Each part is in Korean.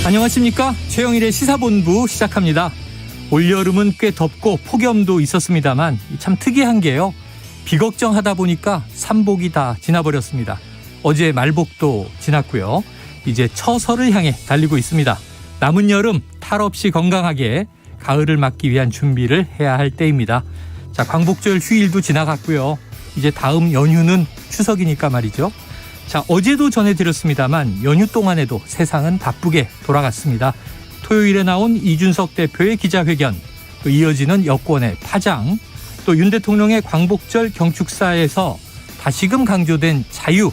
안녕하십니까? 최영일의 시사본부 시작합니다. 올여름은 꽤 덥고 폭염도 있었습니다만 참 특이한 게요. 비 걱정하다 보니까 삼복이 다 지나버렸습니다. 어제 말복도 지났고요. 이제 처서를 향해 달리고 있습니다. 남은 여름 탈 없이 건강하게 가을을 맞기 위한 준비를 해야 할 때입니다. 자, 광복절 휴일도 지나갔고요. 이제 다음 연휴는 추석이니까 말이죠. 자, 어제도 전해드렸습니다만 연휴 동안에도 세상은 바쁘게 돌아갔습니다. 토요일에 나온 이준석 대표의 기자회견, 또 이어지는 여권의 파장, 또 윤 대통령의 광복절 경축사에서 다시금 강조된 자유,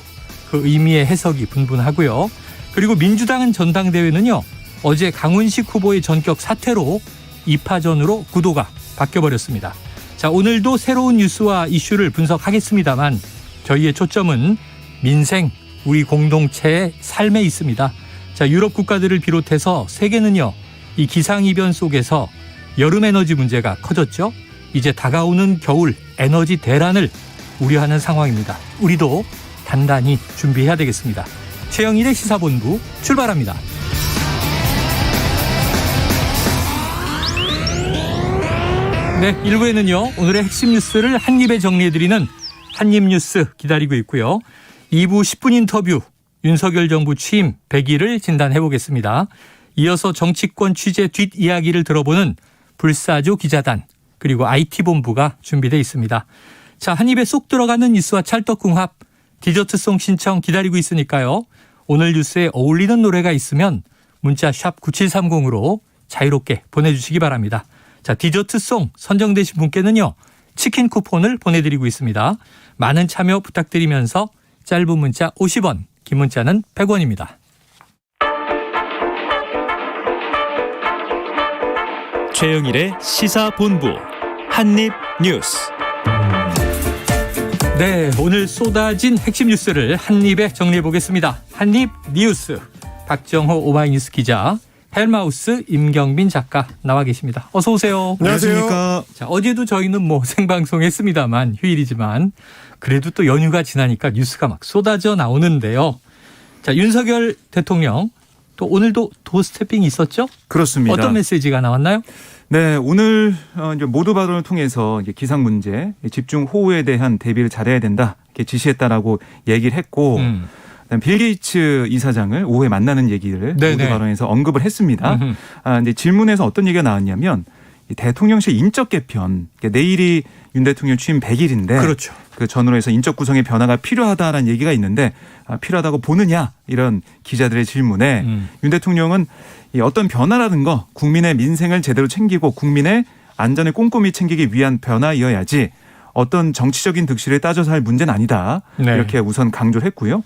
그 의미의 해석이 분분하고요. 그리고 민주당 전당대회는요, 어제 강훈식 후보의 전격 사퇴로 2파전으로 구도가 바뀌어버렸습니다. 자, 오늘도 새로운 뉴스와 이슈를 분석하겠습니다만 저희의 초점은 민생, 우리 공동체의 삶에 있습니다. 자, 유럽 국가들을 비롯해서 세계는요, 이 기상이변 속에서 여름 에너지 문제가 커졌죠. 이제 다가오는 겨울 에너지 대란을 우려하는 상황입니다. 우리도 단단히 준비해야 되겠습니다. 최영일의 시사본부 출발합니다. 네, 1부에는요, 오늘의 핵심 뉴스를 한입에 정리해드리는 한입뉴스 기다리고 있고요. 2부 10분 인터뷰, 윤석열 정부 취임 100일을 진단해보겠습니다. 이어서 정치권 취재 뒷이야기를 들어보는 불사조 기자단, 그리고 IT본부가 준비되어 있습니다. 자, 한입에 쏙 들어가는 뉴스와 찰떡궁합, 디저트송 신청 기다리고 있으니까요. 오늘 뉴스에 어울리는 노래가 있으면 문자 샵 9730으로 자유롭게 보내주시기 바랍니다. 자, 디저트송 선정되신 분께는요, 치킨 쿠폰을 보내드리고 있습니다. 많은 참여 부탁드리면서 짧은 문자 50원, 긴 문자는 100원입니다. 최영일의 시사본부 한입뉴스. 네, 오늘 쏟아진 핵심 뉴스를 한입에 정리해보겠습니다. 한입뉴스, 박정호 오마이뉴스 기자, 헬마우스 임경빈 작가 나와 계십니다. 어서 오세요. 안녕하십니까. 자, 어제도 저희는 생방송했습니다만 휴일이지만 그래도 또 연휴가 지나니까 뉴스가 막 쏟아져 나오는데요. 자, 윤석열 대통령 또 오늘도 도스태핑이 있었죠? 그렇습니다. 어떤 메시지가 나왔나요? 네, 오늘 이제 모두 발언을 통해서 이제 기상 문제, 집중 호우에 대한 대비를 잘해야 된다 이렇게 지시했다라고 얘기를 했고, 빌 게이츠 이사장을 오후에 만나는 얘기를 모두 발언에서 언급을 했습니다. 이제 질문에서 어떤 얘기가 나왔냐면 이 대통령실 인적 개편, 내일이 윤 대통령 취임 100일인데, 그렇죠. 그 전후로 해서 인적 구성의 변화가 필요하다라는 얘기가 있는데 필요하다고 보느냐 이런 기자들의 질문에 윤 대통령은 이 어떤 변화라는 거 국민의 민생을 제대로 챙기고 국민의 안전을 꼼꼼히 챙기기 위한 변화이어야지 어떤 정치적인 득실을 따져서 할 문제는 아니다. 네. 이렇게 우선 강조를 했고요.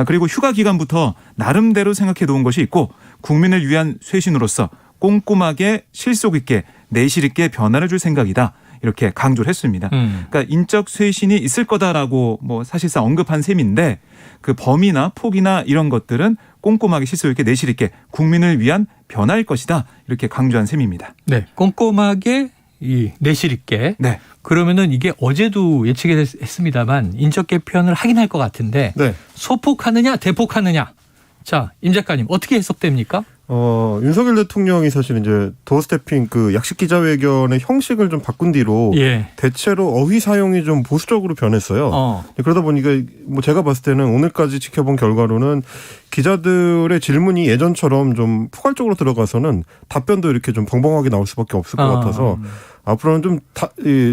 그리고 휴가 기간부터 나름대로 생각해 놓은 것이 있고 국민을 위한 쇄신으로서 꼼꼼하게 실속 있게 내실 있게 변화를 줄 생각이다. 이렇게 강조를 했습니다. 그러니까 인적 쇄신이 있을 거다라고 사실상 언급한 셈인데 그 범위나 폭이나 이런 것들은 꼼꼼하게 실속 있게 내실 있게 국민을 위한 변화일 것이다. 이렇게 강조한 셈입니다. 네, 꼼꼼하게 내실 있게. 네. 그러면은 이게 어제도 예측했습니다만 인적 개편을 하긴 할 것 같은데 네. 소폭하느냐 대폭하느냐. 자, 임 작가님 어떻게 해석됩니까? 윤석열 대통령이 사실 이제 도어스태핑 그 약식 기자회견의 형식을 좀 바꾼 뒤로 대체로 어휘 사용이 좀 보수적으로 변했어요. 그러다 보니까 제가 봤을 때는 오늘까지 지켜본 결과로는 기자들의 질문이 예전처럼 좀 포괄적으로 들어가서는 답변도 이렇게 좀 벙벙하게 나올 수밖에 없을 것 같아서 앞으로는 좀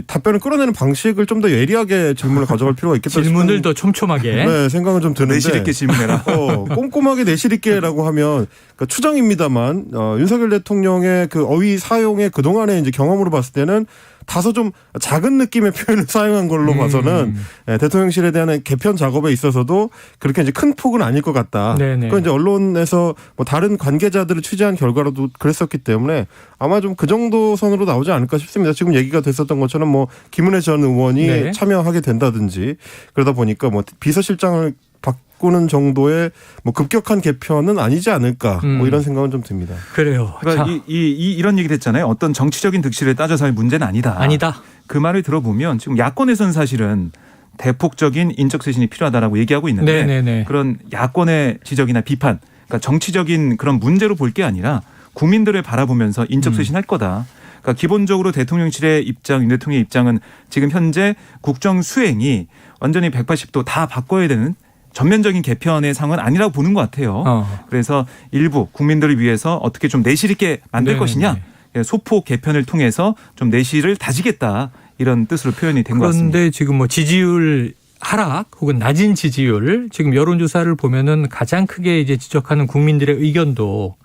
답변을 끌어내는 방식을 좀 더 예리하게 질문을 가져갈 필요가 있겠다. 질문을 더 촘촘하게. 네, 생각은 좀 드는데. 내실 있게 질문해라. 꼼꼼하게 내실 있게라고 하면 그러니까 추정입니다만 윤석열 대통령의 그 어휘 사용의 그동안의 이제 경험으로 봤을 때는 다소 좀 작은 느낌의 표현을 사용한 걸로 봐서는 대통령실에 대한 개편 작업에 있어서도 그렇게 이제 큰 폭은 아닐 것 같다. 그건 이제 언론에서 다른 관계자들을 취재한 결과로도 그랬었기 때문에 아마 좀 그 정도 선으로 나오지 않을까 싶습니다. 지금 얘기가 됐었던 것처럼 김은혜 전 의원이 참여하게 된다든지 그러다 보니까 비서실장을 바꾸는 정도의 급격한 개편은 아니지 않을까 이런 생각은 좀 듭니다. 그래요. 그러니까 이런 얘기를 했잖아요. 어떤 정치적인 득실을 따져서 할 문제는 아니다. 그 말을 들어보면 지금 야권에서는 사실은 대폭적인 인적 쇄신이 필요하다라고 얘기하고 있는데 그런 야권의 지적이나 비판 그러니까 정치적인 그런 문제로 볼 게 아니라 국민들을 바라보면서 인적쇄신할 거다. 그러니까 기본적으로 대통령실의 입장, 윤 대통령의 입장은 지금 현재 국정 수행이 완전히 180도 다 바꿔야 되는 전면적인 개편의 상황은 아니라고 보는 것 같아요. 그래서 일부 국민들을 위해서 어떻게 좀 내실 있게 만들 네네네. 것이냐. 소폭 개편을 통해서 좀 내실을 다지겠다. 이런 뜻으로 표현이 된 것 같습니다. 그런데 지금 뭐 지지율 하락 혹은 낮은 지지율 지금 여론조사를 보면은 가장 크게 이제 지적하는 국민들의 의견도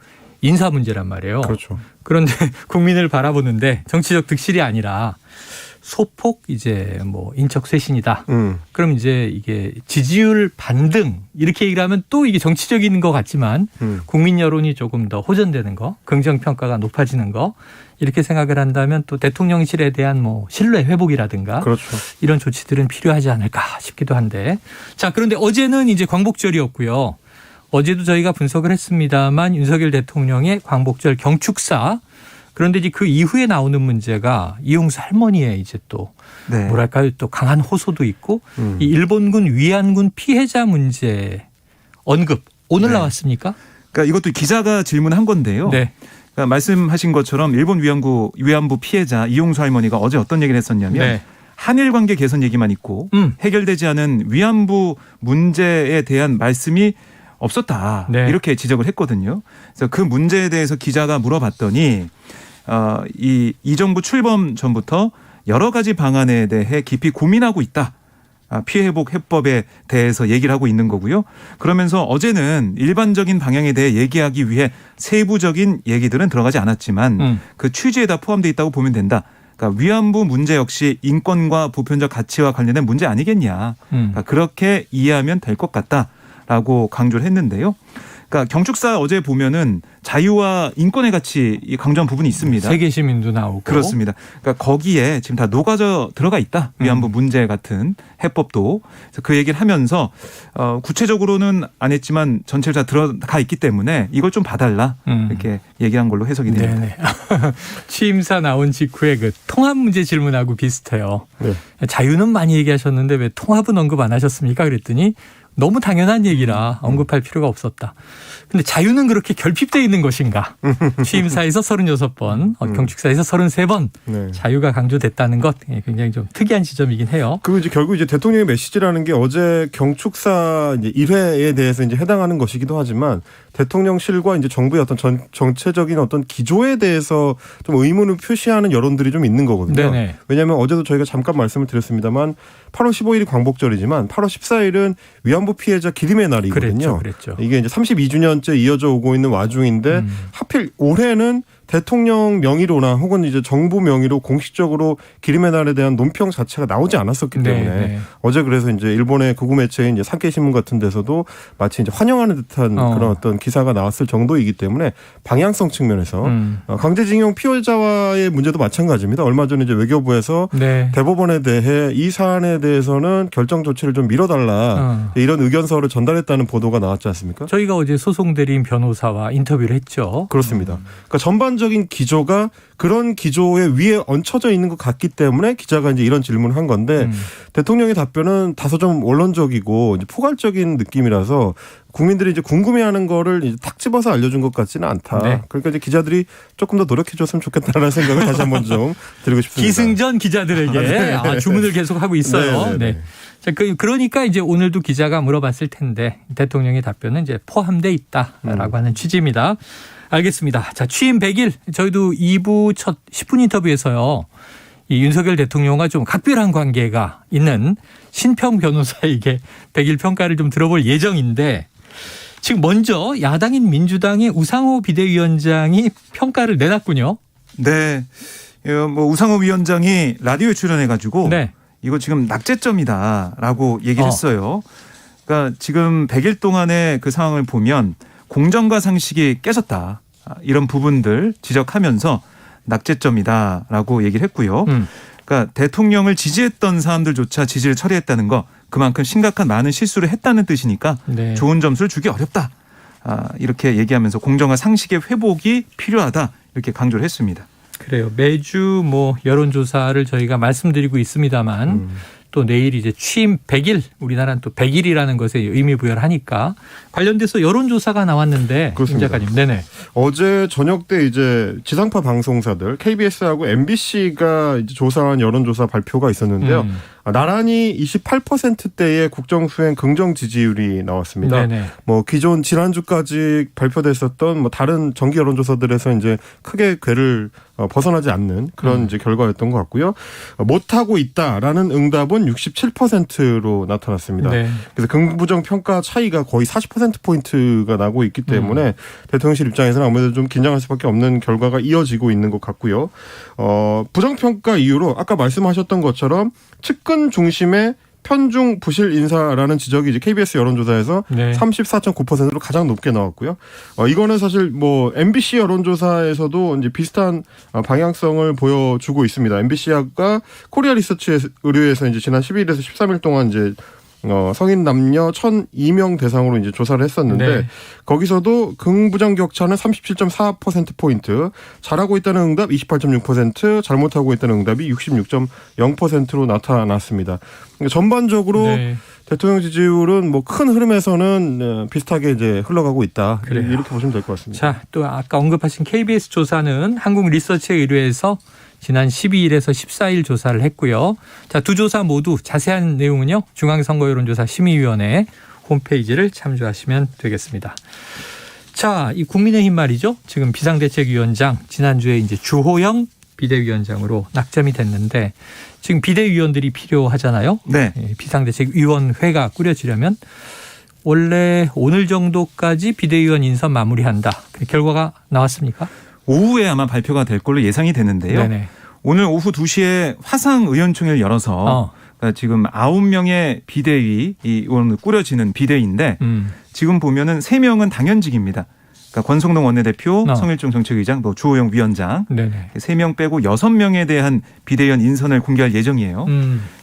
인사 문제란 말이에요. 그렇죠. 그런데 국민을 바라보는데 정치적 득실이 아니라 소폭 이제 뭐 인적 쇄신이다. 그럼 이제 이게 지지율 반등 이렇게 얘기를 하면 또 이게 정치적인 것 같지만 국민 여론이 조금 더 호전되는 거, 긍정 평가가 높아지는 거 이렇게 생각을 한다면 또 대통령실에 대한 뭐 신뢰 회복이라든가 그렇죠. 이런 조치들은 필요하지 않을까 싶기도 한데. 자, 그런데 어제는 이제 광복절이었고요. 어제도 저희가 분석을 했습니다만 윤석열 대통령의 광복절 경축사. 그런데 이제 그 이후에 나오는 문제가 이용수 할머니의 이제 또 네. 뭐랄까요, 또 강한 호소도 있고 이 일본군 위안군 피해자 문제 언급 오늘 네. 나왔습니까? 그러니까 이것도 기자가 질문한 건데요. 네. 그러니까 말씀하신 것처럼 일본 위안부 피해자 이용수 할머니가 어제 어떤 얘기를 했었냐면 네. 한일 관계 개선 얘기만 있고 해결되지 않은 위안부 문제에 대한 말씀이 없었다. 네. 이렇게 지적을 했거든요. 그래서 그 문제에 대해서 기자가 물어봤더니 이 정부 출범 전부터 여러 가지 방안에 대해 깊이 고민하고 있다. 피해 회복 해법에 대해서 얘기를 하고 있는 거고요. 그러면서 어제는 일반적인 방향에 대해 얘기하기 위해 세부적인 얘기들은 들어가지 않았지만 그 취지에 다 포함되어 있다고 보면 된다. 그러니까 위안부 문제 역시 인권과 보편적 가치와 관련된 문제 아니겠냐. 그러니까 그렇게 이해하면 될 것 같다라고 강조를 했는데요. 그러니까 경축사 어제 보면은 자유와 인권의 가치 강조한 부분이 있습니다. 세계 시민도 나오고. 그렇습니다. 그러니까 거기에 지금 다 녹아져 들어가 있다. 위안부 문제 같은 해법도. 그래서 그 얘기를 하면서 구체적으로는 안 했지만 전체로 다 들어가 있기 때문에 이걸 좀 봐달라. 이렇게 얘기한 걸로 해석이 됩니다. 네네. 취임사 나온 직후에 그 통합 문제 질문하고 비슷해요. 네. 자유는 많이 얘기하셨는데 왜 통합은 언급 안 하셨습니까? 그랬더니 너무 당연한 얘기라 언급할 필요가 없었다. 근데 자유는 그렇게 결핍되어 있는 것인가? 취임사에서 36번, 경축사에서 33번 네. 자유가 강조됐다는 것 굉장히 좀 특이한 지점이긴 해요. 그 이제 결국 이제 대통령의 메시지라는 게 어제 경축사 이제 1회에 대해서 이제 해당하는 것이기도 하지만 대통령실과 이제 정부의 어떤 정체적인 어떤 기조에 대해서 좀 의문을 표시하는 여론들이 좀 있는 거거든요. 네네. 왜냐하면 어제도 저희가 잠깐 말씀을 드렸습니다만 8월 15일이 광복절이지만 8월 14일은 위안부 피해자 기림의 날이거든요. 그랬죠. 이게 이제 32주년째 이어져 오고 있는 와중인데 하필 올해는 대통령 명의로나 혹은 이제 정부 명의로 공식적으로 기림의 날에 대한 논평 자체가 나오지 않았었기 때문에 네. 어제 그래서 이제 일본의 극우 매체인 이제 산케이신문 같은 데서도 마치 이제 환영하는 듯한 그런 어떤 기사가 나왔을 정도이기 때문에 방향성 측면에서 강제징용 피해자와의 문제도 마찬가지입니다. 얼마 전에 이제 외교부에서 네. 대법원에 대해 이 사안에 대해서는 결정 조치를 좀 미뤄달라 이런 의견서를 전달했다는 보도가 나왔지 않습니까? 저희가 어제 소송대리인 변호사와 인터뷰를 했죠. 그렇습니다. 그러니까 전반적인 기조가 그런 기조의 위에 얹혀져 있는 것 같기 때문에 기자가 이제 이런 질문을 한 건데 대통령의 답변은 다소 좀 원론적이고 이제 포괄적인 느낌이라서 국민들이 이제 궁금해하는 거를 이제 탁 집어서 알려준 것 같지는 않다. 네. 그러니까 이제 기자들이 조금 더 노력해줬으면 좋겠다라는 생각을 다시 한번 좀 드리고 싶습니다. 기승전 기자들에게 주문을 계속 하고 있어요. 네. 네. 자, 그러니까 이제 오늘도 기자가 물어봤을 텐데 대통령의 답변은 이제 포함돼 있다라고 하는 취지입니다. 알겠습니다. 자, 취임 100일 저희도 2부 첫 10분 인터뷰에서요. 이 윤석열 대통령과 좀 각별한 관계가 있는 신평 변호사에게 100일 평가를 좀 들어볼 예정인데 지금 먼저 야당인 민주당의 우상호 비대위원장이 평가를 내놨군요. 네. 뭐 우상호 위원장이 라디오에 출연해가지고 네. 이거 지금 낙제점이다라고 얘기를 했어요. 그러니까 지금 100일 동안의 그 상황을 보면 공정과 상식이 깨졌다. 이런 부분들 지적하면서 낙제점이다라고 얘기를 했고요. 그러니까 대통령을 지지했던 사람들조차 지지를 철회했다는 거 그만큼 심각한 많은 실수를 했다는 뜻이니까 네. 좋은 점수를 주기 어렵다. 이렇게 얘기하면서 공정과 상식의 회복이 필요하다. 이렇게 강조를 했습니다. 그래요. 매주 뭐 여론조사를 저희가 말씀드리고 있습니다만 또 내일 이제 취임 100일, 우리나라는 또 100일이라는 것에 의미 부여를 하니까 관련돼서 여론조사가 나왔는데 임 작가님, 네네. 어제 저녁 때 이제 지상파 방송사들 KBS하고 MBC가 이제 조사한 여론조사 발표가 있었는데요. 나란히 28%대의 국정수행 긍정 지지율이 나왔습니다. 네네. 뭐 기존 지난주까지 발표됐었던 뭐 다른 정기 여론조사들에서 이제 크게 궤를 벗어나지 않는 그런 이제 결과였던 것 같고요. 못하고 있다라는 응답은 67%로 나타났습니다. 네. 그래서 긍부정 평가 차이가 거의 40%포인트가 나고 있기 때문에 대통령실 입장에서는 아무래도 좀 긴장할 수밖에 없는 결과가 이어지고 있는 것 같고요. 부정평가 이후로 아까 말씀하셨던 것처럼 측근 중심의 편중 부실 인사라는 지적이 이제 KBS 여론조사에서 네. 34.9%로 가장 높게 나왔고요. 이거는 사실 뭐 MBC 여론조사에서도 이제 비슷한 방향성을 보여주고 있습니다. MBC가 코리아 리서치 의뢰에서 이제 지난 12일에서 13일 동안 이제 성인 남녀 1,002명 대상으로 이제 조사를 했었는데 네. 거기서도 긍부정 격차는 37.4%포인트, 잘하고 있다는 응답 28.6%, 잘못하고 있다는 응답이 66.0%로 나타났습니다. 그러니까 전반적으로 네. 대통령 지지율은 뭐 큰 흐름에서는 비슷하게 이제 흘러가고 있다. 그래요. 이렇게 보시면 될 것 같습니다. 자, 또 아까 언급하신 KBS 조사는 한국 리서치에 의뢰해서 지난 12일에서 14일 조사를 했고요. 자, 두 조사 모두 자세한 내용은요. 중앙선거여론조사 심의위원회 홈페이지를 참조하시면 되겠습니다. 자, 이 국민의힘 말이죠. 지금 비상대책위원장 지난주에 이제 주호영 비대위원장으로 낙점이 됐는데 지금 비대위원들이 필요하잖아요. 네. 비상대책위원회가 꾸려지려면 원래 오늘 정도까지 비대위원 인선 마무리한다. 그 결과가 나왔습니까? 오후에 아마 발표가 될 걸로 예상이 되는데요. 네네. 오늘 오후 2시에 화상 의원총회를 열어서 그러니까 지금 9명의 비대위 오늘 꾸려지는 비대위인데 지금 보면은 3명은 당연직입니다. 그러니까 권성동 원내대표, 성일종 정책위장, 또 주호영 위원장 네네. 3명 빼고 6명에 대한 비대위원 인선을 공개할 예정이에요.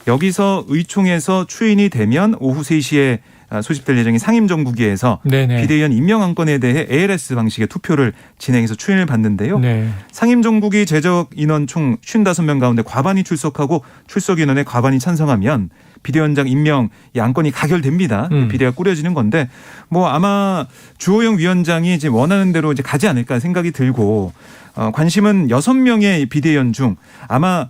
여기서 의총에서 추인이 되면 오후 3시에 소집될 예정인 상임정국위에서 네네. 비대위원 임명 안건에 대해 ALS 방식의 투표를 진행해서 추인을 받는데요. 네. 상임정국위 제적 인원 총 55명 가운데 과반이 출석하고 출석 인원의 과반이 찬성하면 비대위원장 임명 이 안건이 가결됩니다. 비대가 꾸려지는 건데 뭐 아마 주호영 위원장이 이제 원하는 대로 이제 가지 않을까 생각이 들고 관심은 6명의 비대위원 중 아마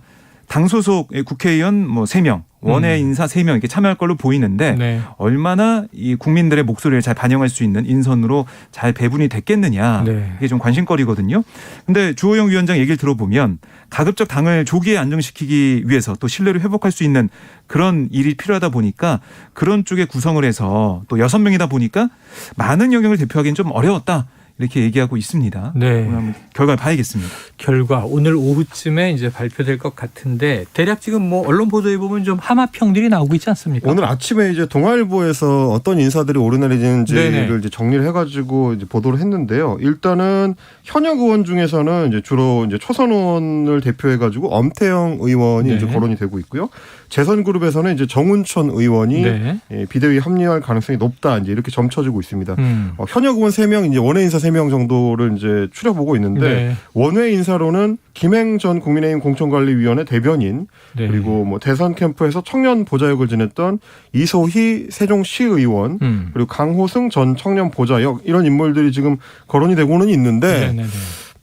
당 소속 국회의원 뭐 3명, 원외 인사 3명 이렇게 참여할 걸로 보이는데 네. 얼마나 이 국민들의 목소리를 잘 반영할 수 있는 인선으로 잘 배분이 됐겠느냐. 네. 이게 좀 관심거리거든요. 근데 주호영 위원장 얘기를 들어보면 가급적 당을 조기에 안정시키기 위해서 또 신뢰를 회복할 수 있는 그런 일이 필요하다 보니까 그런 쪽에 구성을 해서 또 6명이다 보니까 많은 영역을 대표하기는 좀 어려웠다. 이렇게 얘기하고 있습니다. 네. 오늘 한번 결과를 봐야겠습니다. 결과 오늘 오후쯤에 이제 발표될 것 같은데 대략 지금 뭐 언론 보도에 보면 좀 하마평들이 나오고 있지 않습니까? 오늘 아침에 이제 동아일보에서 어떤 인사들이 오르내리는지를 네네. 이제 정리를 해가지고 이제 보도를 했는데요. 일단은 현역 의원 중에서는 이제 주로 이제 초선 의원을 대표해가지고 엄태영 의원이 네. 이제 거론이 되고 있고요. 재선 그룹에서는 이제 정운천 의원이 네. 비대위 합류할 가능성이 높다 이제 이렇게 점쳐지고 있습니다. 음. 현역 의원 3명, 이제 원외 인사 3명 정도를 이제 추려보고 있는데 네. 원외 인사로는 김행 전 국민의힘 공천관리위원회 대변인 네. 그리고 뭐 대선 캠프에서 청년 보좌역을 지냈던 이소희 세종시의원 그리고 강호승 전 청년 보좌역 이런 인물들이 지금 거론이 되고는 있는데 네네네.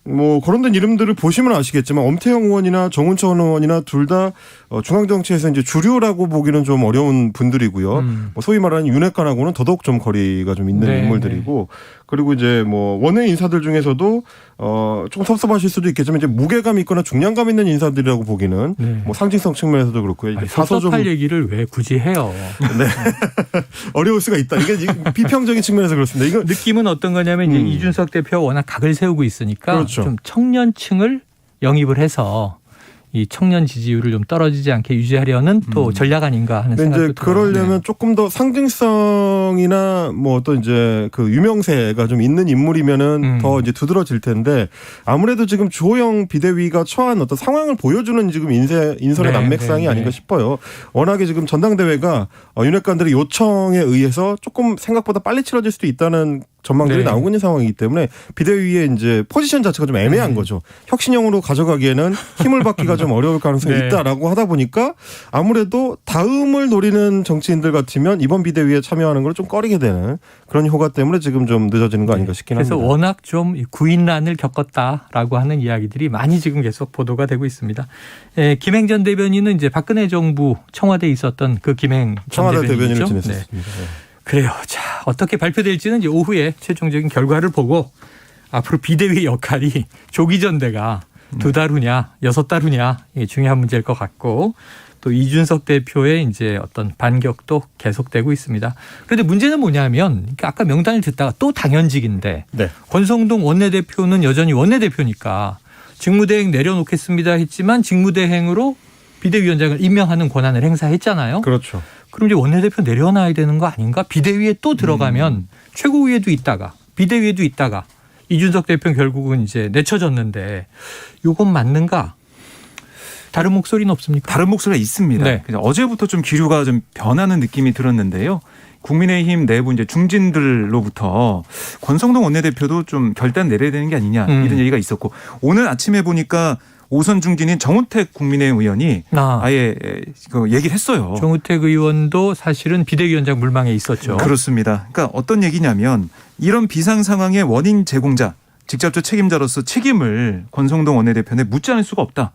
뭐 거론된 이름들을 보시면 아시겠지만 엄태영 의원이나 정운천 의원이나 둘 다 중앙 정치에서 이제 주류라고 보기는 좀 어려운 분들이고요. 뭐 소위 말하는 윤핵관하고는 더더욱 좀 거리가 좀 있는 네, 인물들이고 그리고 이제 뭐 원외 인사들 중에서도 조금 섭섭하실 수도 있겠지만 이제 무게감 있거나 중량감 있는 인사들이라고 보기는 네. 뭐 상징성 측면에서도 그렇고요. 이제 아니, 다소 좀 섭섭할 얘기를 왜 굳이 해요? 어려울 수가 있다. 이게 비평적인 측면에서 그렇습니다. 이거 느낌은 어떤 거냐면 이제 이준석 대표가 워낙 각을 세우고 있으니까 그렇죠. 좀 청년층을 영입을 해서 이 청년 지지율을 좀 떨어지지 않게 유지하려는 또 전략 아닌가 하는 근데 생각도 이제 들어요. 그러려면 조금 더 상징성이나 뭐 또 이제 그 유명세가 좀 있는 인물이면은 더 이제 두드러질 텐데 아무래도 지금 주호영 비대위가 처한 어떤 상황을 보여주는 지금 인선의 네, 난맥상이 네, 아닌가 네. 싶어요. 워낙에 지금 전당대회가 윤핵관들의 요청에 의해서 조금 생각보다 빨리 치러질 수도 있다는 전망들이 네. 나오고 있는 상황이기 때문에 비대위의 이제 포지션 자체가 좀 애매한 거죠. 혁신형으로 가져가기에는 힘을 받기가 좀 어려울 가능성이 네. 있다라고 하다 보니까 아무래도 다음을 노리는 정치인들 같으면 이번 비대위에 참여하는 걸 좀 꺼리게 되는 그런 효과 때문에 지금 좀 늦어지는 거 아닌가 싶긴 그래서 합니다. 워낙 좀 구인난을 겪었다라고 하는 이야기들이 많이 지금 계속 보도가 되고 있습니다. 김행 전 대변인은 이제 박근혜 정부 청와대에 있었던 그 김행 전 청와대 대변인이죠. 대변인을 네. 지냈었습니다. 네. 그래요. 자, 어떻게 발표될지는 이제 오후에 최종적인 결과를 보고 앞으로 비대위 역할이 조기 전대가 2달 후냐 6달 후냐 이게 중요한 문제일 것 같고 또 이준석 대표의 이제 어떤 반격도 계속되고 있습니다. 그런데 문제는 뭐냐면 아까 명단을 듣다가 또 당연직인데 네. 권성동 원내대표는 여전히 원내대표니까 직무대행 내려놓겠습니다 했지만 직무대행으로 비대위원장을 임명하는 권한을 행사했잖아요. 그렇죠. 그럼 이제 원내대표 내려놔야 되는 거 아닌가? 비대위에 또 들어가면 최고위에도 있다가 비대위에도 있다가 이준석 대표는 결국은 이제 내쳐졌는데 이건 맞는가? 다른 목소리는 없습니까? 다른 목소리가 있습니다. 네. 그래서 어제부터 좀 기류가 좀 변하는 느낌이 들었는데요. 국민의힘 내부 이제 중진들로부터 권성동 원내대표도 좀 결단 내려야 되는 게 아니냐 이런 얘기가 있었고 오늘 아침에 보니까 오선 중진인 정우택 국민의힘 의원이 아예 그 얘기를 했어요. 정우택 의원도 사실은 비대위원장 물망에 있었죠. 그렇습니다. 그러니까 어떤 얘기냐면 이런 비상 상황의 원인 제공자, 직접적 책임자로서 책임을 권성동 원내대표는 묻지 않을 수가 없다.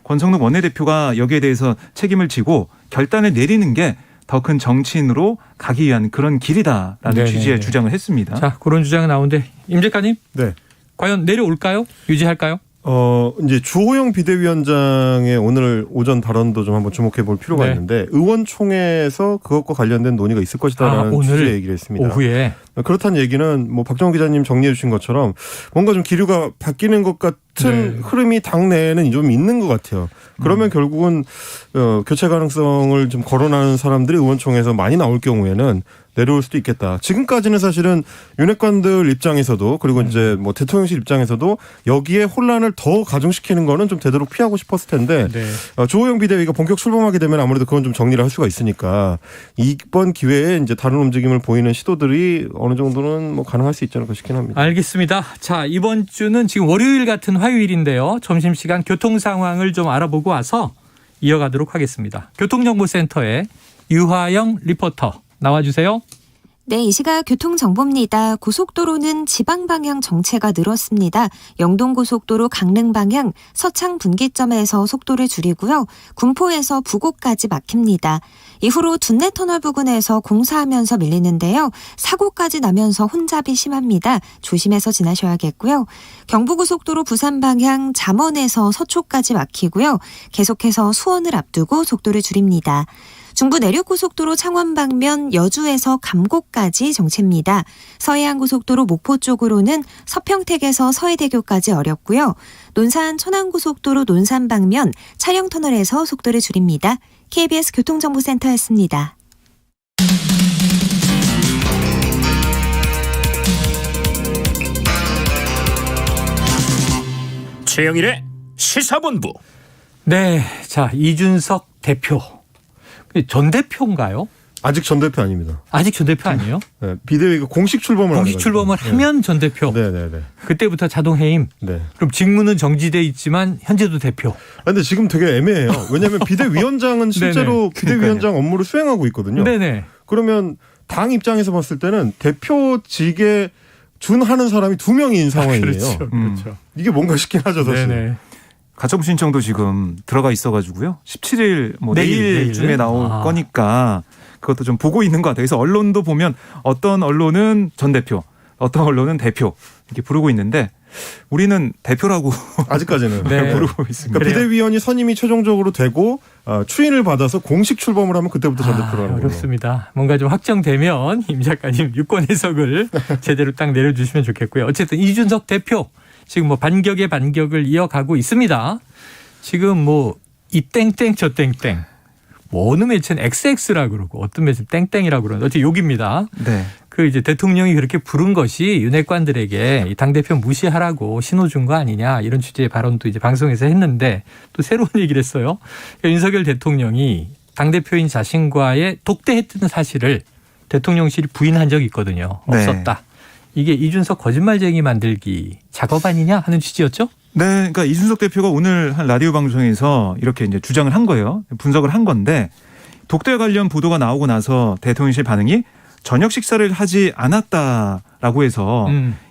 권성동 원내대표가 여기에 대해서 책임을 지고 결단을 내리는 게 더 큰 정치인으로 가기 위한 그런 길이다라는 네네네. 취지의 주장을 했습니다. 자, 그런 주장은 나오는데 임 작가님 네. 과연 내려올까요? 유지할까요? 이제 주호영 비대위원장의 오늘 오전 발언도 좀 한번 주목해 볼 필요가 네. 있는데 의원총회에서 그것과 관련된 논의가 있을 것이다라는 오늘 취지의 얘기를 했습니다. 오후에 그렇다는 얘기는 뭐 박정호 기자님 정리해 주신 것처럼 뭔가 좀 기류가 바뀌는 것 같은 네. 흐름이 당내에는 좀 있는 것 같아요. 그러면 결국은 교체 가능성을 좀 거론하는 사람들이 의원총회에서 많이 나올 경우에는 내려올 수도 있겠다. 지금까지는 사실은 윤핵관들 입장에서도 그리고 이제 뭐 대통령실 입장에서도 여기에 혼란을 더 가중시키는 거는 좀 되도록 피하고 싶었을 텐데 네. 주호영 비대위가 본격 출범하게 되면 아무래도 그건 좀 정리를 할 수가 있으니까 이번 기회에 이제 다른 움직임을 보이는 시도들이 어느 정도는 뭐 가능할 수 있지 않을까 싶긴 합니다. 알겠습니다. 자, 이번 주는 지금 월요일 같은 화요일인데요. 점심시간 교통 상황을 좀 알아보고 와서 이어가도록 하겠습니다. 교통정보센터의 유화영 리포터 나와주세요. 네, 이 시각 교통정보입니다. 고속도로는 지방 방향 정체가 늘었습니다. 영동고속도로 강릉 방향 서창 분기점에서 속도를 줄이고요. 군포에서 부곡까지 막힙니다. 이후로 둔내터널 부근에서 공사하면서 밀리는데요. 사고까지 나면서 혼잡이 심합니다. 조심해서 지나셔야겠고요. 경부고속도로 부산 방향 잠원에서 서초까지 막히고요. 계속해서 수원을 앞두고 속도를 줄입니다. 중부 내륙고속도로 창원 방면 여주에서 감곡까지 정체입니다. 서해안고속도로 목포 쪽으로는 서평택에서 서해대교까지 어렵고요. 논산 천안고속도로 논산 방면 차량터널에서 속도를 줄입니다. KBS 교통정보센터였습니다. 최영일의 시사본부. 네, 자 이준석 대표. 전 대표인가요? 아직 전 대표 아닙니다. 아직 전 대표 아니에요? 네, 비대위가 공식 출범을 공식 출범을 하면 전 대표. 네네네. 그때부터 자동 해임. 네. 그럼 직무는 정지돼 있지만 현재도 대표. 근데 지금 되게 애매해요. 왜냐하면 비대위원장은 실제로 비대위원장 업무를 수행하고 있거든요. 네네. 그러면 당 입장에서 봤을 때는 대표직에 준하는 사람이 2명인 상황이에요. 그렇죠. 이게 뭔가 싶긴 하죠, 사실. 네네. 가처분 신청도 지금 들어가 있어가지고요. 17일 뭐 내일쯤에 내일? 나올 거니까 그것도 좀 보고 있는 것 같아요. 그래서 언론도 보면 어떤 언론은 전 대표, 어떤 언론은 대표 이렇게 부르고 있는데 우리는 대표라고 아직까지는 네. 부르고 있습니다. 그러니까 비대위원이 선임이 최종적으로 되고 추인을 받아서 공식 출범을 하면 그때부터 전 대표로 하는 거예요. 어렵습니다. 뭔가 좀 확정되면 임 작가님 유권 해석을 제대로 딱 내려주시면 좋겠고요. 어쨌든 이준석 대표 지금 뭐 반격의 반격을 이어가고 있습니다. 지금 뭐 이 땡땡 저 땡땡 뭐 어느 매체는 XX라 그러고 어떤 매체는 땡땡이라 그러는데 어쨌든 욕입니다. 네. 그 이제 대통령이 그렇게 부른 것이 윤핵관들에게 당대표 무시하라고 신호 준 거 아니냐 이런 취지의 발언도 이제 방송에서 했는데 또 새로운 얘기를 했어요. 그러니까 윤석열 대통령이 당대표인 자신과의 독대했던 사실을 대통령실이 부인한 적이 있거든요. 없었다. 이게 이준석 거짓말쟁이 만들기 작업 아니냐 하는 취지였죠? 네, 그러니까 이준석 대표가 오늘 한 라디오 방송에서 이렇게 이제 주장을 한 거예요. 분석을 한 건데 독대 관련 보도가 나오고 나서 대통령실 반응이 저녁 식사를 하지 않았다라고 해서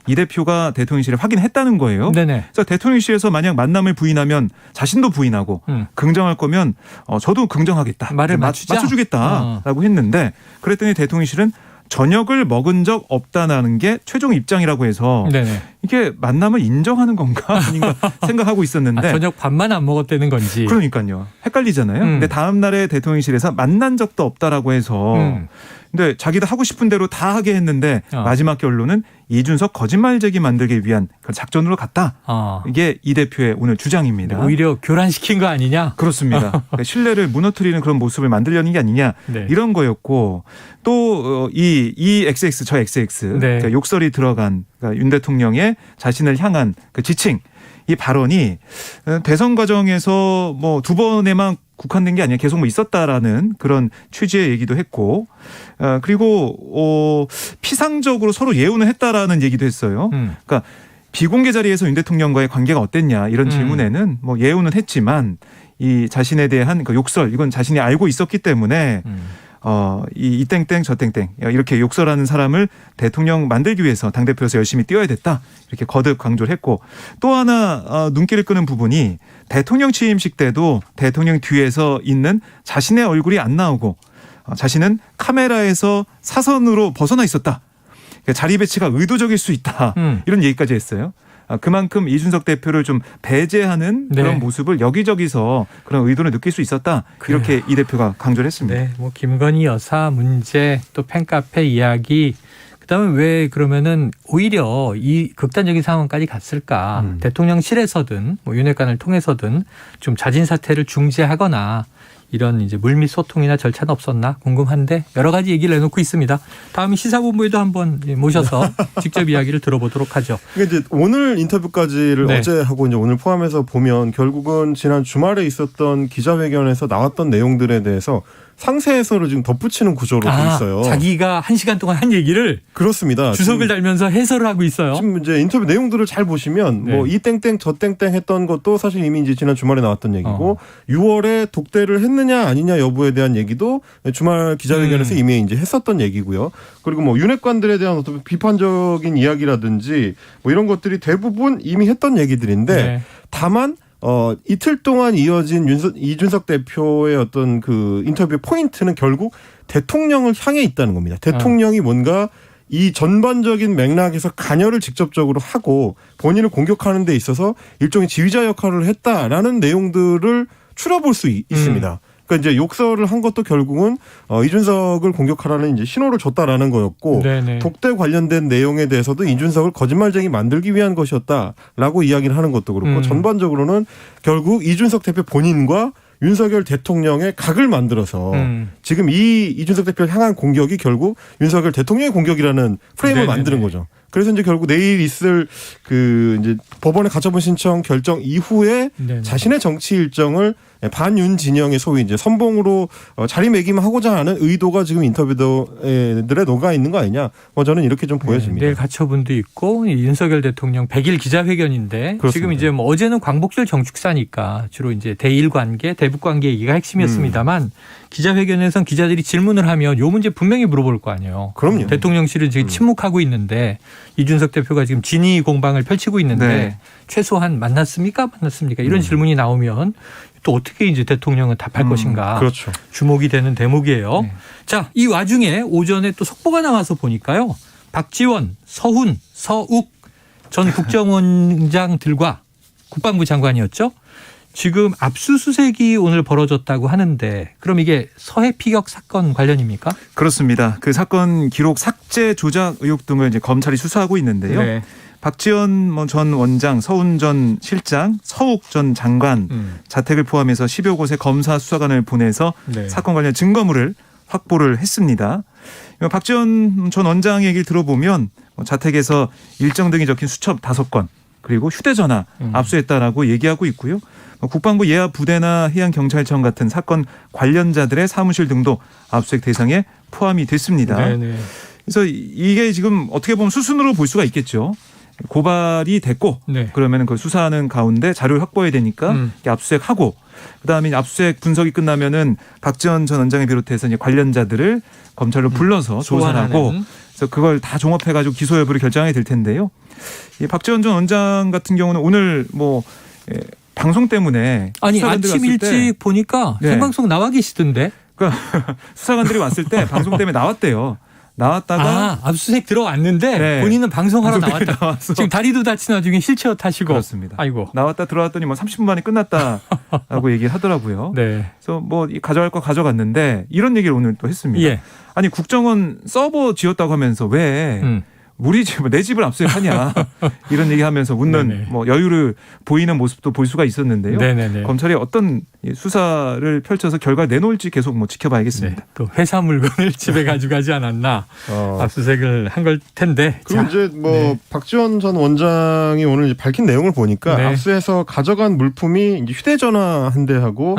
이 대표가 대통령실에 확인했다는 거예요. 네네. 그래서 대통령실에서 만약 만남을 부인하면 자신도 부인하고 긍정할 거면 저도 긍정하겠다. 말을 맞춰주겠다라고 했는데 그랬더니 대통령실은 저녁을 먹은 적 없다는 게 최종 입장이라고 해서 네네. 이게 만남을 인정하는 건가 아닌가 생각하고 있었는데 저녁 밥만 안 먹었다는 건지. 그러니까요. 헷갈리잖아요. 근데 다음 날에 대통령실에서 만난 적도 없다라고 해서 근데 자기도 하고 싶은 대로 다 하게 했는데 마지막 결론은 이준석 거짓말쟁이 만들기 위한 그런 작전으로 갔다. 이게 이 대표의 오늘 주장입니다. 오히려 교란시킨 거 아니냐? 그렇습니다. 그러니까 신뢰를 무너뜨리는 그런 모습을 만들려는 게 아니냐 네. 이런 거였고 또 이 XX 저 XX 네. 그러니까 욕설이 들어간 그러니까 윤 대통령의 자신을 향한 그 지칭 이 발언이 대선 과정에서 뭐 두 번에만 국한된 게 아니라 계속 뭐 있었다라는 그런 취지의 얘기도 했고 그리고 피상적으로 서로 예우는 했다라는 얘기도 했어요. 그러니까 비공개 자리에서 윤 대통령과의 관계가 어땠냐 이런 질문에는 뭐 예우는 했지만 이 자신에 대한 그 욕설 이건 자신이 알고 있었기 때문에 이 땡땡 저 땡땡 이렇게 욕설하는 사람을 대통령 만들기 위해서 당대표에서 열심히 뛰어야 됐다 이렇게 거듭 강조를 했고 또 하나 눈길을 끄는 부분이 대통령 취임식 때도 대통령 뒤에서 있는 자신의 얼굴이 안 나오고 자신은 카메라에서 사선으로 벗어나 있었다. 자리 배치가 의도적일 수 있다. 이런 얘기까지 했어요. 그만큼 이준석 대표를 좀 배제하는 그런 네. 모습을 여기저기서 그런 의도를 느낄 수 있었다. 그래요. 이렇게 이 대표가 강조를 했습니다. 네, 뭐 김건희 여사 문제 또 팬카페 이야기 그다음에 왜 그러면은 오히려 이 극단적인 상황까지 갔을까? 대통령실에서든 뭐 윤핵관을 통해서든 좀 자진 사퇴를 중지하거나 이런 이제 물밑 소통이나 절차는 없었나 궁금한데 여러 가지 얘기를 해놓고 있습니다. 다음 시사본부에도 한번 모셔서 직접 이야기를 들어보도록 하죠. 그러니까 이제 오늘 인터뷰까지를 네. 어제 하고 이제 오늘 포함해서 보면 결국은 지난 주말에 있었던 기자회견에서 나왔던 내용들에 대해서 상세 해설을 지금 덧붙이는 구조로 돼 있어요. 자기가 1시간 동안 한 얘기를 그렇습니다. 주석을 달면서 해설을 하고 있어요. 지금 이제 인터뷰 내용들을 잘 보시면 네. 뭐 이 땡땡 저 땡땡 했던 것도 사실 이미 이제 지난 주말에 나왔던 얘기고 6월에 독대를 했느냐 아니냐 여부에 대한 얘기도 주말 기자회견에서 이미 이제 했었던 얘기고요. 그리고 뭐 윤핵관들에 대한 어떤 비판적인 이야기라든지 뭐 이런 것들이 대부분 이미 했던 얘기들인데 네. 다만 이틀 동안 이어진 이준석 대표의 어떤 그 인터뷰 포인트는 결국 대통령을 향해 있다는 겁니다. 대통령이 뭔가 이 전반적인 맥락에서 관여를 직접적으로 하고 본인을 공격하는 데 있어서 일종의 지휘자 역할을 했다라는 내용들을 추려볼 수 있습니다. 그러니까 이제 욕설을 한 것도 결국은 이준석을 공격하라는 이제 신호를 줬다라는 거였고 네네. 독대 관련된 내용에 대해서도 이준석을 거짓말쟁이 만들기 위한 것이었다라고 이야기를 하는 것도 그렇고 전반적으로는 결국 이준석 대표 본인과 윤석열 대통령의 각을 만들어서 지금 이 이준석 대표를 향한 공격이 결국 윤석열 대통령의 공격이라는 프레임을 네네네. 만드는 거죠. 그래서 이제 결국 내일 있을 그 이제 법원의 가처분 신청 결정 이후에 네네. 자신의 정치 일정을 반윤 진영의 소위 이제 선봉으로 자리매김하고자 하는 의도가 지금 인터뷰들에 녹아 있는 거 아니냐? 뭐 저는 이렇게 좀 보여집니다. 내일 가처분도 있고 윤석열 대통령 100일 기자회견인데 그렇습니다. 지금 이제 뭐 어제는 광복절 정축사니까 주로 이제 대일 관계, 대북 관계 얘기가 핵심이었습니다만 기자회견에선 기자들이 질문을 하면 요 문제 분명히 물어볼 거 아니에요. 그럼요. 대통령실은 지금 침묵하고 있는데 이준석 대표가 지금 진위 공방을 펼치고 있는데 네. 최소한 만났습니까? 이런 질문이 나오면 또 어떻게 이제 대통령은 답할 것인가 그렇죠. 주목이 되는 대목이에요. 네. 자, 이 와중에 오전에 또 속보가 나와서 보니까요. 박지원, 서훈, 서욱 전 국정원장들과 국방부 장관이었죠. 지금 압수수색이 오늘 벌어졌다고 하는데 그럼 이게 서해 피격 사건 관련입니까? 그렇습니다. 그 사건 기록 삭제 조작 의혹 등을 이제 검찰이 수사하고 있는데요. 네. 박지원 전 원장, 서훈 전 실장, 서욱 전 장관 자택을 포함해서 10여 곳에 검사 수사관을 보내서 네. 사건 관련 증거물을 확보를 했습니다. 박지원 전 원장 얘기를 들어보면 자택에서 일정 등이 적힌 수첩 5건 그리고 휴대전화 압수했다라고 얘기하고 있고요. 국방부 예하 부대나 해양경찰청 같은 사건 관련자들의 사무실 등도 압수수색 대상에 포함이 됐습니다. 네네. 그래서 이게 지금 어떻게 보면 수순으로 볼 수가 있겠죠. 고발이 됐고 네. 그러면 그 수사하는 가운데 자료를 확보해야 되니까 이렇게 압수수색하고 그다음에 이제 압수수색 분석이 끝나면은 박지원 전 원장을 비롯해서 이제 관련자들을 검찰로 불러서 조사를 하고 소환하는. 그래서 그걸 다 종합해가지고 기소 여부를 결정하게 될 텐데요. 이 박지원 전 원장 같은 경우는 오늘 뭐 방송 때문에 아니 수사관들이 아침 왔을 때 일찍 보니까 네. 생방송 나와 계시던데. 그러니까 수사관들이 왔을 때 방송 때문에 나왔대요. 나왔다가 압수수색 들어왔는데 네. 본인은 방송하러 방송 때문에 나왔다. 나왔어. 지금 다리도 다친 와중에 휠체어 타시고. 그렇습니다. 아이고. 나왔다 들어왔더니 뭐 30분 만에 끝났다라고 얘기를 하더라고요. 네. 그래서 뭐 가져갈 거 가져갔는데 이런 얘기를 오늘 또 했습니다. 예. 아니 국정원 서버 지었다고 하면서 왜 우리 집, 내 집을 압수수색하냐 이런 얘기하면서 웃는 네네. 뭐 여유를 보이는 모습도 볼 수가 있었는데요. 네네네. 검찰이 어떤 수사를 펼쳐서 결과를 내놓을지 계속 뭐 지켜봐야겠습니다. 네. 또 회사 물건을 집에 가져가지 않았나 압수수색을 한 걸 텐데. 그리고 자, 이제 뭐 네. 박지원 전 원장이 오늘 이제 밝힌 내용을 보니까 네. 압수해서 가져간 물품이 이제 휴대전화 한 대하고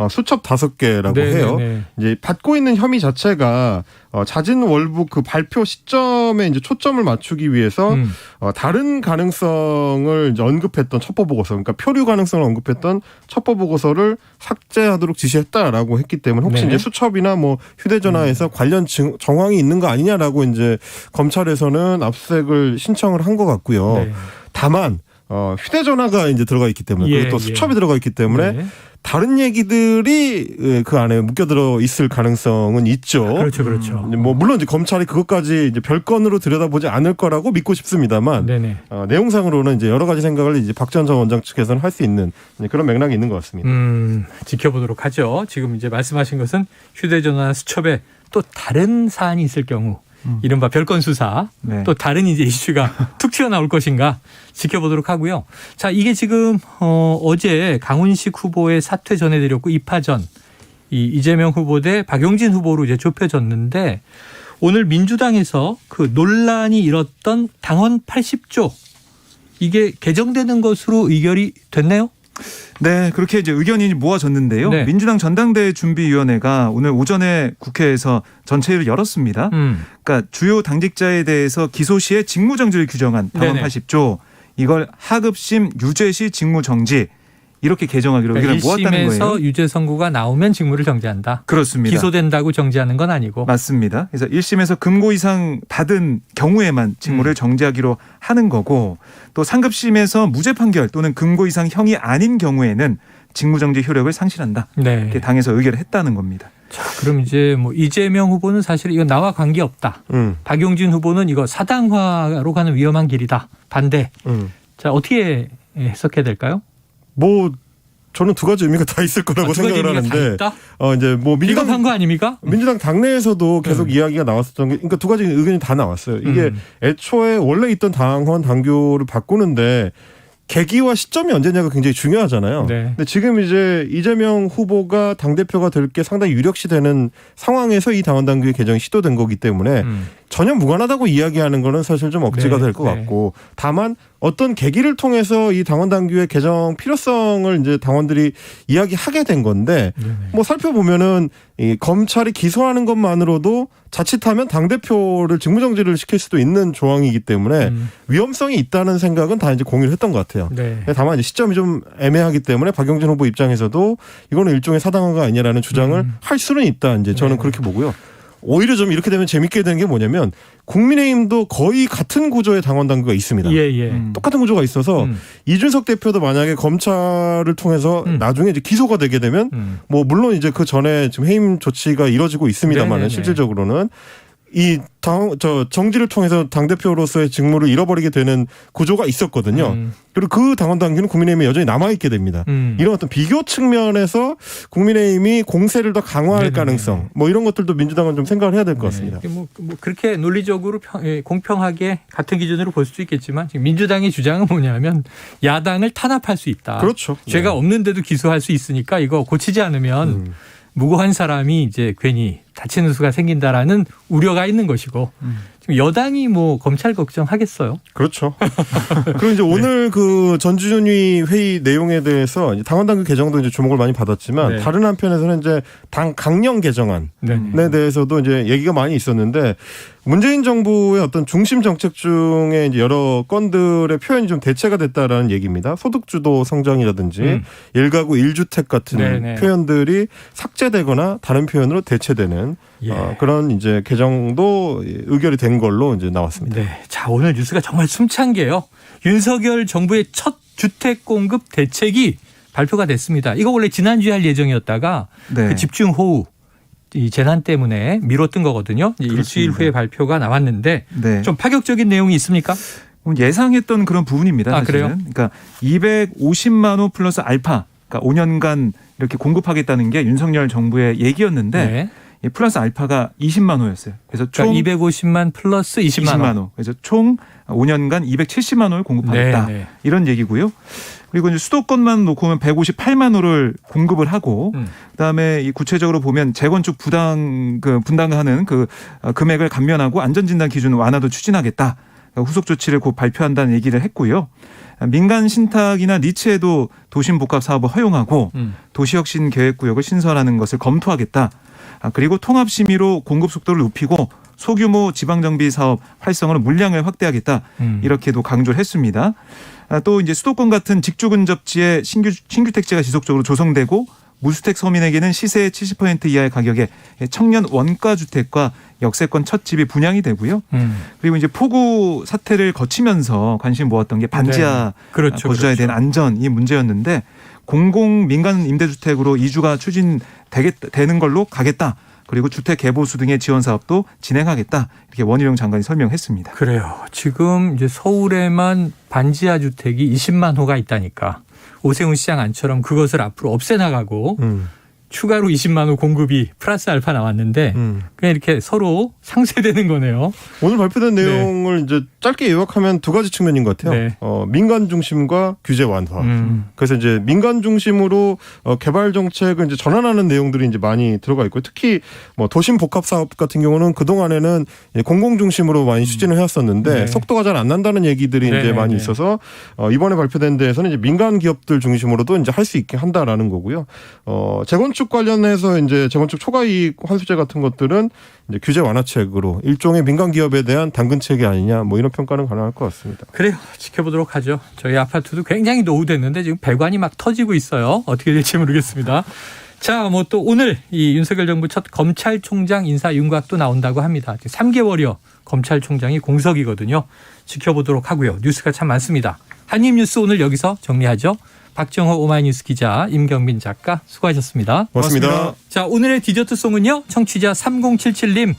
수첩 5개라고 해요. 네네네. 이제 받고 있는 혐의 자체가 자진 월북 그 발표 시점에 이제 초점을 맞추기 위해서 다른 가능성을 이제 언급했던 첩보 보고서, 그러니까 표류 가능성을 언급했던 첩보 보고서를 삭제하도록 지시했다라고 했기 때문에 혹시 네. 이제 수첩이나 뭐 휴대전화에서 관련 정황이 있는 거 아니냐라고 이제 검찰에서는 압수수색을 신청을 한 것 같고요. 네. 다만 휴대전화가 이제 들어가 있기 때문에 그리고 또 수첩이 들어가 있기 때문에 네. 다른 얘기들이 그 안에 묶여들어 있을 가능성은 있죠. 그렇죠, 그렇죠. 뭐 물론 이제 검찰이 그것까지 이제 별건으로 들여다보지 않을 거라고 믿고 싶습니다만 네네. 내용상으로는 이제 여러 가지 생각을 이제 박지원 전 원장 측에서는 할 수 있는 그런 맥락이 있는 것 같습니다. 지켜보도록 하죠. 지금 이제 말씀하신 것은 휴대전화 수첩에 또 다른 사안이 있을 경우. 이른바 별건 수사 네. 또 다른 이제 이슈가 툭 튀어나올 것인가 지켜보도록 하고요. 자, 이게 지금 어제 강훈식 후보의 사퇴 전해드렸고 입하 전 이재명 후보 대 박용진 후보로 이제 좁혀졌는데 오늘 민주당에서 그 논란이 일었던 당헌 80조 이게 개정되는 것으로 의결이 됐네요. 네, 그렇게 이제 의견이 모아졌는데요. 네. 민주당 전당대회 준비위원회가 오늘 오전에 국회에서 전체를 열었습니다. 그러니까 주요 당직자에 대해서 기소 시에 직무정지를 규정한 당헌 네네. 80조 이걸 하급심 유죄 시 직무정지 이렇게 개정하기로 의견을 모았다는 1심에서 거예요. 유죄 선고가 나오면 직무를 정지한다. 그렇습니다. 기소된다고 정지하는 건 아니고. 맞습니다. 그래서 1심에서 금고 이상 받은 경우에만 직무를 정지하기로 하는 거고 또 상급심에서 무죄 판결 또는 금고 이상 형이 아닌 경우에는 직무정지 효력을 상실한다. 네. 이렇게 당에서 의결을 했다는 겁니다. 자, 그럼 이제 뭐 이재명 후보는 사실 이거 나와 관계없다. 박용진 후보는 이거 사당화로 가는 위험한 길이다. 반대. 자, 어떻게 해석해야 될까요? 뭐 저는 두 가지 의미가 다 있을 거라고 두 가지 생각을 의미가 하는데 다 있다? 이제 뭐 비겁한 거 아닙니까? 민주당 당내에서도 계속 이야기가 나왔었던 게, 그러니까 두 가지 의견이 다 나왔어요. 이게 애초에 원래 있던 당헌 당규를 바꾸는데 계기와 시점이 언제냐가 굉장히 중요하잖아요. 네. 근데 지금 이제 이재명 후보가 당대표가 될 게 상당히 유력시 되는 상황에서 이 당헌 당규의 개정이 시도된 거기 때문에 전혀 무관하다고 이야기하는 거는 사실 좀 억지가 네, 될 것 네. 같고 다만 어떤 계기를 통해서 이 당헌 당규의 개정 필요성을 이제 당원들이 이야기하게 된 건데 뭐 살펴보면은 이 검찰이 기소하는 것만으로도 자칫하면 당대표를 직무정지를 시킬 수도 있는 조항이기 때문에 위험성이 있다는 생각은 다 이제 공유를 했던 것 같아요. 네. 다만 이제 시점이 좀 애매하기 때문에 박용진 후보 입장에서도 이거는 일종의 사당화가 아니냐라는 주장을 할 수는 있다. 이제 저는 그렇게 보고요. 오히려 좀 이렇게 되면 재밌게 되는 게 뭐냐면 국민의힘도 거의 같은 구조의 당원 당규가 있습니다. 예, 예. 똑같은 구조가 있어서 이준석 대표도 만약에 검찰을 통해서 나중에 이제 기소가 되게 되면 뭐 물론 이제 그 전에 지금 해임 조치가 이뤄지고 있습니다만은 네네네. 실질적으로는 이 정지를 통해서 당대표로서의 직무를 잃어버리게 되는 구조가 있었거든요. 그리고 그 당원 당규는 국민의힘에 여전히 남아있게 됩니다. 이런 어떤 비교 측면에서 국민의힘이 공세를 더 강화할 네네네. 가능성 뭐 이런 것들도 민주당은 좀 생각을 해야 될 것 같습니다. 네. 뭐 그렇게 논리적으로 공평하게 같은 기준으로 볼 수도 있겠지만 지금 민주당의 주장은 뭐냐면 야당을 탄압할 수 있다. 그렇죠. 죄가 없는데도 기소할 수 있으니까 이거 고치지 않으면 무고한 사람이 이제 괜히 다치는 수가 생긴다라는 우려가 있는 것이고 지금 여당이 뭐 검찰 걱정하겠어요? 그렇죠. 그리고 이제 오늘 그 전주준위 회의 내용에 대해서 이제 당헌당규 개정도 이제 주목을 많이 받았지만 네. 다른 한편에서는 이제 당 강령 개정안에 네. 대해서도 이제 얘기가 많이 있었는데 문재인 정부의 어떤 중심 정책 중에 이제 여러 건들의 표현이 좀 대체가 됐다라는 얘기입니다. 소득주도 성장이라든지 일가구 1주택 같은 네네. 표현들이 삭제되거나 다른 표현으로 대체되는 예. 그런 이제 개정도 의결이 된 걸로 이제 나왔습니다. 네. 자, 오늘 뉴스가 정말 숨찬 게요. 윤석열 정부의 첫 주택 공급 대책이 발표가 됐습니다. 이거 원래 지난주에 할 예정이었다가 네. 그 집중호우 이 재난 때문에 미뤘던 거거든요. 이제 일주일 후에 발표가 나왔는데 네. 좀 파격적인 내용이 있습니까? 예상했던 그런 부분입니다. 아, 사실은. 그래요? 그러니까 250만 호 플러스 알파, 그러니까 5년간 이렇게 공급하겠다는 게 윤석열 정부의 얘기였는데 네. 이 플러스 알파가 20만 호였어요. 그래서 총 그러니까 250만 플러스 20만 호. 그래서 총 5년간 270만 호를 공급하겠다. 네, 네. 이런 얘기고요. 그리고 이제 수도권만 놓고 보면 158만 호를 공급을 하고 그다음에 이 구체적으로 보면 재건축 분당하는 그 금액을 감면하고 안전진단 기준 완화도 추진하겠다. 후속 조치를 곧 발표한다는 얘기를 했고요. 민간 신탁이나 니츠에도 도심 복합 사업을 허용하고 도시혁신 계획구역을 신설하는 것을 검토하겠다. 그리고 통합 심의로 공급 속도를 높이고 소규모 지방정비 사업 활성화로 물량을 확대하겠다. 이렇게도 강조를 했습니다. 또 이제 수도권 같은 직주 근접지에 신규 택지가 지속적으로 조성되고 무주택 서민에게는 시세의 70% 이하의 가격에 청년 원가 주택과 역세권 첫 집이 분양이 되고요. 그리고 이제 폭우 사태를 거치면서 관심 모았던 게 반지하 네. 그렇죠, 거주자에 대한 안전이 문제였는데 공공 민간 임대주택으로 이주가 추진되는 걸로 가겠다. 그리고 주택 개보수 등의 지원 사업도 진행하겠다. 이렇게 원희룡 장관이 설명했습니다. 그래요. 지금 이제 서울에만 반지하 주택이 20만 호가 있다니까. 오세훈 시장 안처럼 그것을 앞으로 없애나가고 추가로 20만 호 공급이 플러스 알파 나왔는데 그냥 이렇게 서로 상쇄되는 거네요. 오늘 발표된 내용을 이제 짧게 요약하면 두 가지 측면인 것 같아요. 네. 민간 중심과 규제 완화. 그래서 이제 민간 중심으로 개발 정책을 이제 전환하는 내용들이 이제 많이 들어가 있고 특히 뭐 도심 복합 사업 같은 경우는 그 동안에는 공공 중심으로 많이 추진을 해왔었는데 네. 속도가 잘 안 난다는 얘기들이 네, 이제 네, 많이 네. 있어서 이번에 발표된 데에서는 이제 민간 기업들 중심으로도 이제 할 수 있게 한다라는 거고요. 재건축 관련해서 이제 재건축 초과이익 환수제 같은 것들은 이제 규제 완화책으로 일종의 민간 기업에 대한 당근책이 아니냐 뭐 이런 평가는 가능할 것 같습니다. 그래요. 지켜보도록 하죠. 저희 아파트도 굉장히 노후됐는데 지금 배관이 막 터지고 있어요. 어떻게 될지 모르겠습니다. 자, 뭐 또 오늘 이 윤석열 정부 첫 검찰총장 인사 윤곽도 나온다고 합니다. 3개월여 검찰총장이 공석이거든요. 지켜보도록 하고요. 뉴스가 참 많습니다. 한입뉴스 오늘 여기서 정리하죠. 박정호 오마이뉴스 기자, 임경민 작가 수고하셨습니다. 고맙습니다. 자, 오늘의 디저트송은요. 청취자 3077님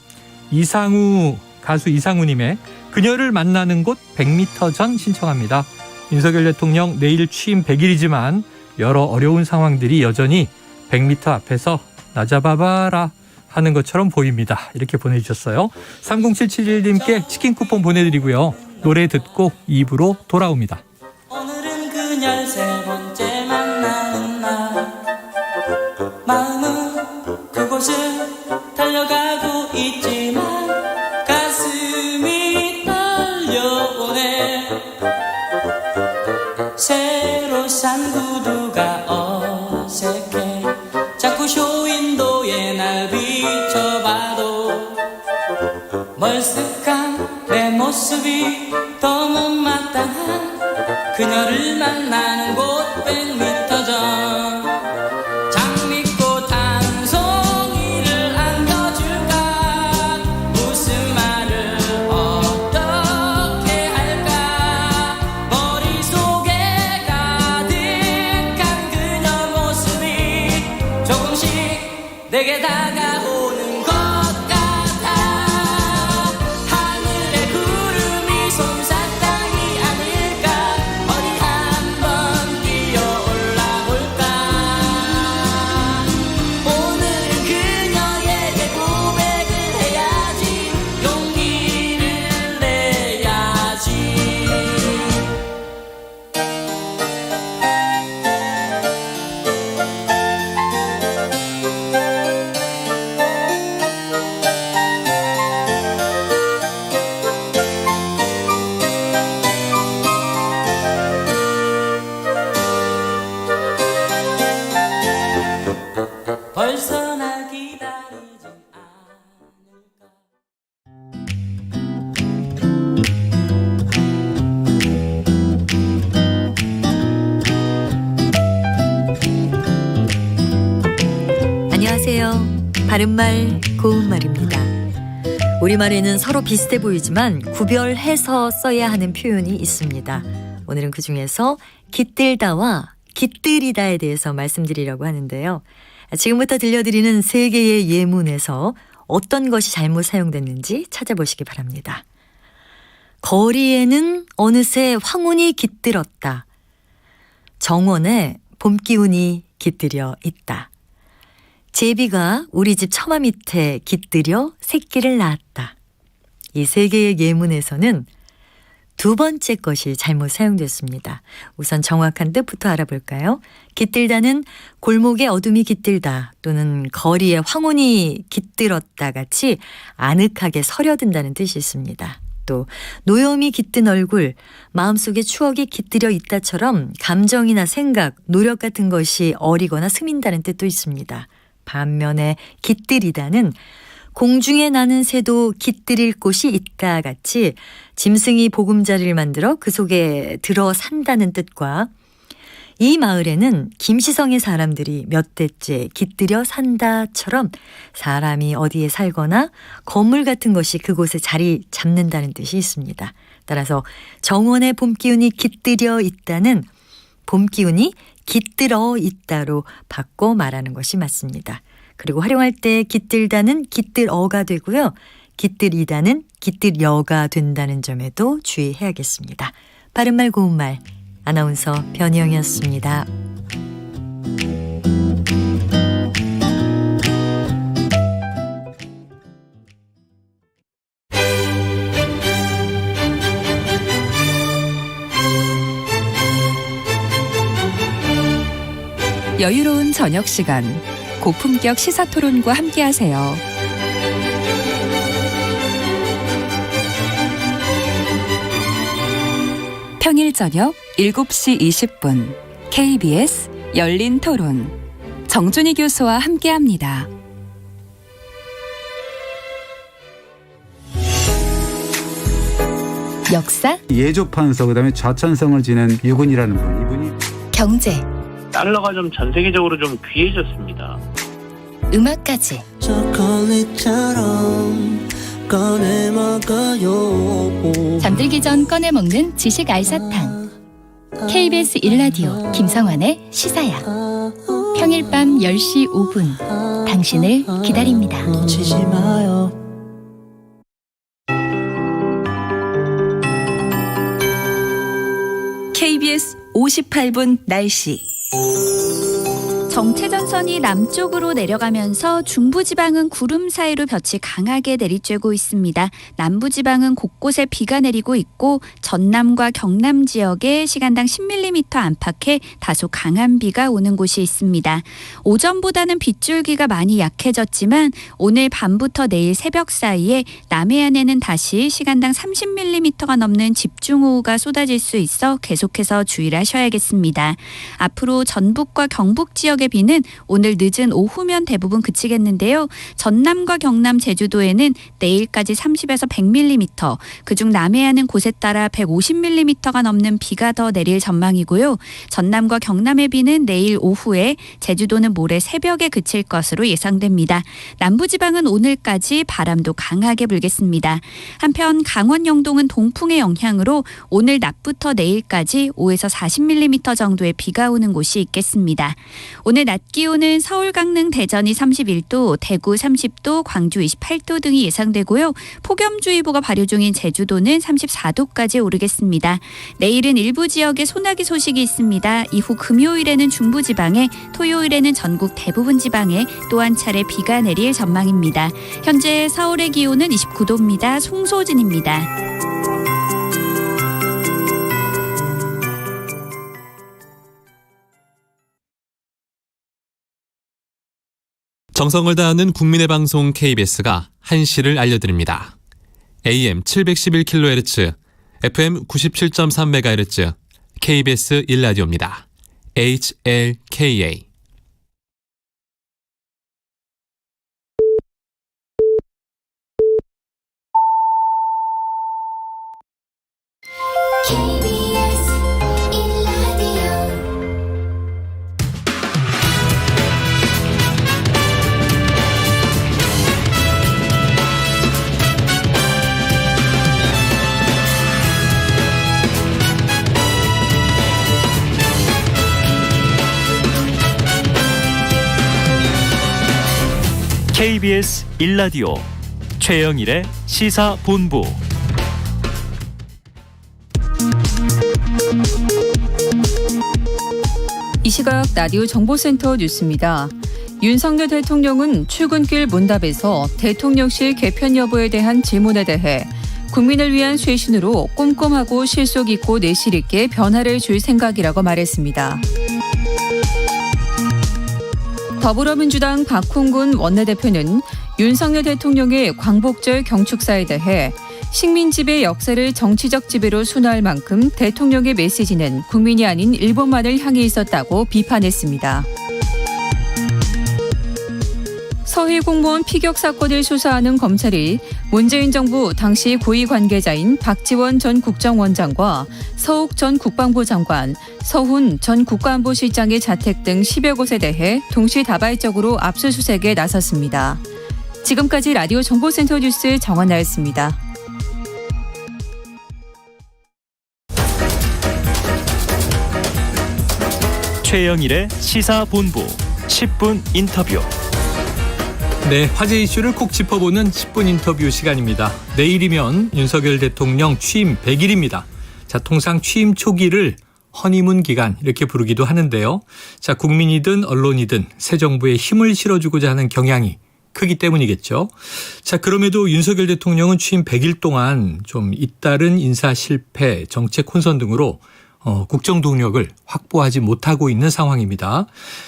가수 이상우님의 그녀를 만나는 곳 100m 전 신청합니다. 윤석열 대통령 내일 취임 100일이지만 여러 어려운 상황들이 여전히 100m 앞에서 나 잡아봐라 하는 것처럼 보입니다. 이렇게 보내주셨어요. 30771님께 치킨 쿠폰 보내드리고요. 노래 듣고 2부로 돌아옵니다. 오늘은 그녀를 세 번째 만나는 날 마음은 그곳을 달려가고 있지만 가슴이 떨려오네 새로 산 구두가 어색해 자꾸 쇼윈도에 날 비춰봐도 멀쓱한 내 모습이 더 못마땅한 그녀를 만나는 곳 100m 전 장미꽃 한 송이를 안겨줄까 무슨 말을 어떻게 할까 머릿속에 가득한 그녀 모습이 조금씩 내게 다가오는 것 같아 하늘에 구름이 솜사탕이 아닐까 어디 한번 뛰어올라 볼까 바른말 고운말입니다. 우리말에는 서로 비슷해 보이지만 구별해서 써야 하는 표현이 있습니다. 오늘은 그중에서 깃들다와 깃들이다에 대해서 말씀드리려고 하는데요. 지금부터 들려드리는 세 개의 예문에서 어떤 것이 잘못 사용됐는지 찾아보시기 바랍니다. 거리에는 어느새 황혼이 깃들었다. 정원에 봄 기운이 깃들여 있다. 제비가 우리 집 처마 밑에 깃들여 새끼를 낳았다. 이 세 개의 예문에서는 두 번째 것이 잘못 사용됐습니다. 우선 정확한 뜻부터 알아볼까요? 깃들다는 골목에 어둠이 깃들다 또는 거리에 황혼이 깃들었다 같이 아늑하게 서려든다는 뜻이 있습니다. 또 노염이 깃든 얼굴, 마음속에 추억이 깃들여 있다처럼 감정이나 생각, 노력 같은 것이 어리거나 스민다는 뜻도 있습니다. 반면에 깃들이다는 공중에 나는 새도 깃들일 곳이 있다 같이 짐승이 보금자리를 만들어 그 속에 들어 산다는 뜻과 이 마을에는 김시성의 사람들이 몇 대째 깃들여 산다처럼 사람이 어디에 살거나 건물 같은 것이 그곳에 자리 잡는다는 뜻이 있습니다. 따라서 정원에 봄 기운이 깃들여 있다는 봄 기운이 깃들어 있다로 바꿔 말하는 것이 맞습니다. 그리고 활용할 때 깃들다는 깃들어가 되고요. 깃들이다는 깃들여가 된다는 점에도 주의해야겠습니다. 바른말 고운말 아나운서 변희영이었습니다. 여유로운 저녁 시간 고품격 시사토론과 함께하세요. 평일 저녁 7시 20분 KBS 열린 토론 정준희 교수와 함께합니다. 역사, 예조판서 그다음에 좌천성을 지낸 유군이라는 분, 이분이 경제, 달러가 좀 전 세계적으로 좀 귀해졌습니다. 음악까지 꺼내 먹어요. 잠들기 전 꺼내 먹는 지식 알사탕 KBS 1라디오 김성환의 시사야 평일 밤 10시 5분 당신을 기다립니다. 놓치지 마요. KBS 58분 날씨. 정체전선이 남쪽으로 내려가면서 중부지방은 구름 사이로 볕이 강하게 내리쬐고 있습니다. 남부지방은 곳곳에 비가 내리고 있고 전남과 경남 지역에 시간당 10mm 안팎의 다소 강한 비가 오는 곳이 있습니다. 오전보다는 빗줄기가 많이 약해졌지만 오늘 밤부터 내일 새벽 사이에 남해안에는 다시 시간당 30mm가 넘는 집중호우가 쏟아질 수 있어 계속해서 주의를 하셔야겠습니다. 앞으로 전북과 경북 지역의 비는 오늘 늦은 오후면 대부분 그치겠는데요. 전남과 경남 제주도에는 내일까지 30에서 100mm, 그중 남해안은 곳에 따라 150mm가 넘는 비가 더 내릴 전망이고요. 전남과 경남의 비는 내일 오후에, 제주도는 모레 새벽에 그칠 것으로 예상됩니다. 남부지방은 오늘까지 바람도 강하게 불겠습니다. 한편 강원 영동은 동풍의 영향으로 오늘 낮부터 내일까지 5에서 40mm 정도의 비가 오는 곳이 있겠습니다. 오늘 낮 기온은 서울, 강릉, 대전이 31도, 대구 30도, 광주 28도 등이 예상되고요. 폭염주의보가 발효 중인 제주도는 34도까지 오르겠습니다. 내일은 일부 지역에 소나기 소식이 있습니다. 이후 금요일에는 중부지방에, 토요일에는 전국 대부분 지방에 또 한 차례 비가 내릴 전망입니다. 현재 서울의 기온은 29도입니다. 송소진입니다. 정성을 다하는 국민의 방송 KBS가 한시를 알려드립니다. AM 711kHz, FM 97.3MHz, KBS 1라디오입니다. HLKA. KBS 1라디오 최영일의 시사본부. 이 시각 라디오 정보센터 뉴스입니다. 윤석열 대통령은 출근길 문답에서 대통령실 개편 여부에 대한 질문에 대해 국민을 위한 쇄신으로 꼼꼼하고 실속 있고 내실 있게 변화를 줄 생각이라고 말했습니다. 더불어민주당 박홍근 원내대표는 윤석열 대통령의 광복절 경축사에 대해 식민지배 역사를 정치적 지배로 순화할 만큼 대통령의 메시지는 국민이 아닌 일본만을 향해 있었다고 비판했습니다. 서해 공무원 피격 사건을 수사하는 검찰이 문재인 정부 당시 고위 관계자인 박지원 전 국정원장과 서욱 전 국방부 장관, 서훈 전 국가안보실장의 자택 등 10여 곳에 대해 동시다발적으로 압수수색에 나섰습니다. 지금까지 라디오 정보센터 뉴스 정원나였습니다. 최영일의 시사본부 10분 인터뷰. 네, 화제 이슈를 콕 짚어보는 10분 인터뷰 시간입니다. 내일이면 윤석열 대통령 취임 100일입니다. 자, 통상 취임 초기를 허니문 기간 이렇게 부르기도 하는데요. 자, 국민이든 언론이든 새 정부에 힘을 실어주고자 하는 경향이 크기 때문이겠죠. 자, 그럼에도 윤석열 대통령은 취임 100일 동안 좀 잇따른 인사 실패, 정책 혼선 등으로 국정 동력을 확보하지 못하고 있는 상황입니다.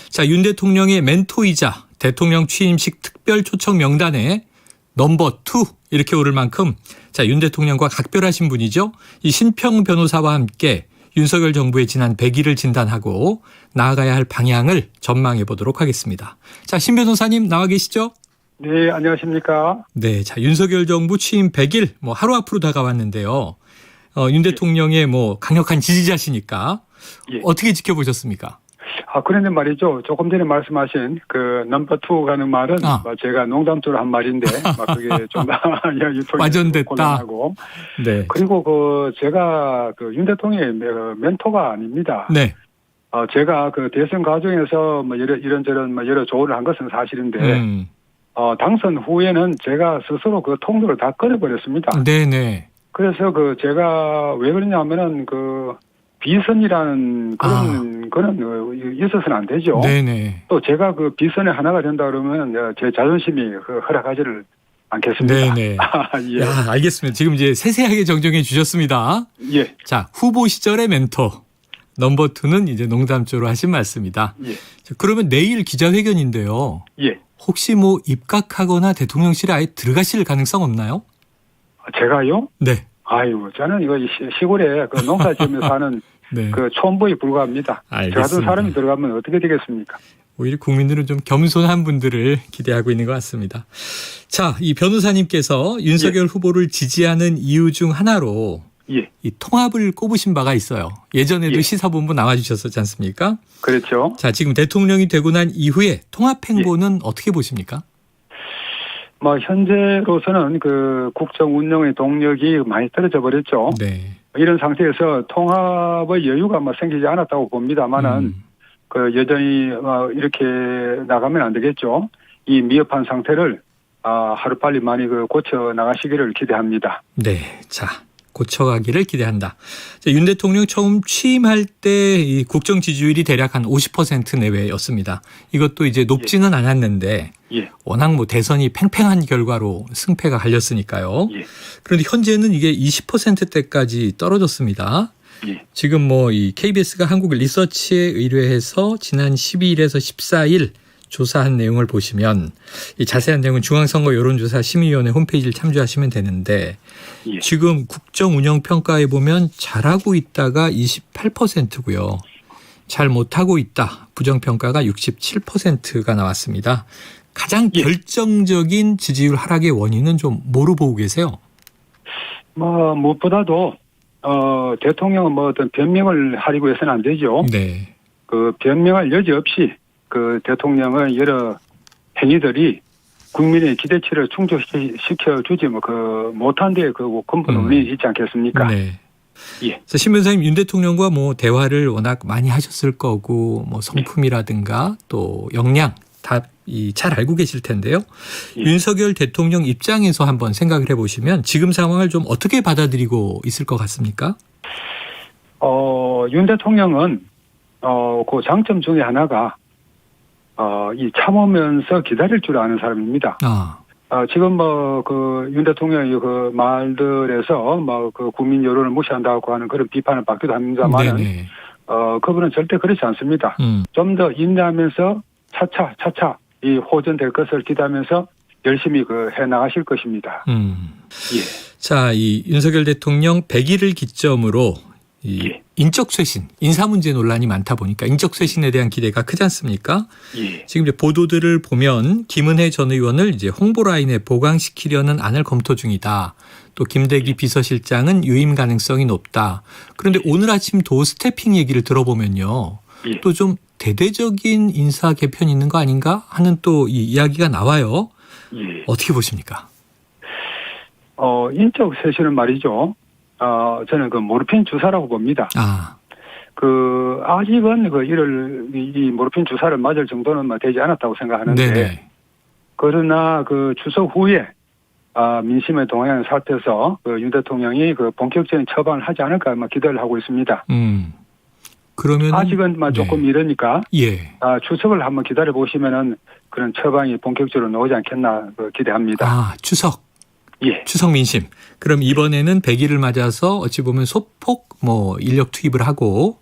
자, 윤 대통령의 멘토이자 대통령 취임식 특별 초청 명단에 넘버 2 이렇게 오를 만큼 자, 윤 대통령과 각별하신 분이죠. 이 신평 변호사와 함께 윤석열 정부의 지난 100일을 진단하고 나아가야 할 방향을 전망해 보도록 하겠습니다. 자, 신 변호사님 나와 계시죠? 네, 안녕하십니까? 네, 자, 윤석열 정부 취임 100일 하루 앞으로 다가왔는데요. 윤 대통령의 강력한 지지자시니까 어떻게 지켜보셨습니까? 그런데 말이죠. 조금 전에 말씀하신 그 넘버 2 가는 말은 제가 농담조로 한 말인데 그게 좀 와전됐다. 곤란하고. 네. 그리고 제가 윤 대통령의 멘토가 아닙니다. 네. 제가 대선 과정에서 이런저런 여러 조언을 한 것은 사실인데 당선 후에는 제가 스스로 통로를 다 끊어버렸습니다. 네네. 그래서 제가 왜 그러냐면은 비선이라는 그런 있어서는 안 되죠. 네네. 또 제가 비선의 하나가 된다 그러면 제 자존심이 허락하지를 않겠습니다. 네네. 예. 야, 알겠습니다. 지금 이제 세세하게 정정해 주셨습니다. 예. 자, 후보 시절의 멘토. 넘버 2는 이제 농담조로 하신 말씀이다. 예. 자, 그러면 내일 기자회견인데요. 예. 혹시 입각하거나 대통령실에 아예 들어가실 가능성 없나요? 제가요? 네. 아유, 저는 이거 시골에 농사지으면서 사는 네. 촌부에 불과합니다. 알겠습니다. 저 같은 사람이 들어가면 어떻게 되겠습니까? 오히려 국민들은 좀 겸손한 분들을 기대하고 있는 것 같습니다. 자, 이 변호사님께서 윤석열 후보를 지지하는 이유 중 하나로 이 통합을 꼽으신 바가 있어요. 예전에도 시사본부 나와주셨었지 않습니까? 그렇죠. 자, 지금 대통령이 되고 난 이후에 통합 행보는 어떻게 보십니까? 현재로서는 국정 운영의 동력이 많이 떨어져 버렸죠. 네. 이런 상태에서 통합의 여유가 생기지 않았다고 봅니다만은 여전히 이렇게 나가면 안 되겠죠. 이 미흡한 상태를 하루빨리 많이 고쳐 나가시기를 기대합니다. 네, 자, 고쳐가기를 기대한다. 자, 윤 대통령 처음 취임할 때 이 국정 지지율이 대략 한 50% 내외였습니다. 이것도 이제 높지는 않았는데 워낙 대선이 팽팽한 결과로 승패가 갈렸으니까요. 그런데 현재는 이게 20%대까지 떨어졌습니다. 지금 이 KBS가 한국 리서치에 의뢰해서 지난 12일에서 14일 조사한 내용을 보시면 이 자세한 내용은 중앙선거 여론조사 심의위원회 홈페이지를 참조하시면 되는데 지금 국정운영평가에 보면 잘하고 있다가 28%고요. 잘 못하고 있다. 부정평가가 67%가 나왔습니다. 가장 결정적인 지지율 하락의 원인은 좀 뭐로 보고 계세요? 무엇보다도 대통령은 어떤 변명을 하려고 해서는 안 되죠. 네. 변명할 여지 없이 대통령의 여러 행위들이 국민의 기대치를 충족시켜주지 못한 데에 근본 원인이 있지 않겠습니까? 네. 신 변호사님, 윤 대통령과 대화를 워낙 많이 하셨을 거고 성품이라든가 또 역량 다 잘 알고 계실 텐데요. 윤석열 대통령 입장에서 한번 생각을 해보시면 지금 상황을 좀 어떻게 받아들이고 있을 것 같습니까? 윤 대통령은 그 장점 중에 하나가 이 참으면서 기다릴 줄 아는 사람입니다. 지금 윤 대통령의 그 말들에서 그 국민 여론을 무시한다고 하는 그런 비판을 받기도 합니다만은 그분은 절대 그렇지 않습니다. 좀 더 인내하면서 차차 이 호전될 것을 기대하면서 열심히 해 나가실 것입니다. 예. 자, 이 윤석열 대통령 100일을 기점으로 인적 쇄신, 인사 문제 논란이 많다 보니까 인적 쇄신에 대한 기대가 크지 않습니까? 지금 이제 보도들을 보면 김은혜 전 의원을 이제 홍보 라인에 보강시키려는 안을 검토 중이다. 또 김대기 비서실장은 유임 가능성이 높다. 그런데 오늘 아침 도스태핑 얘기를 들어보면요. 또 좀 대대적인 인사 개편이 있는 거 아닌가 하는 또 이 이야기가 나와요. 어떻게 보십니까? 인적 쇄신은 말이죠. 저는 모르핀 주사라고 봅니다. 아직은 이 모르핀 주사를 맞을 정도는 되지 않았다고 생각하는데, 그러나 추석 후에 민심의 동향을 살펴서 윤 대통령이 본격적인 처방을 하지 않을까 기대를 하고 있습니다. 그러면 아직은 조금 이러니까 추석을 한번 기다려 보시면은 그런 처방이 본격적으로 나오지 않겠나 기대합니다. 추석. 추석 민심. 그럼 이번에는 100일을 맞아서 어찌 보면 소폭 인력 투입을 하고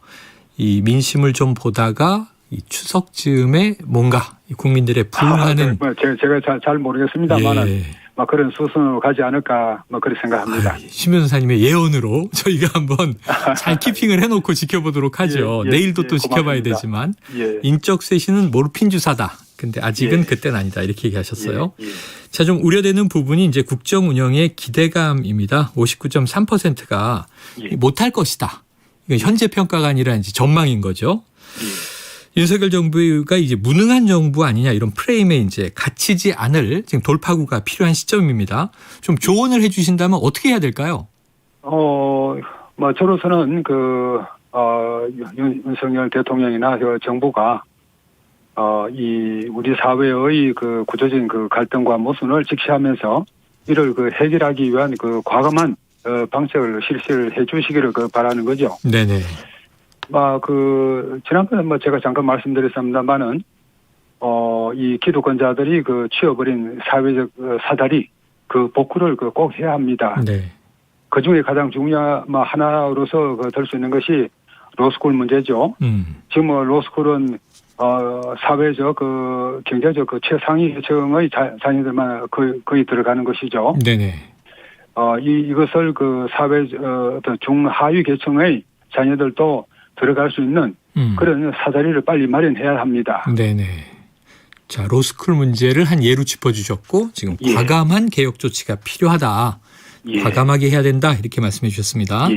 이 민심을 좀 보다가 이 추석 즈음에 뭔가 국민들의 부응하는 제가 잘 모르겠습니다만은 그런 수순으로 가지 않을까 그렇게 생각합니다. 신 변호사님의 예언으로 저희가 한번 잘 키핑을 해놓고 지켜보도록 하죠. 내일도 또 지켜봐야 되지만 인적 쇄신은 모르핀 주사다. 근데 아직은 그때는 아니다. 이렇게 얘기하셨어요. 자, 좀 우려되는 부분이 이제 국정 운영의 기대감입니다. 59.3%가 못할 것이다. 이건 현재 평가가 아니라 이제 전망인 거죠. 윤석열 정부가 이제 무능한 정부 아니냐 이런 프레임에 이제 갇히지 않을 지금 돌파구가 필요한 시점입니다. 좀 조언을 해 주신다면 어떻게 해야 될까요? 저로서는 윤석열 대통령이나 정부가 우리 사회의 구조적인 갈등과 모순을 직시하면서 이를 해결하기 위한 과감한 방책을 실시를 해 주시기를 바라는 거죠. 네네. 지난번에 제가 잠깐 말씀드렸습니다만은, 이 기득권자들이 치워버린 사회적 사다리, 복구를 꼭 해야 합니다. 그 중에 가장 중요한 하나로서 될 수 있는 것이 로스쿨 문제죠. 지금 로스쿨은, 사회적, 경제적 최상위 계층의 자녀들만 거의 들어가는 것이죠. 네네. 이것을 사회, 어떤 중하위 계층의 자녀들도 들어갈 수 있는 그런 사다리를 빨리 마련해야 합니다. 네네. 자, 로스쿨 문제를 한 예로 짚어주셨고 지금 과감한 개혁 조치가 필요하다. 과감하게 해야 된다. 이렇게 말씀해 주셨습니다.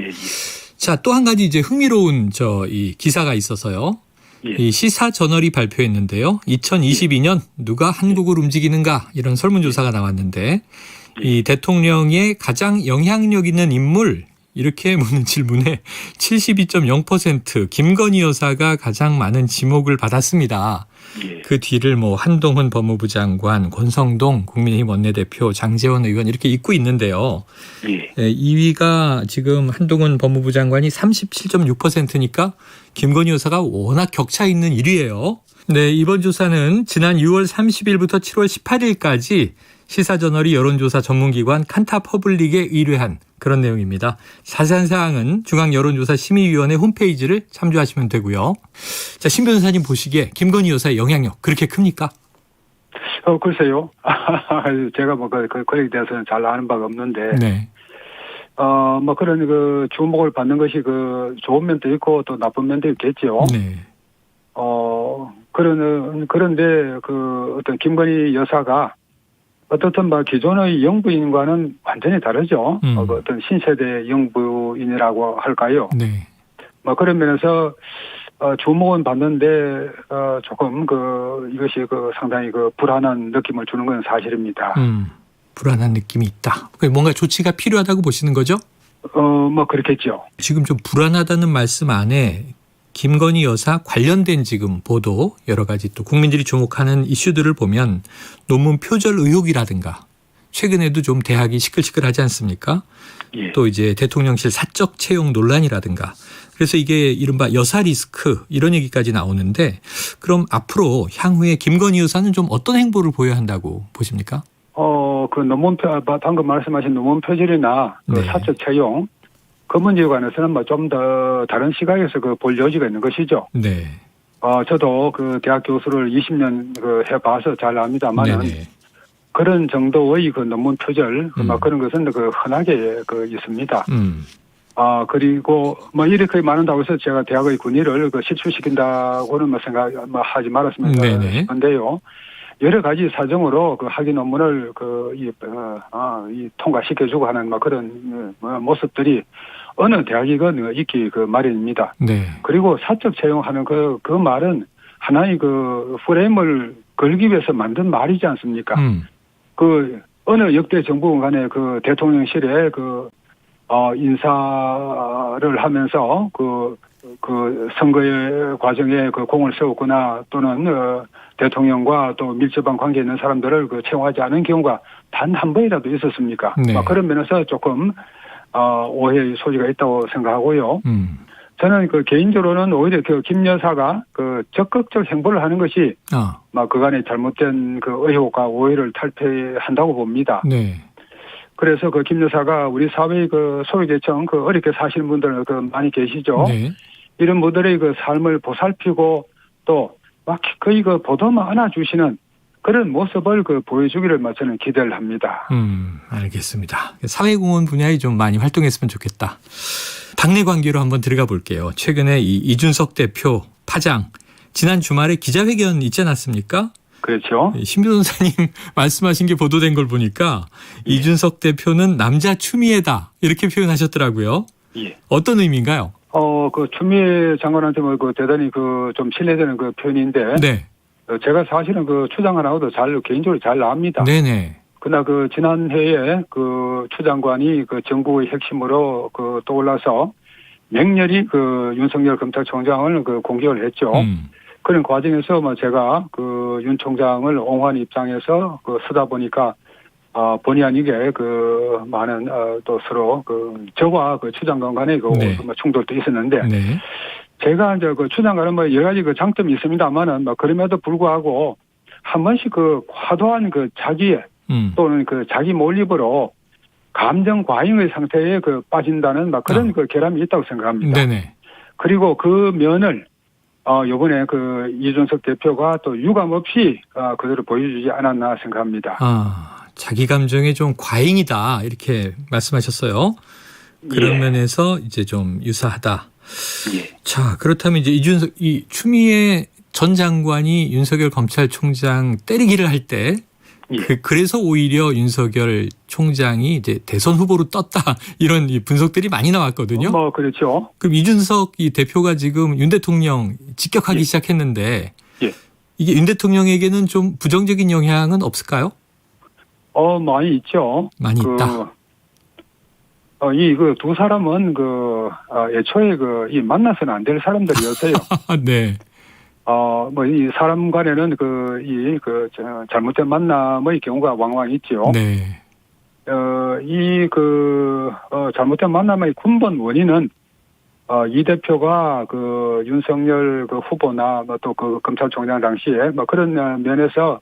자, 또 한 가지 이제 흥미로운 이 기사가 있어서요. 이 시사 저널이 발표했는데요. 2022년 누가 한국을 움직이는가 이런 설문조사가 나왔는데 이 대통령의 가장 영향력 있는 인물 이렇게 묻는 질문에 72.0% 김건희 여사가 가장 많은 지목을 받았습니다. 그 뒤를 한동훈 법무부 장관, 권성동 국민의힘 원내대표, 장제원 의원 이렇게 잇고 있는데요. 2위가 지금 한동훈 법무부 장관이 37.6%니까 김건희 여사가 워낙 격차 있는 1위예요. 네, 이번 조사는 지난 6월 30일부터 7월 18일까지 시사저널이 여론조사 전문기관 칸타퍼블릭에 의뢰한 그런 내용입니다. 자세한 사항은 중앙여론조사심의위원회 홈페이지를 참조하시면 되고요. 자, 신 변호사님 보시기에 김건희 여사의 영향력 그렇게 큽니까? 글쎄요. 제가 거기에 대해서는 잘 아는 바가 없는데. 그런 주목을 받는 것이 좋은 면도 있고 또 나쁜 면도 있겠죠. 그런데 어떤 김건희 여사가 어떻든 기존의 영부인과는 완전히 다르죠. 어떤 신세대 영부인이라고 할까요? 그런 면에서 주목은 받는데 조금 이것이 상당히 불안한 느낌을 주는 건 사실입니다. 불안한 느낌이 있다. 뭔가 조치가 필요하다고 보시는 거죠? 그렇겠죠. 지금 좀 불안하다는 말씀 안에 김건희 여사 관련된 지금 보도 여러 가지 또 국민들이 주목하는 이슈들을 보면 논문 표절 의혹이라든가 최근에도 좀 대학이 시끌시끌하지 않습니까? 예. 또 이제 대통령실 사적 채용 논란이라든가 그래서 이게 이른바 여사 리스크 이런 얘기까지 나오는데 그럼 앞으로 향후에 김건희 여사는 좀 어떤 행보를 보여야 한다고 보십니까? 그 방금 말씀하신 논문 표절이나 그 네. 사적 채용 그 문제에 관해서는 뭐 좀 더 다른 시각에서 그 볼 여지가 있는 것이죠. 네. 저도 그 대학 교수를 20년 그 해봐서 잘 압니다만은 네네. 그런 정도의 그 논문 표절 막 그런 것은 그 흔하게 그 있습니다. 그리고 뭐 이렇게 많은다고 해서 제가 대학의 군의를 그 실추시킨다고는 뭐 생각 하지 말았으면 하는데요. 여러 가지 사정으로 그 학위 논문을 이 통과시켜주고 하는 뭐 그런 모습들이 어느 대학이건 있기 그 마련입니다. 네. 그리고 사적 채용하는 그 말은 하나의 그 프레임을 걸기 위해서 만든 말이지 않습니까? 그 어느 역대 정부 간에 그 대통령실에 그 인사를 하면서 그 선거의 과정에 그 공을 세웠거나 또는 대통령과 또 밀접한 관계에 있는 사람들을 그 채용하지 않은 경우가 단 한 번이라도 있었습니까? 네. 그런 면에서 조금 오해의 소지가 있다고 생각하고요. 저는 그 개인적으로는 오히려 그 김 여사가 그 적극적 행보를 하는 것이 그간의 잘못된 그 의혹과 오해를 탈피한다고 봅니다. 네. 그래서 그 김 여사가 우리 사회의 그 소외계층 그 어렵게 사시는 분들 그 많이 계시죠. 네. 이런 분들의 그 삶을 보살피고 또 막 거의 그 보도만 안아주시는 그런 모습을 그 보여주기를 저는 기대를 합니다. 알겠습니다. 사회공헌 분야에 좀 많이 활동했으면 좋겠다. 당내 관계로 한번 들어가 볼게요. 최근에 이준석 대표 파장 지난 주말에 기자회견 있지 않았습니까? 그렇죠. 신 변호사님 말씀하신 게 보도된 걸 보니까 이준석 대표는 남자 추미애다 이렇게 표현하셨더라고요. 예. 어떤 의미인가요? 그 추미애 장관한테 그 대단히 그 좀 신뢰되는 그 표현인데. 네. 제가 사실은 그 추장관하고도 개인적으로 잘 압니다. 네네. 그러나 그 지난해에 그 추 장관이 그 정부의 핵심으로 그 떠올라서 맹렬히 그 윤석열 검찰총장을 그 공격을 했죠. 그런 과정에서 제가 그 윤 총장을 옹호하는 입장에서 그 쓰다 보니까 본의 아니게 그 많은 또 서로 그 저와 그 추 장관 간의 그 충돌도 있었는데 제가 이제 그 추 장관은 여러 가지 그 장점이 있습니다만은 그럼에도 불구하고 한 번씩 그 과도한 그 자기의 또는 그 자기 몰입으로 감정 과잉의 상태에 그 빠진다는 그런 그 결함이 있다고 생각합니다. 네네. 그리고 그 면을 요번에 그 이준석 대표가 또 유감 없이 그대로 보여주지 않았나 생각합니다. 자기 감정에 좀 과잉이다 이렇게 말씀하셨어요. 그런 면에서 이제 좀 유사하다. 예. 자, 그렇다면 이제 추미애 전 장관이 윤석열 검찰총장 때리기를 할 때 그래서 오히려 윤석열 총장이 이제 대선 후보로 떴다 이런 분석들이 많이 나왔거든요. 그렇죠. 그럼 이준석 대표가 지금 윤 대통령 직격하기 시작했는데 이게 윤 대통령에게는 좀 부정적인 영향은 없을까요? 많이 있죠. 많이 있다. 이 그 두 사람은 애초에 이 만나서는 안 될 사람들이었어요. 네. 이 사람 간에는 잘못된 만남의 경우가 왕왕 있죠. 네. 잘못된 만남의 근본 원인은 이 대표가 그 윤석열 그 후보나 또 그 검찰총장 당시에 그런 면에서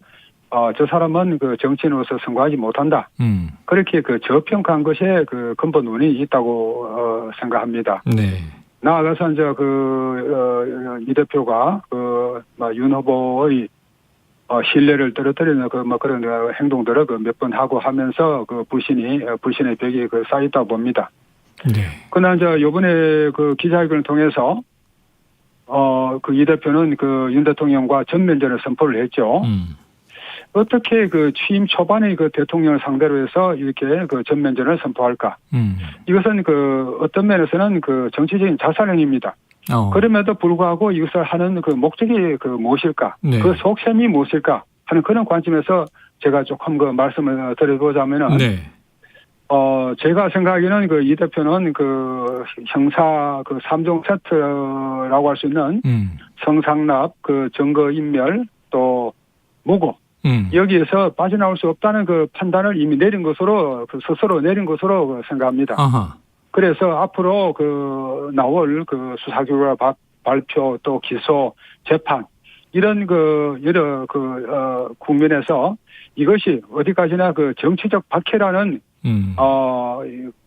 저 사람은 그 정치인으로서 성공하지 못한다. 그렇게 그 저평가한 것에 그 근본 원인이 있다고 생각합니다. 네. 나아가서 이제 이 대표가 윤 후보의 신뢰를 떨어뜨리는 그런 행동들을 몇 번 하고 하면서 불신의 벽이 쌓였다 봅니다. 네. 그러나 이제 요번에 그 기자회견을 통해서 이 대표는 그 윤 대통령과 전면전을 선포를 했죠. 어떻게 그 취임 초반에 그 대통령을 상대로 해서 이렇게 그 전면전을 선포할까? 이것은 그 어떤 면에서는 그 정치적인 자살행위입니다. 그럼에도 불구하고 이것을 하는 그 목적이 그 무엇일까? 네. 그 속셈이 무엇일까? 하는 그런 관점에서 제가 조금 그 말씀을 드려보자면은 제가 생각하기에는 그 이 대표는 그 형사 그 3종 세트라고 할 수 있는 성상납, 그 증거인멸, 또 무고. 여기에서 빠져나올 수 없다는 그 판단을 이미 내린 것으로, 그 스스로 내린 것으로 생각합니다. 아하. 그래서 앞으로 그 나올 그 수사 결과 발표 또 기소, 재판, 이런 그 여러 국면에서 이것이 어디까지나 그 정치적 박해라는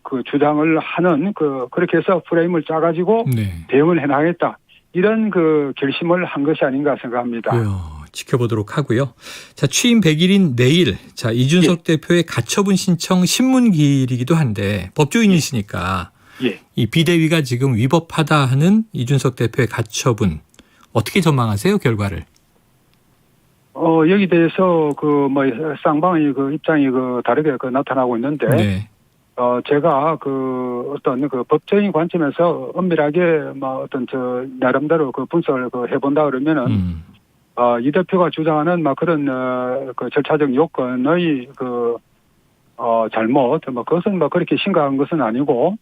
그 주장을 하는 그렇게 해서 프레임을 짜가지고 대응을 해나가겠다. 이런 그 결심을 한 것이 아닌가 생각합니다. 지켜보도록 하고요. 자, 취임 100일인 내일, 자, 이준석 대표의 가처분 신청 신문기일이기도 한데 법조인이시니까 이 비대위가 지금 위법하다 하는 이준석 대표의 가처분 어떻게 전망하세요, 결과를? 여기 대해서 쌍방의 그 입장이 다르게 나타나고 있는데, 제가 어떤 법적인 관점에서 엄밀하게 나름대로 분석을 해본다 그러면은, 이 대표가 주장하는 그런 절차적 요건의 잘못, 그것은 그렇게 심각한 것은 아니고,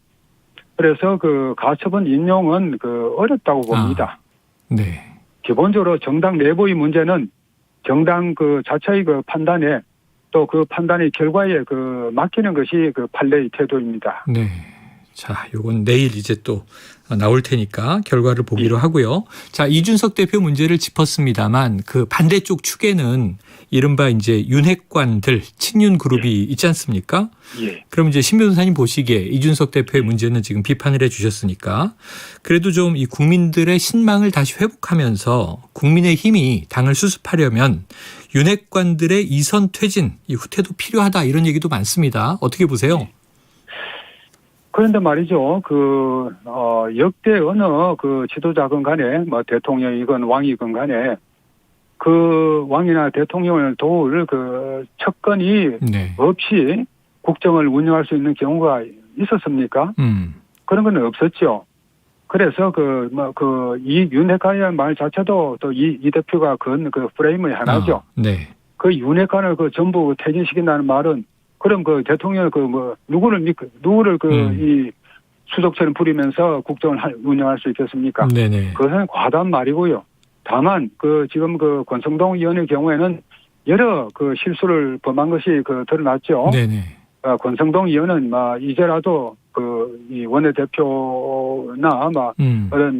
그래서 가처분 인용은 어렵다고 봅니다. 기본적으로 정당 내부의 문제는 정당 자체의 판단에 또 판단의 결과에 맡기는 것이 판례의 태도입니다. 네. 자, 요건 내일 이제 또 나올 테니까 결과를 보기로 하고요. 자, 이준석 대표 문제를 짚었습니다만 반대쪽 축에는 이른바 이제 윤핵관들, 친윤 그룹이 있지 않습니까? 그럼 이제 신 변호사님 보시기에 이준석 대표의 문제는 지금 비판을 해 주셨으니까 그래도 좀 이 국민들의 신망을 다시 회복하면서 국민의 힘이 당을 수습하려면 윤핵관들의 이선 퇴진, 이 후퇴도 필요하다 이런 얘기도 많습니다. 어떻게 보세요? 그런데 말이죠. 역대 어느 지도자건 간에 대통령이건 왕이건 간에 왕이나 대통령을 도울 척건이 없이 국정을 운영할 수 있는 경우가 있었습니까? 그런 건 없었죠. 그래서 이 윤핵관이라는 말 자체도 또 이 대표가 건 프레임의 하나죠. 그 윤핵관을 전부 퇴진시킨다는 말은 그럼 대통령을 누구를 이 수족처럼 부리면서 국정을 운영할 수 있겠습니까? 그것은 과도한 말이고요. 다만 지금 권성동 의원의 경우에는 여러 실수를 범한 것이 드러났죠. 권성동 의원은 이제라도 이 원내대표나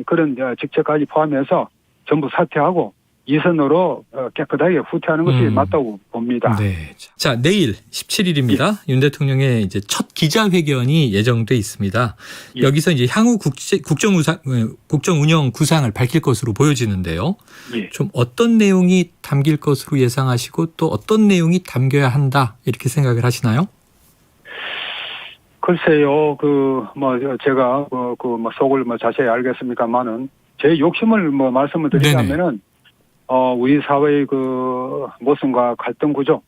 그런 직책까지 포함해서 전부 사퇴하고 이선으로 깨끗하게 후퇴하는 것이 맞다고 봅니다. 자, 내일 17일입니다. 윤 대통령의 이제 첫 기자회견이 예정돼 있습니다. 여기서 이제 향후 국정 운영 구상을 밝힐 것으로 보여지는데요. 좀 어떤 내용이 담길 것으로 예상하시고 또 어떤 내용이 담겨야 한다 이렇게 생각을 하시나요? 글쎄요, 제가 속을 자세히 알겠습니까만은 제 욕심을 말씀을 드리자면은 우리 사회의 모순과 갈등 구조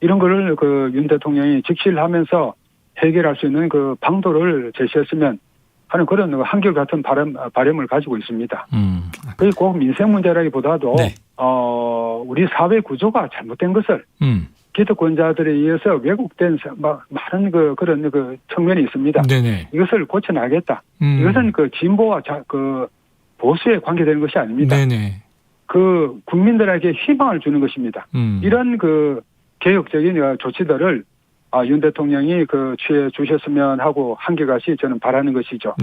이런 거를 윤 대통령이 직실하면서 해결할 수 있는 방도를 제시했으면 하는 그런 한결같은 바람을 가지고 있습니다. 그게 꼭 민생 문제라기보다도 우리 사회 구조가 잘못된 것을 기득권자들에 의해서 왜곡된 많은 그런 측면이 있습니다. 이것을 고쳐나가겠다. 이것은 진보와 보수에 관계되는 것이 아닙니다. 국민들에게 희망을 주는 것입니다. 이런 개혁적인 조치들을 윤 대통령이 취해 주셨으면 하고 한결같이 저는 바라는 것이죠.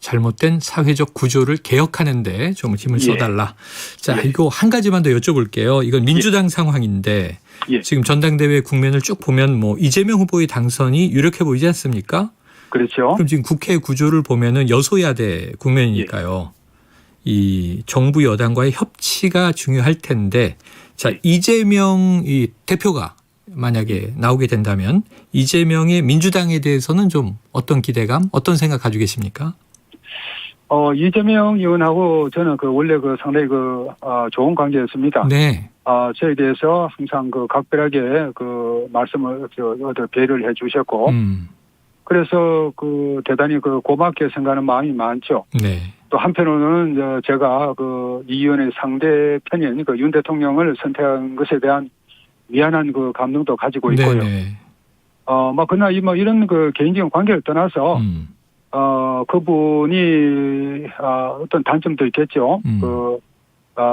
잘못된 사회적 구조를 개혁하는데 좀 힘을 써달라. 자, 이거 한 가지만 더 여쭤볼게요. 이건 민주당 상황인데 지금 전당대회 국면을 쭉 보면 이재명 후보의 당선이 유력해 보이지 않습니까? 그렇죠. 그럼 지금 국회 구조를 보면은 여소야대 국면이니까요. 이 정부 여당과의 협치가 중요할 텐데, 자, 이재명 이 대표가 만약에 나오게 된다면 이재명의 민주당에 대해서는 좀 어떤 기대감, 어떤 생각 가지고 계십니까? 이재명 의원하고 저는 원래 상당히 좋은 관계였습니다. 저에 대해서 항상 각별하게 말씀을 배려를 해 주셨고, 그래서 대단히 고맙게 생각하는 마음이 많죠. 또 한편으로는 제가 이 의원의 상대편인 윤 대통령을 선택한 것에 대한 미안한 감동도 가지고 있고요. 그러나 이런 그 개인적인 관계를 떠나서, 그분이, 어떤 단점도 있겠죠.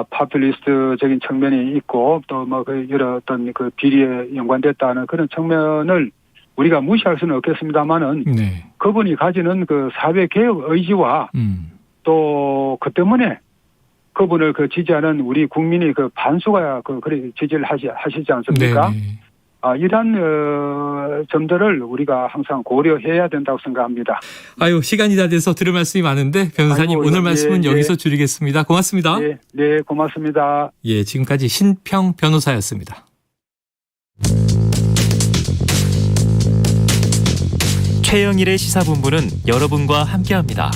파퓰리스트적인 측면이 있고, 또 여러 어떤 그 비리에 연관됐다는 그런 측면을 우리가 무시할 수는 없겠습니다만은, 네. 그분이 가지는 그 사회 개혁 의지와, 또 그 때문에 그분을 그 지지하는 우리 국민이 그 반수가 그래 지지를 하시지 않습니까? 네네. 이런 점들을 우리가 항상 고려해야 된다고 생각합니다. 아유, 시간이 다 돼서 들을 말씀이 많은데 변호사님 아이고, 오늘 말씀은 예, 여기서 줄이겠습니다. 고맙습니다. 네, 고맙습니다. 예, 지금까지 신평 변호사였습니다. 최영일의 시사본부는 여러분과 함께합니다.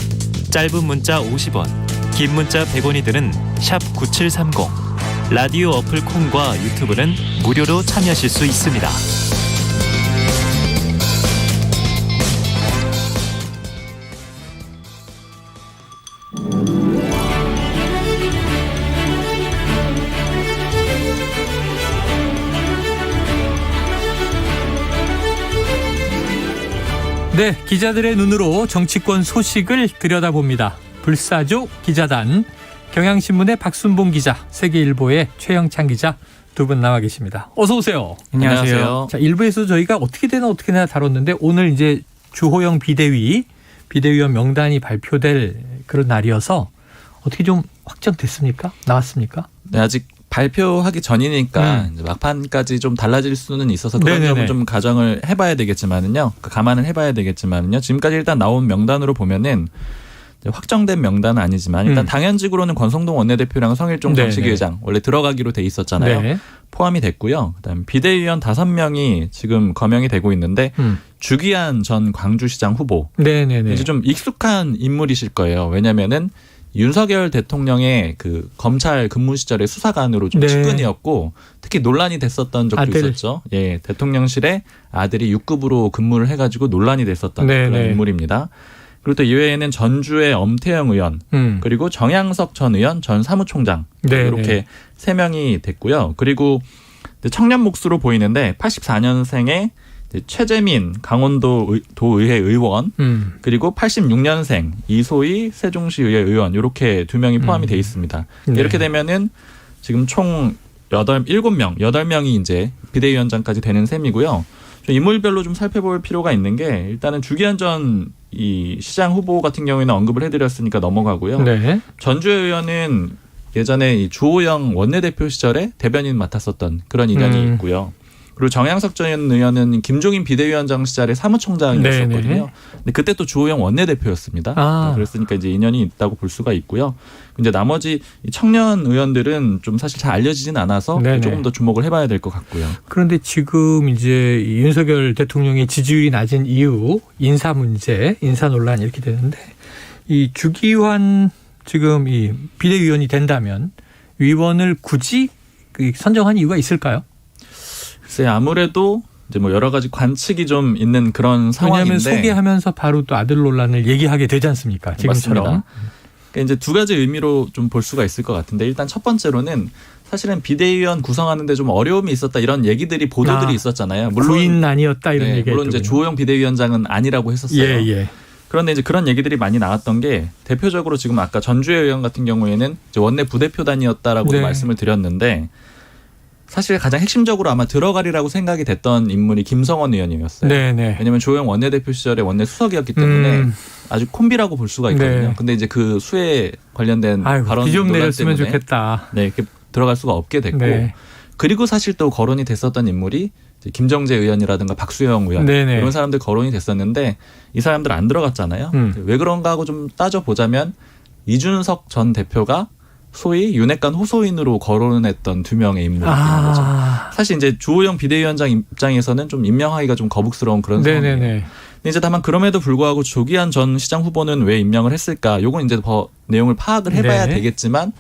짧은 문자 50원, 긴 문자 100원이 드는 샵 9730, 라디오 어플 콩과 유튜브는 무료로 참여하실 수 있습니다. 네, 기자들의 눈으로 정치권 소식을 들여다봅니다. 불사조 기자단, 경향신문의 박순봉 기자, 세계일보의 최영찬 기자 두 분 나와 계십니다. 어서 오세요. 안녕하세요. 자, 일부에서 저희가 어떻게 되나 다뤘는데 오늘 이제 주호영 비대위원 명단이 발표될 그런 날이어서 어떻게 좀 확정됐습니까? 나왔습니까? 네, 아직 발표하기 전이니까 이제 막판까지 좀 달라질 수는 있어서 그런 점은 좀 가정을 해봐야 되겠지만은요. 감안을 해봐야 되겠지만은요. 지금까지 일단 나온 명단으로 보면은 확정된 명단은 아니지만 일단 당연직으로는 권성동 원내대표랑 성일종 정책위의장 원래 들어가기로 돼 있었잖아요. 네. 포함이 됐고요. 그다음 비대위원 5명이 지금 거명이 되고 있는데 주기한 전 광주시장 후보. 네네네. 이제 좀 익숙한 인물이실 거예요. 왜냐면은 윤석열 대통령의 그 검찰 근무 시절의 수사관으로 좀 측근이었고 특히 논란이 됐었던 적도 있었죠. 예, 대통령실에 아들이 6급으로 근무를 해가지고 논란이 됐었던 그런 인물입니다. 그리고 또 이외에는 전주의 엄태영 의원, 그리고 정양석 전 의원, 전 사무총장 이렇게 3명이 됐고요. 그리고 청년 몫으로 보이는데 84년생의 최재민 강원도 도의회 의원, 그리고 86년생 이소희 세종시의회 의원 이렇게 2명이 포함이 돼 있습니다. 이렇게 되면은 지금 총 8명이 이제 비대위원장까지 되는 셈이고요. 좀 인물별로 좀 살펴볼 필요가 있는 게 일단은 주기한 전 이 시장 후보 같은 경우에는 언급을 해드렸으니까 넘어가고요. 전주 의원은 예전에 이 주호영 원내대표 시절에 대변인 맡았었던 그런 인연이 있고요. 그리고 정양석 전 의원은 김종인 비대위원장 시절에 사무총장이었었거든요. 근데 그때 또 주호영 원내대표였습니다. 그랬으니까 이제 인연이 있다고 볼 수가 있고요. 이제 나머지 청년 의원들은 좀 사실 잘 알려지진 않아서 조금 더 주목을 해봐야 될 것 같고요. 그런데 지금 이제 윤석열 대통령의 지지율이 낮은 이유, 인사 문제, 인사 논란 이렇게 되는데 이 주기환 지금 이 비대위원이 된다면 위원을 굳이 선정한 이유가 있을까요? 글쎄 아무래도 이제 뭐 여러 가지 관측이 좀 있는 그런 상황인데. 왜냐하면 소개하면서 바로 또 아들 논란을 얘기하게 되지 않습니까? 지금처럼. 맞습니다. 그러니까 이제 2가지 의미로 좀 볼 수가 있을 것 같은데 일단 첫 번째로는 사실은 비대위원 구성하는데 좀 어려움이 있었다 이런 얘기들이 보도들이 있었잖아요. 물론 구인난이었다 이런 얘기가 물론 이제 주호영 비대위원장은 아니라고 했었어요. 그런데 이제 그런 얘기들이 많이 나왔던 게 대표적으로 지금 아까 전주의 의원 같은 경우에는 이제 원내 부대표단이었다라고 말씀을 드렸는데 사실 가장 핵심적으로 아마 들어가리라고 생각이 됐던 인물이 김성원 의원이었어요. 왜냐하면 주호영 원내대표 시절에 원내 수석이었기 때문에 아주 콤비라고 볼 수가 있거든요. 근데 이제 그 수에 관련된 발언 좀 논란 내렸으면 때문에 좋겠다. 이렇게 들어갈 수가 없게 됐고 그리고 사실 또 거론이 됐었던 인물이 김정재 의원이라든가 박수영 의원 이런 사람들 거론이 됐었는데 이 사람들 안 들어갔잖아요. 왜 그런가 하고 좀 따져보자면 이준석 전 대표가 소위 윤핵관 호소인으로 거론했던 2명의 인물이 있는 거죠. 사실 이제 주호영 비대위원장 입장에서는 좀 임명하기가 좀 거북스러운 그런 상황이에요. 근데 이제 다만 그럼에도 불구하고 조기한 전 시장 후보는 왜 임명을 했을까? 요건 이제 더 내용을 파악을 해봐야 되겠지만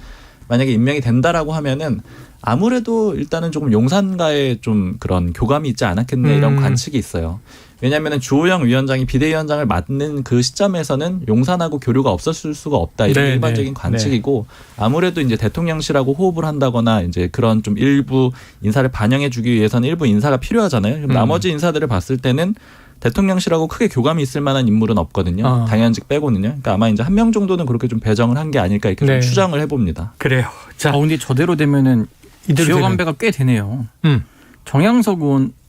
만약에 임명이 된다라고 하면은 아무래도 일단은 조금 용산과의 좀 그런 교감이 있지 않았겠네 이런 관측이 있어요. 왜냐하면 주호영 위원장이 비대위원장을 맡는 그 시점에서는 용산하고 교류가 없었을 수가 없다. 이런 네, 일반적인 네, 관측이고 아무래도 이제 대통령실하고 호흡을 한다거나 이제 그런 좀 일부 인사를 반영해주기 위해서는 일부 인사가 필요하잖아요. 나머지 인사들을 봤을 때는 대통령실하고 크게 교감이 있을 만한 인물은 없거든요. 당연직 빼고는요. 그러니까 아마 이제 한 명 정도는 그렇게 좀 배정을 한 게 아닐까 이렇게 좀 추정을 해봅니다. 그래요. 자, 근데 저대로 되면은 지역 안배가 꽤 되네요. 정양석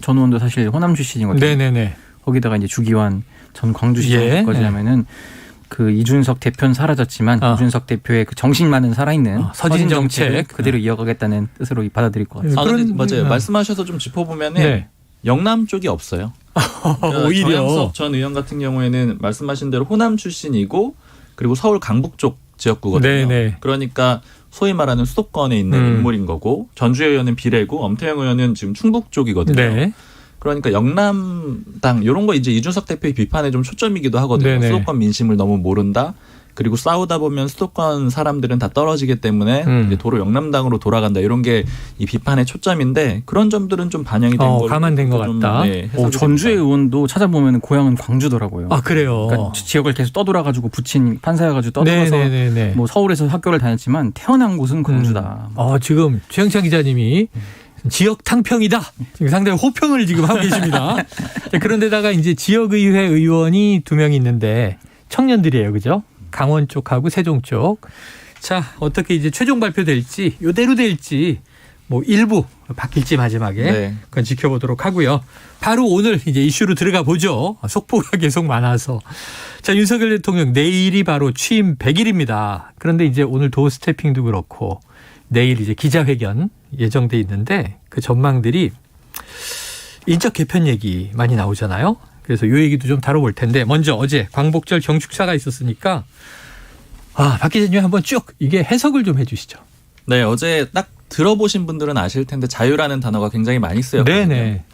전 의원도 사실 호남 출신이거든요. 네네네. 거기다가 이제 주기환 전 광주시장까지 하면은 그 이준석 대표는 사라졌지만 이준석 대표의 그 정신만은 살아있는 서진 정책 그대로 이어가겠다는 뜻으로 받아들일 것 같습니다. 맞아요. 말씀하셔서 좀 짚어보면은 영남 쪽이 없어요. 그러니까 오히려 정양석 전 의원 같은 경우에는 말씀하신 대로 호남 출신이고 그리고 서울 강북 쪽 지역구거든요. 네네. 그러니까 소위 말하는 수도권에 있는 인물인 거고 전주혜 의원은 비례고 엄태영 의원은 지금 충북 쪽이거든요. 네. 그러니까 영남당 이런 거 이제 이준석 대표의 비판에 좀 초점이기도 하거든요. 네네. 수도권 민심을 너무 모른다. 그리고 싸우다 보면 수도권 사람들은 다 떨어지기 때문에 이제 도로 영남당으로 돌아간다. 이런 게 이 비판의 초점인데 그런 점들은 좀 반영이 된 걸로 감안된 것 같다. 전주의 의원도 찾아보면 고향은 광주더라고요. 아, 그래요? 그러니까 지역을 계속 떠돌아가지고 붙인 판사여가지고 떠돌아서 뭐 서울에서 학교를 다녔지만 태어난 곳은 광주다. 지금 최영찬 기자님이 지역 탕평이다. 지금 상당히 호평을 지금 하고 계십니다. 그런데다가 이제 지역의회 의원이 2명 있는데 청년들이에요. 그죠? 강원 쪽하고 세종 쪽. 자, 어떻게 이제 최종 발표될지, 이대로 될지, 뭐 일부 바뀔지 마지막에 그건 지켜보도록 하고요. 바로 오늘 이제 이슈로 들어가 보죠. 속보가 계속 많아서. 자, 윤석열 대통령 내일이 바로 취임 100일입니다. 그런데 이제 오늘 도어 스태핑도 그렇고 내일 이제 기자회견 예정돼 있는데 그 전망들이 인적 개편 얘기 많이 나오잖아요. 그래서 이 얘기도 좀 다뤄볼 텐데 먼저 어제 광복절 경축사가 있었으니까 박 기자님 한번 쭉 이게 해석을 좀 해주시죠. 네, 어제 딱 들어보신 분들은 아실 텐데 자유라는 단어가 굉장히 많이 쓰였거든요. 네네.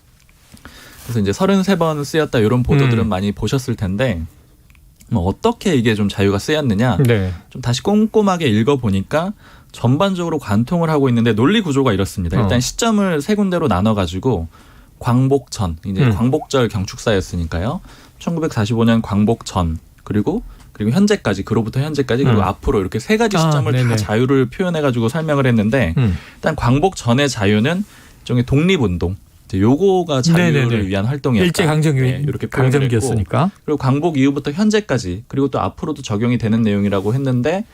그래서 이제 33번 쓰였다 이런 보도들은 많이 보셨을 텐데 뭐 어떻게 이게 좀 자유가 쓰였느냐 좀 다시 꼼꼼하게 읽어보니까 전반적으로 관통을 하고 있는데 논리 구조가 이렇습니다. 일단 시점을 세 군데로 나눠가지고 광복전, 이제 광복절 경축사였으니까요. 1945년 광복전 그리고 현재까지 그로부터 현재까지 그리고 앞으로 이렇게 세 가지 시점을 다 자유를 표현해가지고 설명을 했는데 일단 광복전의 자유는 일종의 독립운동 요거가 자유를 위한 활동이었다. 일제강점기 이렇게 강점기였으니까. 그리고 광복 이후부터 현재까지 그리고 또 앞으로도 적용이 되는 내용이라고 했는데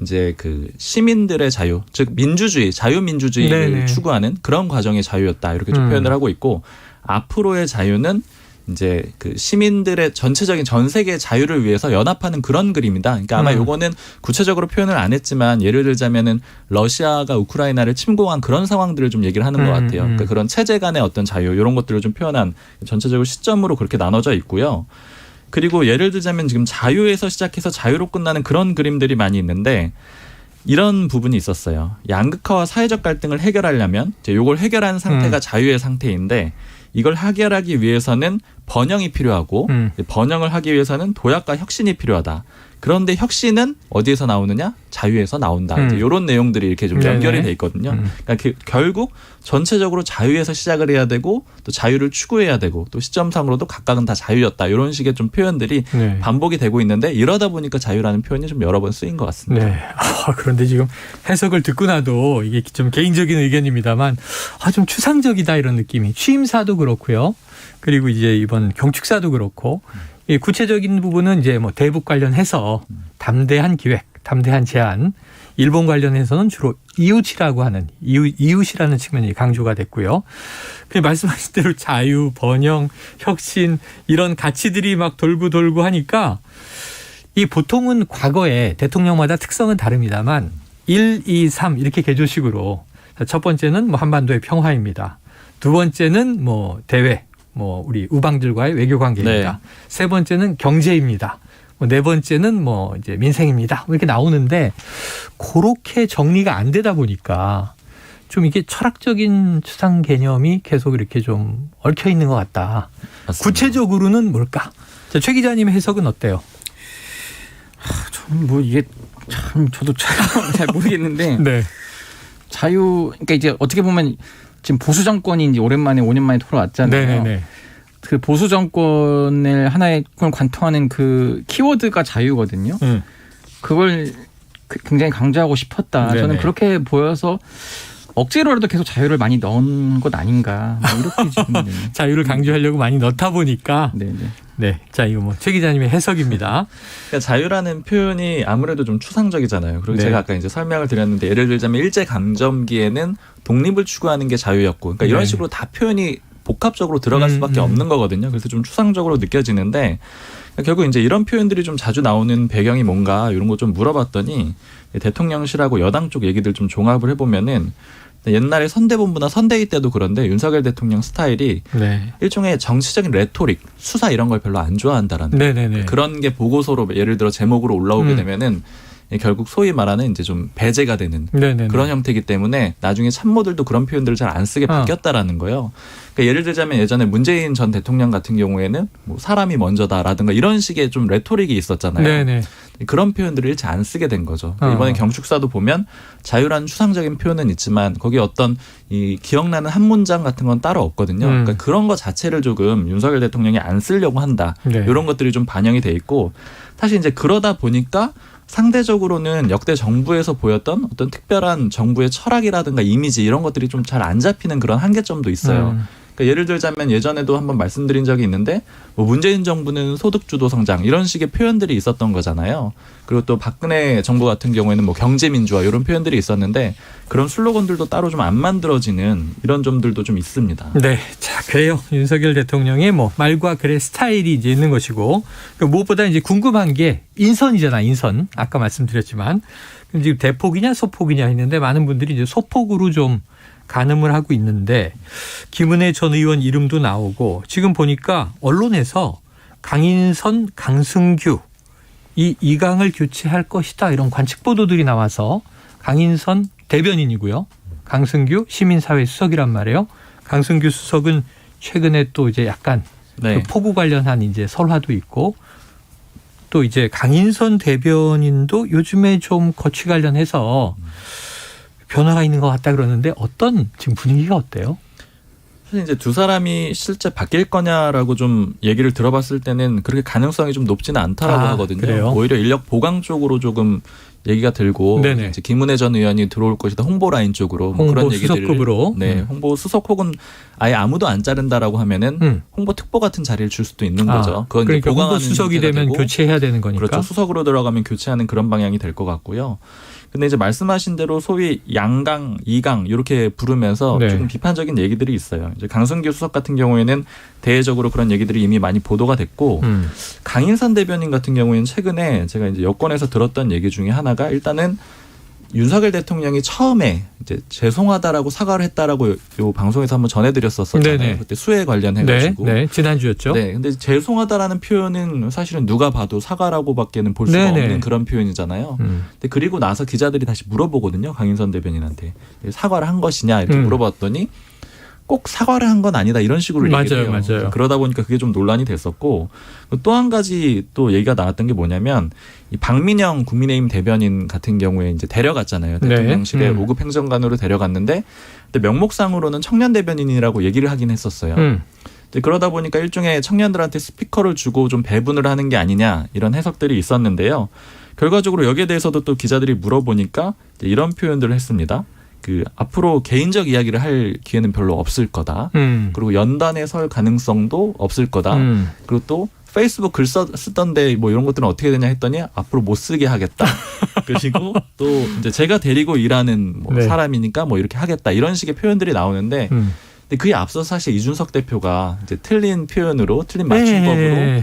이제 그 시민들의 자유, 즉 민주주의, 자유민주주의를 추구하는 그런 과정의 자유였다 이렇게 좀 표현을 하고 있고 앞으로의 자유는 이제 그 시민들의 전체적인 전 세계의 자유를 위해서 연합하는 그런 그림이다. 그러니까 아마 요거는 구체적으로 표현을 안 했지만 예를 들자면은 러시아가 우크라이나를 침공한 그런 상황들을 좀 얘기를 하는 것 같아요. 그러니까 그런 체제 간의 어떤 자유 이런 것들을 좀 표현한 전체적으로 시점으로 그렇게 나눠져 있고요. 그리고 예를 들자면 지금 자유에서 시작해서 자유로 끝나는 그런 그림들이 많이 있는데 이런 부분이 있었어요. 양극화와 사회적 갈등을 해결하려면 이제 요걸 해결한 상태가 자유의 상태인데 이걸 해결하기 위해서는 번영이 필요하고 번영을 하기 위해서는 도약과 혁신이 필요하다. 그런데 혁신은 어디에서 나오느냐? 자유에서 나온다. 이제 이런 내용들이 이렇게 좀 연결이 돼 있거든요. 그러니까 결국 전체적으로 자유에서 시작을 해야 되고 또 자유를 추구해야 되고 또 시점상으로도 각각은 다 자유였다. 이런 식의 좀 표현들이 반복이 되고 있는데 이러다 보니까 자유라는 표현이 좀 여러 번 쓰인 것 같습니다. 네. 그런데 지금 해석을 듣고 나도 이게 좀 개인적인 의견입니다만 좀 추상적이다 이런 느낌이. 취임사도 그렇고요. 그리고 이제 이번 경축사도 그렇고 구체적인 부분은 이제 뭐 대북 관련해서 담대한 기획, 담대한 제안, 일본 관련해서는 주로 이웃이라고 하는 이웃이라는 측면이 강조가 됐고요. 말씀하신 대로 자유, 번영, 혁신 이런 가치들이 막 돌고 하니까 이 보통은 과거에 대통령마다 특성은 다릅니다만 1, 2, 3 이렇게 개조식으로 첫 번째는 뭐 한반도의 평화입니다. 두 번째는 뭐 대외. 뭐 우리 우방들과의 외교 관계입니다. 세 번째는 경제입니다. 네 번째는 뭐 이제 민생입니다. 이렇게 나오는데 그렇게 정리가 안 되다 보니까 좀 이게 철학적인 추상 개념이 계속 이렇게 좀 얽혀 있는 것 같다. 맞습니다. 구체적으로는 뭘까? 자, 최 기자님의 해석은 어때요? 저는 뭐 이게 참 저도 잘 모르겠는데 자유 그러니까 이제 어떻게 보면 지금 보수 정권이 이제 오랜만에 5년 만에 돌아왔잖아요. 네네네. 그 보수 정권을 하나의 관통하는 그 키워드가 자유거든요. 그걸 굉장히 강조하고 싶었다. 네네. 저는 그렇게 보여서 억지로라도 계속 자유를 많이 넣은 것 아닌가. 뭐 이렇게 지금 자유를 강조하려고 많이 넣다 보니까. 네네. 네, 자 이거 뭐 최 기자님의 해석입니다. 그러니까 자유라는 표현이 아무래도 좀 추상적이잖아요. 그리고 네. 제가 아까 이제 설명을 드렸는데 예를 들자면 일제 강점기에는 독립을 추구하는 게 자유였고, 그러니까 이런 네. 식으로 다 표현이 복합적으로 들어갈 수밖에 없는 거거든요. 그래서 좀 추상적으로 느껴지는데 결국 이제 이런 표현들이 좀 자주 나오는 배경이 뭔가 이런 거 좀 물어봤더니 대통령실하고 여당 쪽 얘기들 좀 종합을 해보면은 옛날에 선대본부나 선대위 때도 그런데 윤석열 대통령 스타일이 네. 일종의 정치적인 레토릭, 수사 이런 걸 별로 안 좋아한다라는 네네네. 그런 게 보고서로 예를 들어 제목으로 올라오게 되면은 결국 소위 말하는 이제 좀 배제가 되는 네네네. 그런 형태이기 때문에 나중에 참모들도 그런 표현들을 잘 안 쓰게 바뀌었다라는 거예요. 그러니까 예를 들자면 예전에 문재인 전 대통령 같은 경우에는 뭐 사람이 먼저다라든가 이런 식의 좀 레토릭이 있었잖아요. 네네. 그런 표현들을 일체 안 쓰게 된 거죠. 이번에 경축사도 보면 자유라는 추상적인 표현은 있지만 거기에 어떤 이 기억나는 한 문장 같은 건 따로 없거든요. 그러니까 그런 거 자체를 조금 윤석열 대통령이 안 쓰려고 한다. 네. 이런 것들이 좀 반영이 돼 있고 사실 이제 그러다 보니까 상대적으로는 역대 정부에서 보였던 어떤 특별한 정부의 철학이라든가 이미지 이런 것들이 좀 잘 안 잡히는 그런 한계점도 있어요. 그러니까 예를 들자면 예전에도 한번 말씀드린 적이 있는데 뭐 문재인 정부는 소득주도 성장 이런 식의 표현들이 있었던 거잖아요. 그리고 또 박근혜 정부 같은 경우에는 뭐 경제민주화 이런 표현들이 있었는데 그런 슬로건들도 따로 좀 안 만들어지는 이런 점들도 좀 있습니다. 네, 자 그래요. 윤석열 대통령의 뭐 말과 글의 스타일이 이제 있는 것이고 무엇보다 이제 궁금한 게 인선이잖아. 인선 아까 말씀드렸지만 지금 대폭이냐 소폭이냐 했는데 많은 분들이 이제 소폭으로 좀 가늠을 하고 있는데 김은혜 전 의원 이름도 나오고 지금 보니까 언론에서 강인선, 강승규 이 2강을 교체할 것이다 이런 관측 보도들이 나와서 강인선 대변인이고요. 강승규 시민사회 수석이란 말이에요. 강승규 수석은 최근에 또 이제 약간 네. 그 폭우 관련한 이제 설화도 있고 또 이제 강인선 대변인도 요즘에 좀 거취 관련해서 변화가 있는 것 같다 그러는데 어떤 지금 분위기가 어때요? 사실 이제 두 사람이 실제 바뀔 거냐라고 좀 얘기를 들어봤을 때는 그렇게 가능성이 좀 높지는 않다라고 하거든요. 그래요? 오히려 인력 보강 쪽으로 조금 얘기가 들고 네네. 이제 김은혜 전 의원이 들어올 것이다 홍보 라인 쪽으로 뭐 홍보 그런 얘기들을 수석급으로 네, 홍보 수석 혹은 아예 아무도 안 자른다라고 하면은 홍보 특보 같은 자리를 줄 수도 있는 거죠. 그건 이제 그러니까 홍보 보강하는 수석이 형태가 되면 되고. 교체해야 되는 거니까. 그렇죠. 수석으로 들어가면 교체하는 그런 방향이 될 것 같고요. 근데 이제 말씀하신 대로 소위 양강, 이강 이렇게 부르면서 네. 조금 비판적인 얘기들이 있어요. 이제 강승규 수석 같은 경우에는 대외적으로 그런 얘기들이 이미 많이 보도가 됐고 강인선 대변인 같은 경우에는 최근에 제가 이제 여권에서 들었던 얘기 중에 하나가 일단은 윤석열 대통령이 처음에 이제 죄송하다라고 사과를 했다라고 요 방송에서 한번 전해드렸었잖아요. 네네. 그때 수해 관련해가지고. 네, 지난주였죠. 네, 근데 죄송하다라는 표현은 사실은 누가 봐도 사과라고밖에는 볼 수가 네네. 없는 그런 표현이잖아요. 근데 그리고 나서 기자들이 다시 물어보거든요. 강인선 대변인한테 사과를 한 것이냐 이렇게 물어봤더니 꼭 사과를 한 건 아니다 이런 식으로 얘기를 해요. 맞아요. 그러다 보니까 그게 좀 논란이 됐었고 또 한 가지 또 얘기가 나왔던 게 뭐냐면 이 박민영 국민의힘 대변인 같은 경우에 이제 데려갔잖아요. 대통령실에 5급 행정관으로 데려갔는데 근데 명목상으로는 청년 대변인이라고 얘기를 하긴 했었어요. 이제 그러다 보니까 일종의 청년들한테 스피커를 주고 좀 배분을 하는 게 아니냐 이런 해석들이 있었는데요. 결과적으로 여기에 대해서도 또 기자들이 물어보니까 이런 표현들을 했습니다. 그 앞으로 개인적 이야기를 할 기회는 별로 없을 거다. 그리고 연단에 설 가능성도 없을 거다. 그리고 또 페이스북 글 쓰던데 뭐 이런 것들은 어떻게 되냐 했더니 앞으로 못 쓰게 하겠다. 그리고 또 이제 제가 데리고 일하는 뭐 네. 사람이니까 뭐 이렇게 하겠다. 이런 식의 표현들이 나오는데 근데 그에 앞서 사실 이준석 대표가 이제 틀린 표현으로 틀린 맞춤법으로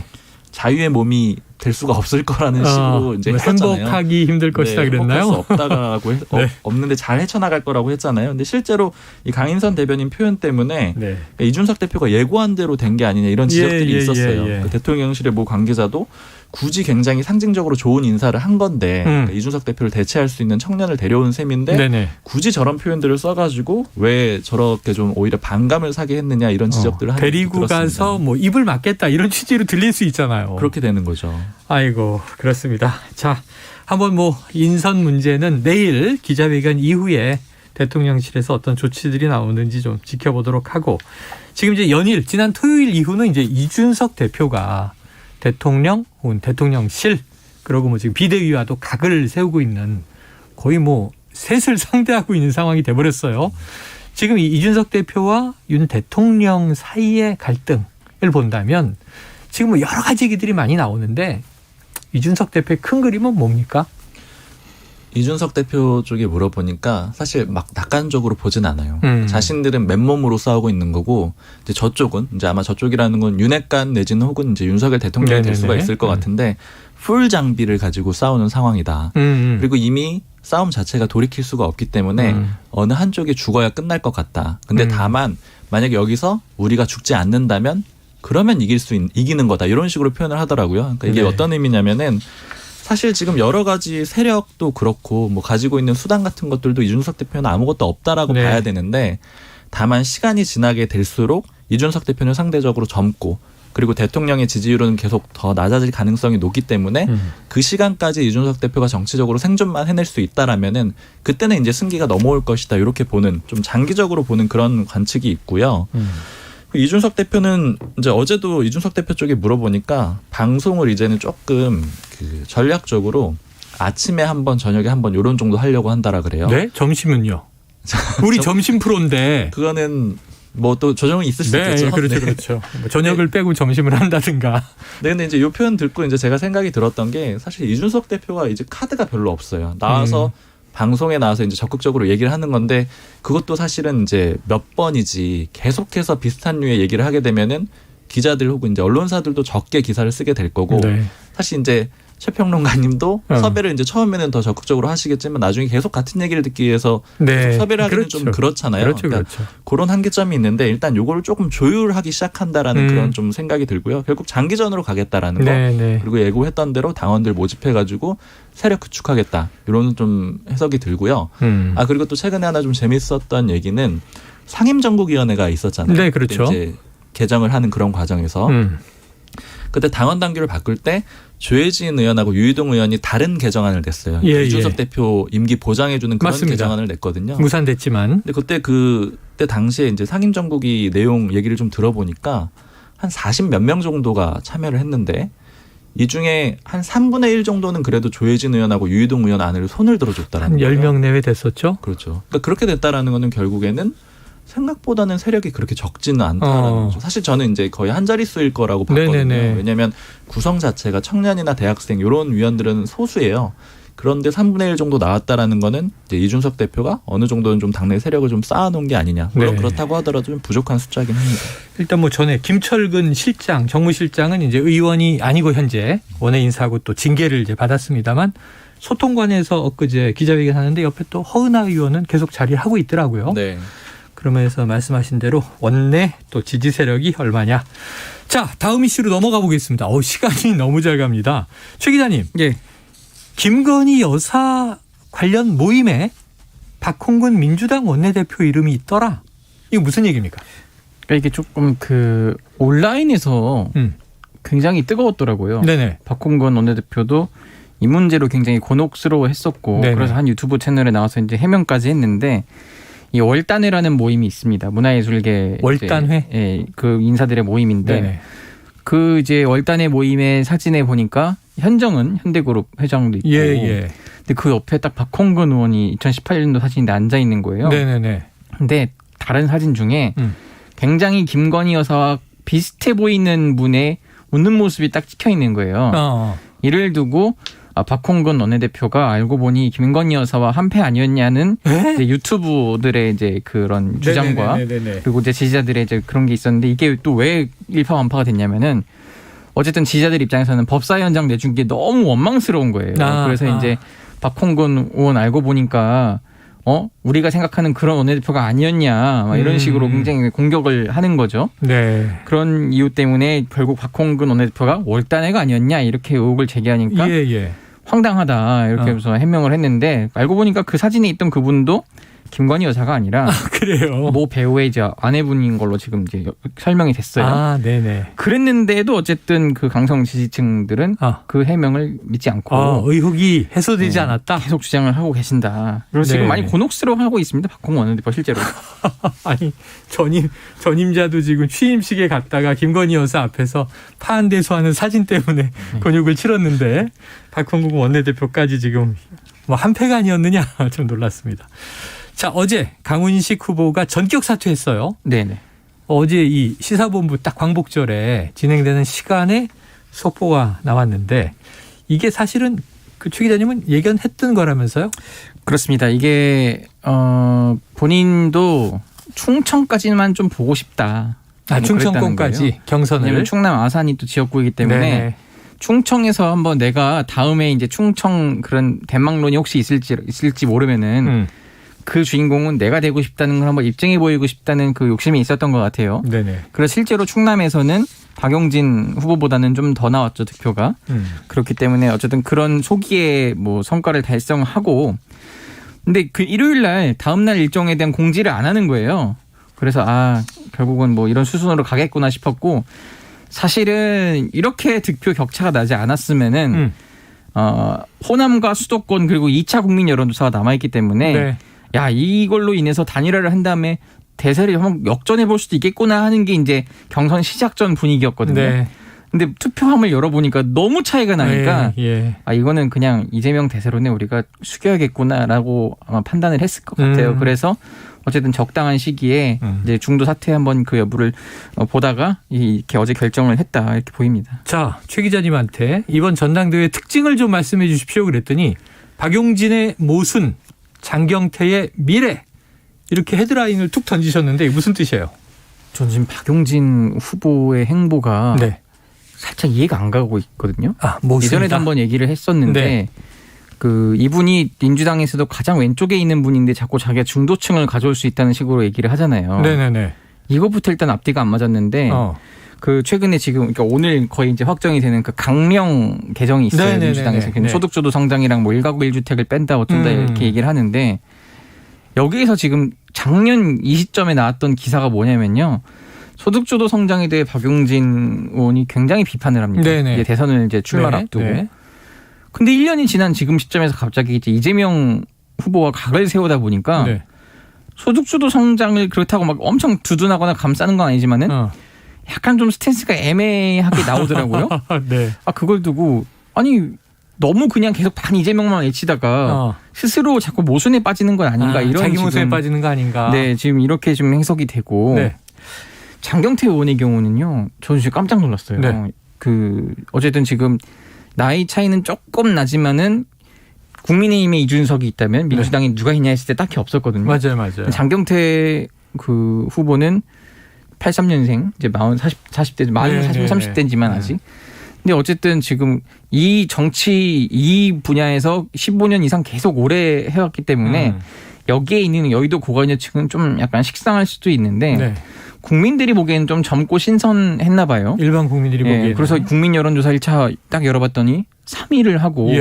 자유의 몸이 될 수가 없을 거라는 식으로 이제 했었잖아요. 행복하기 힘들 것이다 그랬나요? 행복할 수 없다라고 없는데 잘 헤쳐나갈 거라고 했잖아요. 근데 실제로 이 강인선 대변인 표현 때문에 이준석 대표가 예고한 대로 된 게 아니냐 이런 지적들이 있었어요. 그 대통령실의 모 관계자도 굳이 굉장히 상징적으로 좋은 인사를 한 건데 그러니까 이준석 대표를 대체할 수 있는 청년을 데려온 셈인데 굳이 저런 표현들을 써가지고 왜 저렇게 좀 오히려 반감을 사게 했느냐 이런 지적들을 하는 데리고 가서 뭐 입을 막겠다 이런 취지로 들릴 수 있잖아요. 그렇게 되는 거죠. 아이고 그렇습니다. 자 한번 뭐 인선 문제는 내일 기자회견 이후에 대통령실에서 어떤 조치들이 나오는지 좀 지켜보도록 하고 지금 이제 연일 지난 토요일 이후는 이제 이준석 대표가 대통령 혹은 대통령실 그리고 뭐 지금 비대위와도 각을 세우고 있는 거의 뭐 셋을 상대하고 있는 상황이 돼버렸어요. 지금 이 이준석 대표와 윤 대통령 사이의 갈등을 본다면 지금 뭐 여러 가지 얘기들이 많이 나오는데 이준석 대표의 큰 그림은 뭡니까? 이준석 대표 쪽에 물어보니까 사실 막 낙관적으로 보진 않아요. 자신들은 맨몸으로 싸우고 있는 거고 이제 저쪽은 이제 아마 저쪽이라는 건 윤핵관 내지는 혹은 이제 윤석열 대통령이 될 수가 있을 것 같은데 풀 장비를 가지고 싸우는 상황이다. 그리고 이미 싸움 자체가 돌이킬 수가 없기 때문에 어느 한쪽이 죽어야 끝날 것 같다. 근데 다만 만약에 여기서 우리가 죽지 않는다면 그러면 이기는 거다. 이런 식으로 표현을 하더라고요. 그러니까 이게 어떤 의미냐면은 사실 지금 여러 가지 세력도 그렇고 뭐 가지고 있는 수단 같은 것들도 이준석 대표는 아무것도 없다라고 봐야 되는데 다만 시간이 지나게 될수록 이준석 대표는 상대적으로 젊고 그리고 대통령의 지지율은 계속 더 낮아질 가능성이 높기 때문에 그 시간까지 이준석 대표가 정치적으로 생존만 해낼 수 있다라면은 그때는 이제 승기가 넘어올 것이다. 이렇게 보는 좀 장기적으로 보는 그런 관측이 있고요. 이준석 대표는 이제 어제도 이준석 대표 쪽에 물어보니까 방송을 이제는 조금 그 전략적으로 아침에 한 번 저녁에 한 번 이런 정도 하려고 한다라 그래요. 네? 점심은요? 우리 점심 프로인데. 그거는 뭐 또 조정이 있을 수 네, 있겠죠. 그렇죠, 그렇죠. 저녁을 빼고 점심을 한다든가. 네, 근데 이제 이 표현 듣고 이제 제가 생각이 들었던 게 사실 이준석 대표가 이제 카드가 별로 없어요. 나와서 방송에 나와서 이제 적극적으로 얘기를 하는 건데 그것도 사실은 이제 몇 번이지 계속해서 비슷한 류의 얘기를 하게 되면은 기자들 혹은 이제 언론사들도 적게 기사를 쓰게 될 거고 사실 이제 최평론가님도 섭외를 이제 처음에는 더 적극적으로 하시겠지만 나중에 계속 같은 얘기를 듣기 위해서 섭외를 하기는 좀 그렇잖아요. 그러니까 그런 한계점이 있는데 일단 요거를 조금 조율하기 시작한다라는 그런 좀 생각이 들고요. 결국 장기전으로 가겠다라는 거 그리고 예고했던 대로 당원들 모집해가지고 세력 구축하겠다 이런 좀 해석이 들고요. 아 그리고 또 최근에 하나 좀 재밌었던 얘기는 상임정국위원회가 있었잖아요. 네, 그렇죠. 이제 개정을 하는 그런 과정에서 그때 당원 당규를 바꿀 때 조혜진 의원하고 유희동 의원이 다른 개정안을 냈어요. 이준석 대표 임기 보장해주는 그런 개정안을 냈거든요. 무산됐지만. 근데 그때 당시에 이제 상임정국위 내용 얘기를 좀 들어보니까 한 40 몇 명 정도가 참여를 했는데 이 중에 한 3분의 1 정도는 그래도 조혜진 의원하고 유희동 의원 안을 손을 들어줬다라는 거예요. 한 10명 내외 됐었죠. 그렇죠. 그러니까 그렇게 됐다라는 거는 결국에는 생각보다는 세력이 그렇게 적지는 않다라는 거죠. 사실 저는 이제 거의 한 자릿수일 거라고 봤거든요. 왜냐하면 구성 자체가 청년이나 대학생 이런 위원들은 소수예요. 그런데 3분의 1 정도 나왔다라는 거는 이제 이준석 대표가 어느 정도는 좀 당내 세력을 좀 쌓아놓은 게 아니냐. 물론 그렇다고 하더라도 좀 부족한 숫자긴 합니다. 일단 뭐 전에 김철근 실장, 정무실장은 이제 의원이 아니고 현재 원외 인사하고 또 징계를 이제 받았습니다만 소통관에서 엊그제 기자회견 하는데 옆에 또 허은하 의원은 계속 자리를 하고 있더라고요. 네. 그러면서 말씀하신 대로 원내 또 지지 세력이 얼마냐. 자, 다음 이슈로 넘어가 보겠습니다. 시간이 너무 잘 갑니다. 최 기자님. 김건희 여사 관련 모임에 박홍근 민주당 원내대표 이름이 있더라. 이거 무슨 얘기입니까? 그러니까 이게 조금 그 온라인에서 굉장히 뜨거웠더라고요. 네네. 박홍근 원내대표도 이 문제로 굉장히 곤혹스러워했었고 그래서 한 유튜브 채널에 나와서 이제 해명까지 했는데 이 월단회라는 모임이 있습니다. 문화예술계 월단회? 그 인사들의 모임인데 그 이제 월단회 모임의 사진에 보니까 현정은 현대그룹 회장도 있고 근데 그 옆에 딱 박홍근 의원이 2018년도 사진인데 앉아 있는 거예요. 근데 다른 사진 중에 굉장히 김건희 여사와 비슷해 보이는 분의 웃는 모습이 딱 찍혀 있는 거예요. 이를 두고 박홍근 원내대표가 알고 보니 김건희 여사와 한패 아니었냐는 이제 유튜브들의 이제 그런 주장과 그리고 이제 지지자들의 이제 그런 게 있었는데 이게 또 왜 일파만파가 됐냐면은 어쨌든 지지자들 입장에서는 법사 현장 내준 게 너무 원망스러운 거예요. 그래서 이제 박홍근 의원 알고 보니까 우리가 생각하는 그런 원내대표가 아니었냐 막 이런 식으로 굉장히 공격을 하는 거죠. 그런 이유 때문에 결국 박홍근 원내대표가 월단회가 아니었냐 이렇게 의혹을 제기하니까 황당하다 이렇게 해서 해명을 했는데 알고 보니까 그 사진에 있던 그분도 김건희 여사가 아니라 그래요. 모 배우의 이제 아내분인 걸로 지금 이제 설명이 됐어요. 아, 네네. 그랬는데도 어쨌든 그 강성 지지층들은 그 해명을 믿지 않고 의혹이 해소되지 않았다. 계속 주장을 하고 계신다. 그리고 네. 지금 많이 곤혹스러워하고 있습니다. 박홍원 원내대표 실제로. 아니 전임자도 지금 취임식에 갔다가 김건희 여사 앞에서 파한대소하는 사진 때문에 곤욕을 치렀는데 박홍근 원내대표까지 지금 뭐 한패가 아니었느냐 좀 놀랐습니다. 자, 어제 강훈식 후보가 전격 사퇴했어요. 네네. 어제 이 시사본부 딱 광복절에 진행되는 시간에 속보가 나왔는데 이게 사실은 그 최 기자님은 예견했던 거라면서요? 그렇습니다. 이게 본인도 충청까지만 좀 보고 싶다. 충청권까지 경선을. 왜냐면 충남 아산이 또 지역구이기 때문에 네네. 충청에서 한번 내가 다음에 이제 충청 그런 대망론이 혹시 있을지 모르면은 그 주인공은 내가 되고 싶다는 걸 한번 입증해 보이고 싶다는 그 욕심이 있었던 것 같아요. 네네. 그래서 실제로 충남에서는 박용진 후보보다는 좀 더 나왔죠, 득표가. 그렇기 때문에 어쨌든 그런 소기의 뭐 성과를 달성하고, 근데 그 일요일 날 다음 날 일정에 대한 공지를 안 하는 거예요. 그래서 결국은 뭐 이런 수순으로 가겠구나 싶었고, 사실은 이렇게 득표 격차가 나지 않았으면은 호남과 수도권 그리고 2차 국민 여론조사가 남아있기 때문에 네. 야, 이걸로 인해서 단일화를 한 다음에 대세를 한번 역전해 볼 수도 있겠구나 하는 게 이제 경선 시작 전 분위기였거든요. 네. 근데 투표함을 열어보니까 너무 차이가 나니까 이거는 그냥 이재명 대세론에 우리가 숙여야겠구나라고 아마 판단을 했을 것 같아요. 그래서 어쨌든 적당한 시기에 이제 중도 사퇴 한번 그 여부를 보다가 이렇게 어제 결정을 했다 이렇게 보입니다. 자, 최 기자님한테 이번 전당대회 특징을 좀 말씀해 주십시오 그랬더니 박용진의 모순, 장경태의 미래 이렇게 헤드라인을 툭 던지셨는데 이게 무슨 뜻이에요? 전 지금 박용진 후보의 행보가 살짝 이해가 안 가고 있거든요. 예전에도 한번 얘기를 했었는데 그 이분이 민주당에서도 가장 왼쪽에 있는 분인데 자꾸 자기가 중도층을 가져올 수 있다는 식으로 얘기를 하잖아요. 네네네. 이것부터 일단 앞뒤가 안 맞았는데 그 최근에 지금 그러니까 오늘 거의 이제 확정이 되는 그 강령 개정이 있어요. 네네네네. 민주당에서 소득주도 성장이랑 뭐 1가구 1주택을 뺀다 어쩐다 이렇게 얘기를 하는데 여기에서 지금 작년 이 시점에 나왔던 기사가 뭐냐면요. 소득주도 성장에 대해 박용진 의원이 굉장히 비판을 합니다. 이제 대선을 이제 출마를 앞두고. 근데 1년이 지난 지금 시점에서 갑자기 이제 이재명 후보와 각을 세우다 보니까 소득주도 성장을 그렇다고 막 엄청 두둔하거나 감싸는 건 아니지만은 약간 좀 스탠스가 애매하게 나오더라고요. 그걸 두고 너무 그냥 계속 반 이재명만 외치다가 스스로 자꾸 모순에 빠지는 건 아닌가 이런 자기 모순에 빠지는 거 아닌가. 네, 지금 이렇게 좀 해석이 되고 장경태 의원의 경우는요, 저는 지금 깜짝 놀랐어요. 그 어쨌든 지금 나이 차이는 조금 나지만은 국민의힘에 이준석이 있다면 민주당에 누가 있냐 했을 때 딱히 없었거든요. 맞아요. 장경태 그 후보는 83년생 이제 40대 30대지만 아직. 근데 어쨌든 지금 이 정치 이 분야에서 15년 이상 계속 오래 해왔기 때문에 여기에 있는 여의도 고관여층은 좀 약간 식상할 수도 있는데 국민들이 보기에는 좀 젊고 신선했나 봐요. 일반 국민들이 보기에는. 그래서 국민 여론조사 1차 딱 열어봤더니 3위를 하고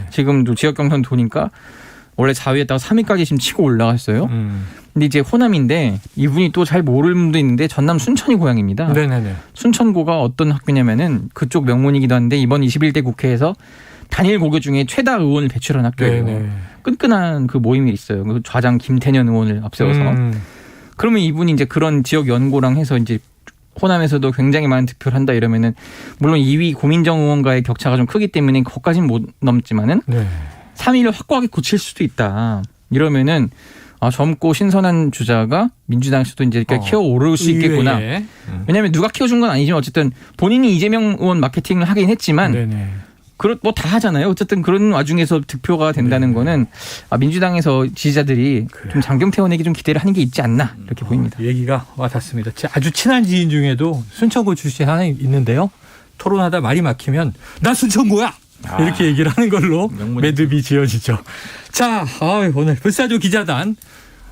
지금도 지역 경선 도니까 원래 4위에다가 3위까지 지금 치고 올라갔어요. 근데 이제 호남인데 이분이 또 잘 모르는 분도 있는데 전남 순천이 고향입니다. 순천고가 어떤 학교냐면은 그쪽 명문이기도 한데 이번 21대 국회에서 단일 고교 중에 최다 의원을 배출한 학교예요. 끈끈한 그 모임이 있어요. 그 좌장 김태년 의원을 앞세워서. 그러면 이분이 이제 그런 지역 연고랑 해서 이제 호남에서도 굉장히 많은 득표를 한다 이러면은 물론 2위 고민정 의원과의 격차가 좀 크기 때문에 거기까지는 못 넘지만은 3위를 확고하게 굳힐 수도 있다. 이러면은 젊고 신선한 주자가 민주당에서도 이제 이렇게 키워 오를 수 있겠구나. 왜냐하면 누가 키워준 건 아니지만 어쨌든 본인이 이재명 의원 마케팅을 하긴 했지만 뭐 다 하잖아요. 어쨌든 그런 와중에서 득표가 된다는 거는 민주당에서 지지자들이 좀 장경태 의원에게 좀 기대를 하는 게 있지 않나 이렇게 보입니다. 얘기가 와닿습니다. 아주 친한 지인 중에도 순천고 출신 하나 있는데요. 토론하다 말이 막히면 나 순천고야! 이렇게 얘기를 하는 걸로 매듭이 지어지죠. 자, 오늘 불사조 기자단.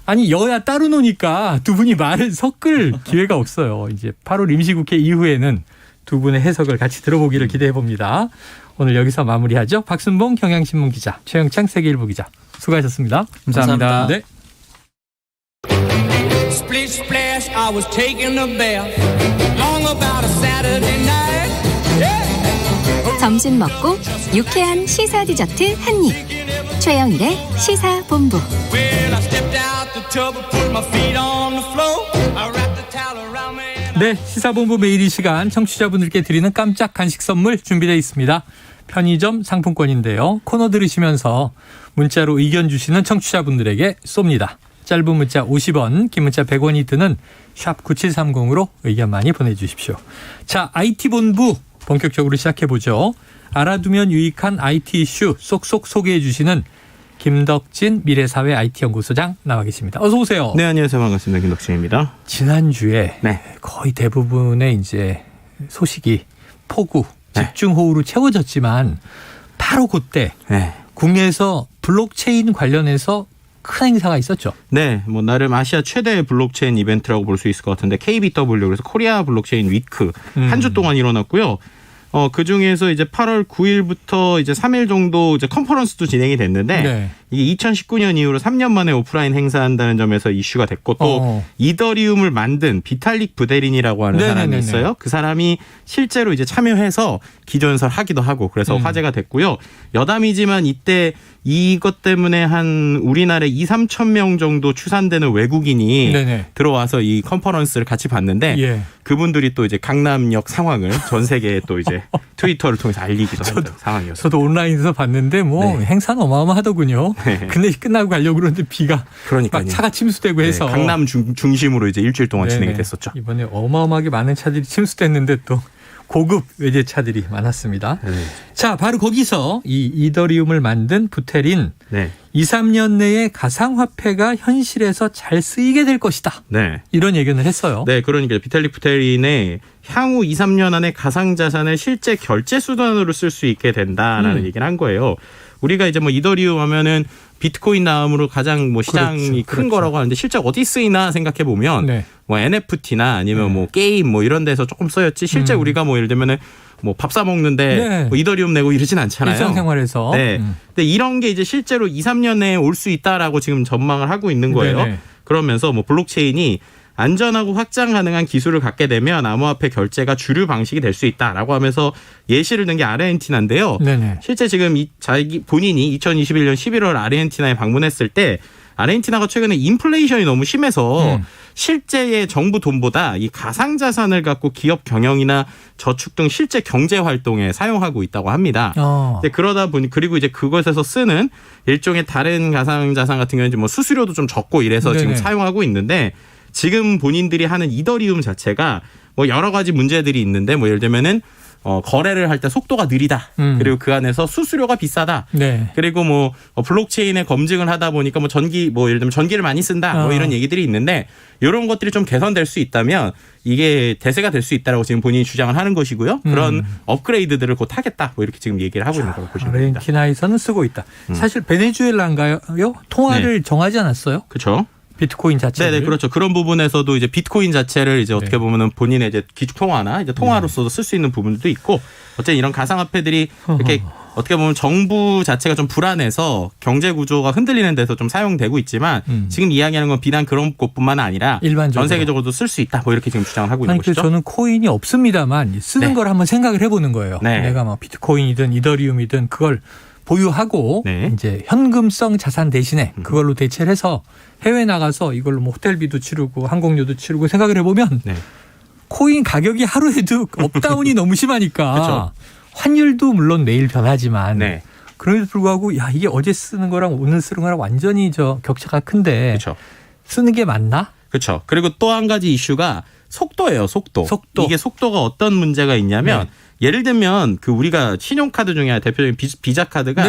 아니 여야 따로 노니까 두 분이 말을 섞을 기회가 없어요. 이제 8월 임시국회 이후에는 두 분의 해석을 같이 들어보기를 기대해 봅니다. 오늘 여기서 마무리하죠. 박순봉 경향신문 기자, 최영창 세계일보 기자 수고하셨습니다. 감사합니다. 네. Splish splash, I was taking a bath. Long about a Saturday night. Yeah. 점심 먹고 유쾌한 시사 디저트 한 입. 최영일의 시사본부. Well, I stepped out the tub and put my feet on the floor. I wrapped the towel around me. 네, 시사본부 매일 이 시간 청취자분들께 드리는 깜짝 간식 선물 준비되어 있습니다. 편의점 상품권인데요. 코너 들으시면서 문자로 의견 주시는 청취자분들에게 쏩니다. 짧은 문자 50원, 긴 문자 100원이 드는 샵 9730으로 의견 많이 보내주십시오. 자, IT본부 본격적으로 시작해보죠. 알아두면 유익한 IT 이슈 쏙쏙 소개해 주시는 김덕진 미래사회 IT연구소장 나와 계십니다. 어서 오세요. 네, 안녕하세요. 반갑습니다. 김덕진입니다. 지난주에 네. 거의 대부분의 이제 소식이 폭우, 집중호우로 채워졌지만 바로 그때 국내에서 블록체인 관련해서 큰 행사가 있었죠. 네, 뭐 나름 아시아 최대 블록체인 이벤트라고 볼 수 있을 것 같은데 KBW 그래서 코리아 블록체인 위크 한 주 동안 일어났고요. 그 중에서 이제 8월 9일부터 이제 3일 정도 이제 컨퍼런스도 진행이 됐는데 이게 2019년 이후로 3년 만에 오프라인 행사한다는 점에서 이슈가 됐고 또 이더리움을 만든 비탈릭 부데린이라고 하는 사람이 있어요. 그 사람이 실제로 이제 참여해서 기조연설 하기도 하고 그래서 화제가 됐고요. 여담이지만 이때 이것 때문에 한 우리나라에 2-3천 명 정도 추산되는 외국인이 들어와서 이 컨퍼런스를 같이 봤는데 그분들이 또 이제 강남역 상황을 전 세계에 또 이제 트위터를 통해서 알리기도 한 상황이었어요. 저도 온라인에서 봤는데 뭐 행사는 어마어마하더군요. 근데 끝나고 가려고 그러는데 비가 막 차가 침수되고 해서 강남 중심으로 이제 일주일 동안 진행이 됐었죠. 이번에 어마어마하게 많은 차들이 침수됐는데 또 고급 외제차들이 많았습니다. 자, 바로 거기서 이 이더리움을 만든 부테린 2-3년 내에 가상화폐가 현실에서 잘 쓰이게 될 것이다. 이런 예견을 했어요. 네, 그러니까 비탈릭 부테린의 향후 2-3년 안에 가상자산을 실제 결제 수단으로 쓸 수 있게 된다라는 얘기를 한 거예요. 우리가 이제 뭐 이더리움 하면은 비트코인 다음으로 가장 뭐 시장이 큰 거라고 하는데 실제 어디 쓰이나 생각해 보면 뭐 NFT나 아니면 뭐 게임 뭐 이런 데서 조금 쓰였지 실제 우리가 뭐 예를 들면은 뭐 밥 사 먹는데 뭐 이더리움 내고 이러진 않잖아요. 일상생활에서. 근데 이런 게 이제 실제로 2-3년 내에 올 수 있다라고 지금 전망을 하고 있는 거예요. 그러면서 뭐 블록체인이 안전하고 확장 가능한 기술을 갖게 되면 암호화폐 결제가 주류 방식이 될 수 있다라고 하면서 예시를 든 게 아르헨티나인데요. 실제 지금 자기 본인이 2021년 11월 아르헨티나에 방문했을 때 아르헨티나가 최근에 인플레이션이 너무 심해서 실제의 정부 돈보다 이 가상자산을 갖고 기업 경영이나 저축 등 실제 경제 활동에 사용하고 있다고 합니다. 그러다 보니 그리고 이제 그것에서 쓰는 일종의 다른 가상자산 같은 경우는 뭐 수수료도 좀 적고 이래서 지금 사용하고 있는데 지금 본인들이 하는 이더리움 자체가 뭐 여러 가지 문제들이 있는데 뭐 예를 들면은 거래를 할 때 속도가 느리다. 그리고 그 안에서 수수료가 비싸다. 그리고 뭐 블록체인에 검증을 하다 보니까 뭐 예를 들면 전기를 많이 쓴다. 뭐 이런 얘기들이 있는데 이런 것들이 좀 개선될 수 있다면 이게 대세가 될 수 있다라고 지금 본인이 주장을 하는 것이고요. 그런 업그레이드들을 곧 하겠다. 뭐 이렇게 지금 얘기를 하고 있는 걸 보시면 됩니다. 아르헨티나에서는 쓰고 있다. 사실 베네수엘라인가요? 통화를 정하지 않았어요? 그렇죠. 비트코인 자체를. 네, 그렇죠. 그런 부분에서도 이제 비트코인 자체를 이제 어떻게 보면은 본인의 이제 기축 통화나 이제 통화로서도 쓸 수 있는 부분도 있고, 어쨌든 이런 가상화폐들이 이렇게 어떻게 보면 정부 자체가 좀 불안해서 경제 구조가 흔들리는 데서 좀 사용되고 있지만 지금 이야기하는 건 비단 그런 곳뿐만 아니라 일반적으로 전 세계적으로도 쓸 수 있다. 뭐 이렇게 지금 주장을 하고 있는 것이죠. 저는 코인이 없습니다만 쓰는 걸 한번 생각을 해보는 거예요. 내가 뭐 비트코인이든 이더리움이든 그걸 보유하고 이제 현금성 자산 대신에 그걸로 대체를 해서 해외 나가서 이걸로 뭐 호텔비도 치르고 항공료도 치르고 생각을 해보면 코인 가격이 하루에도 업다운이 너무 심하니까 환율도 물론 매일 변하지만 그럼에도 불구하고 야 이게 어제 쓰는 거랑 오늘 쓰는 거랑 완전히 격차가 큰데 쓰는 게 맞나? 그렇죠. 그리고 또 한 가지 이슈가 속도예요. 속도. 이게 속도가 어떤 문제가 있냐면 예를 들면 그 우리가 신용카드 중에 대표적인 비자 카드가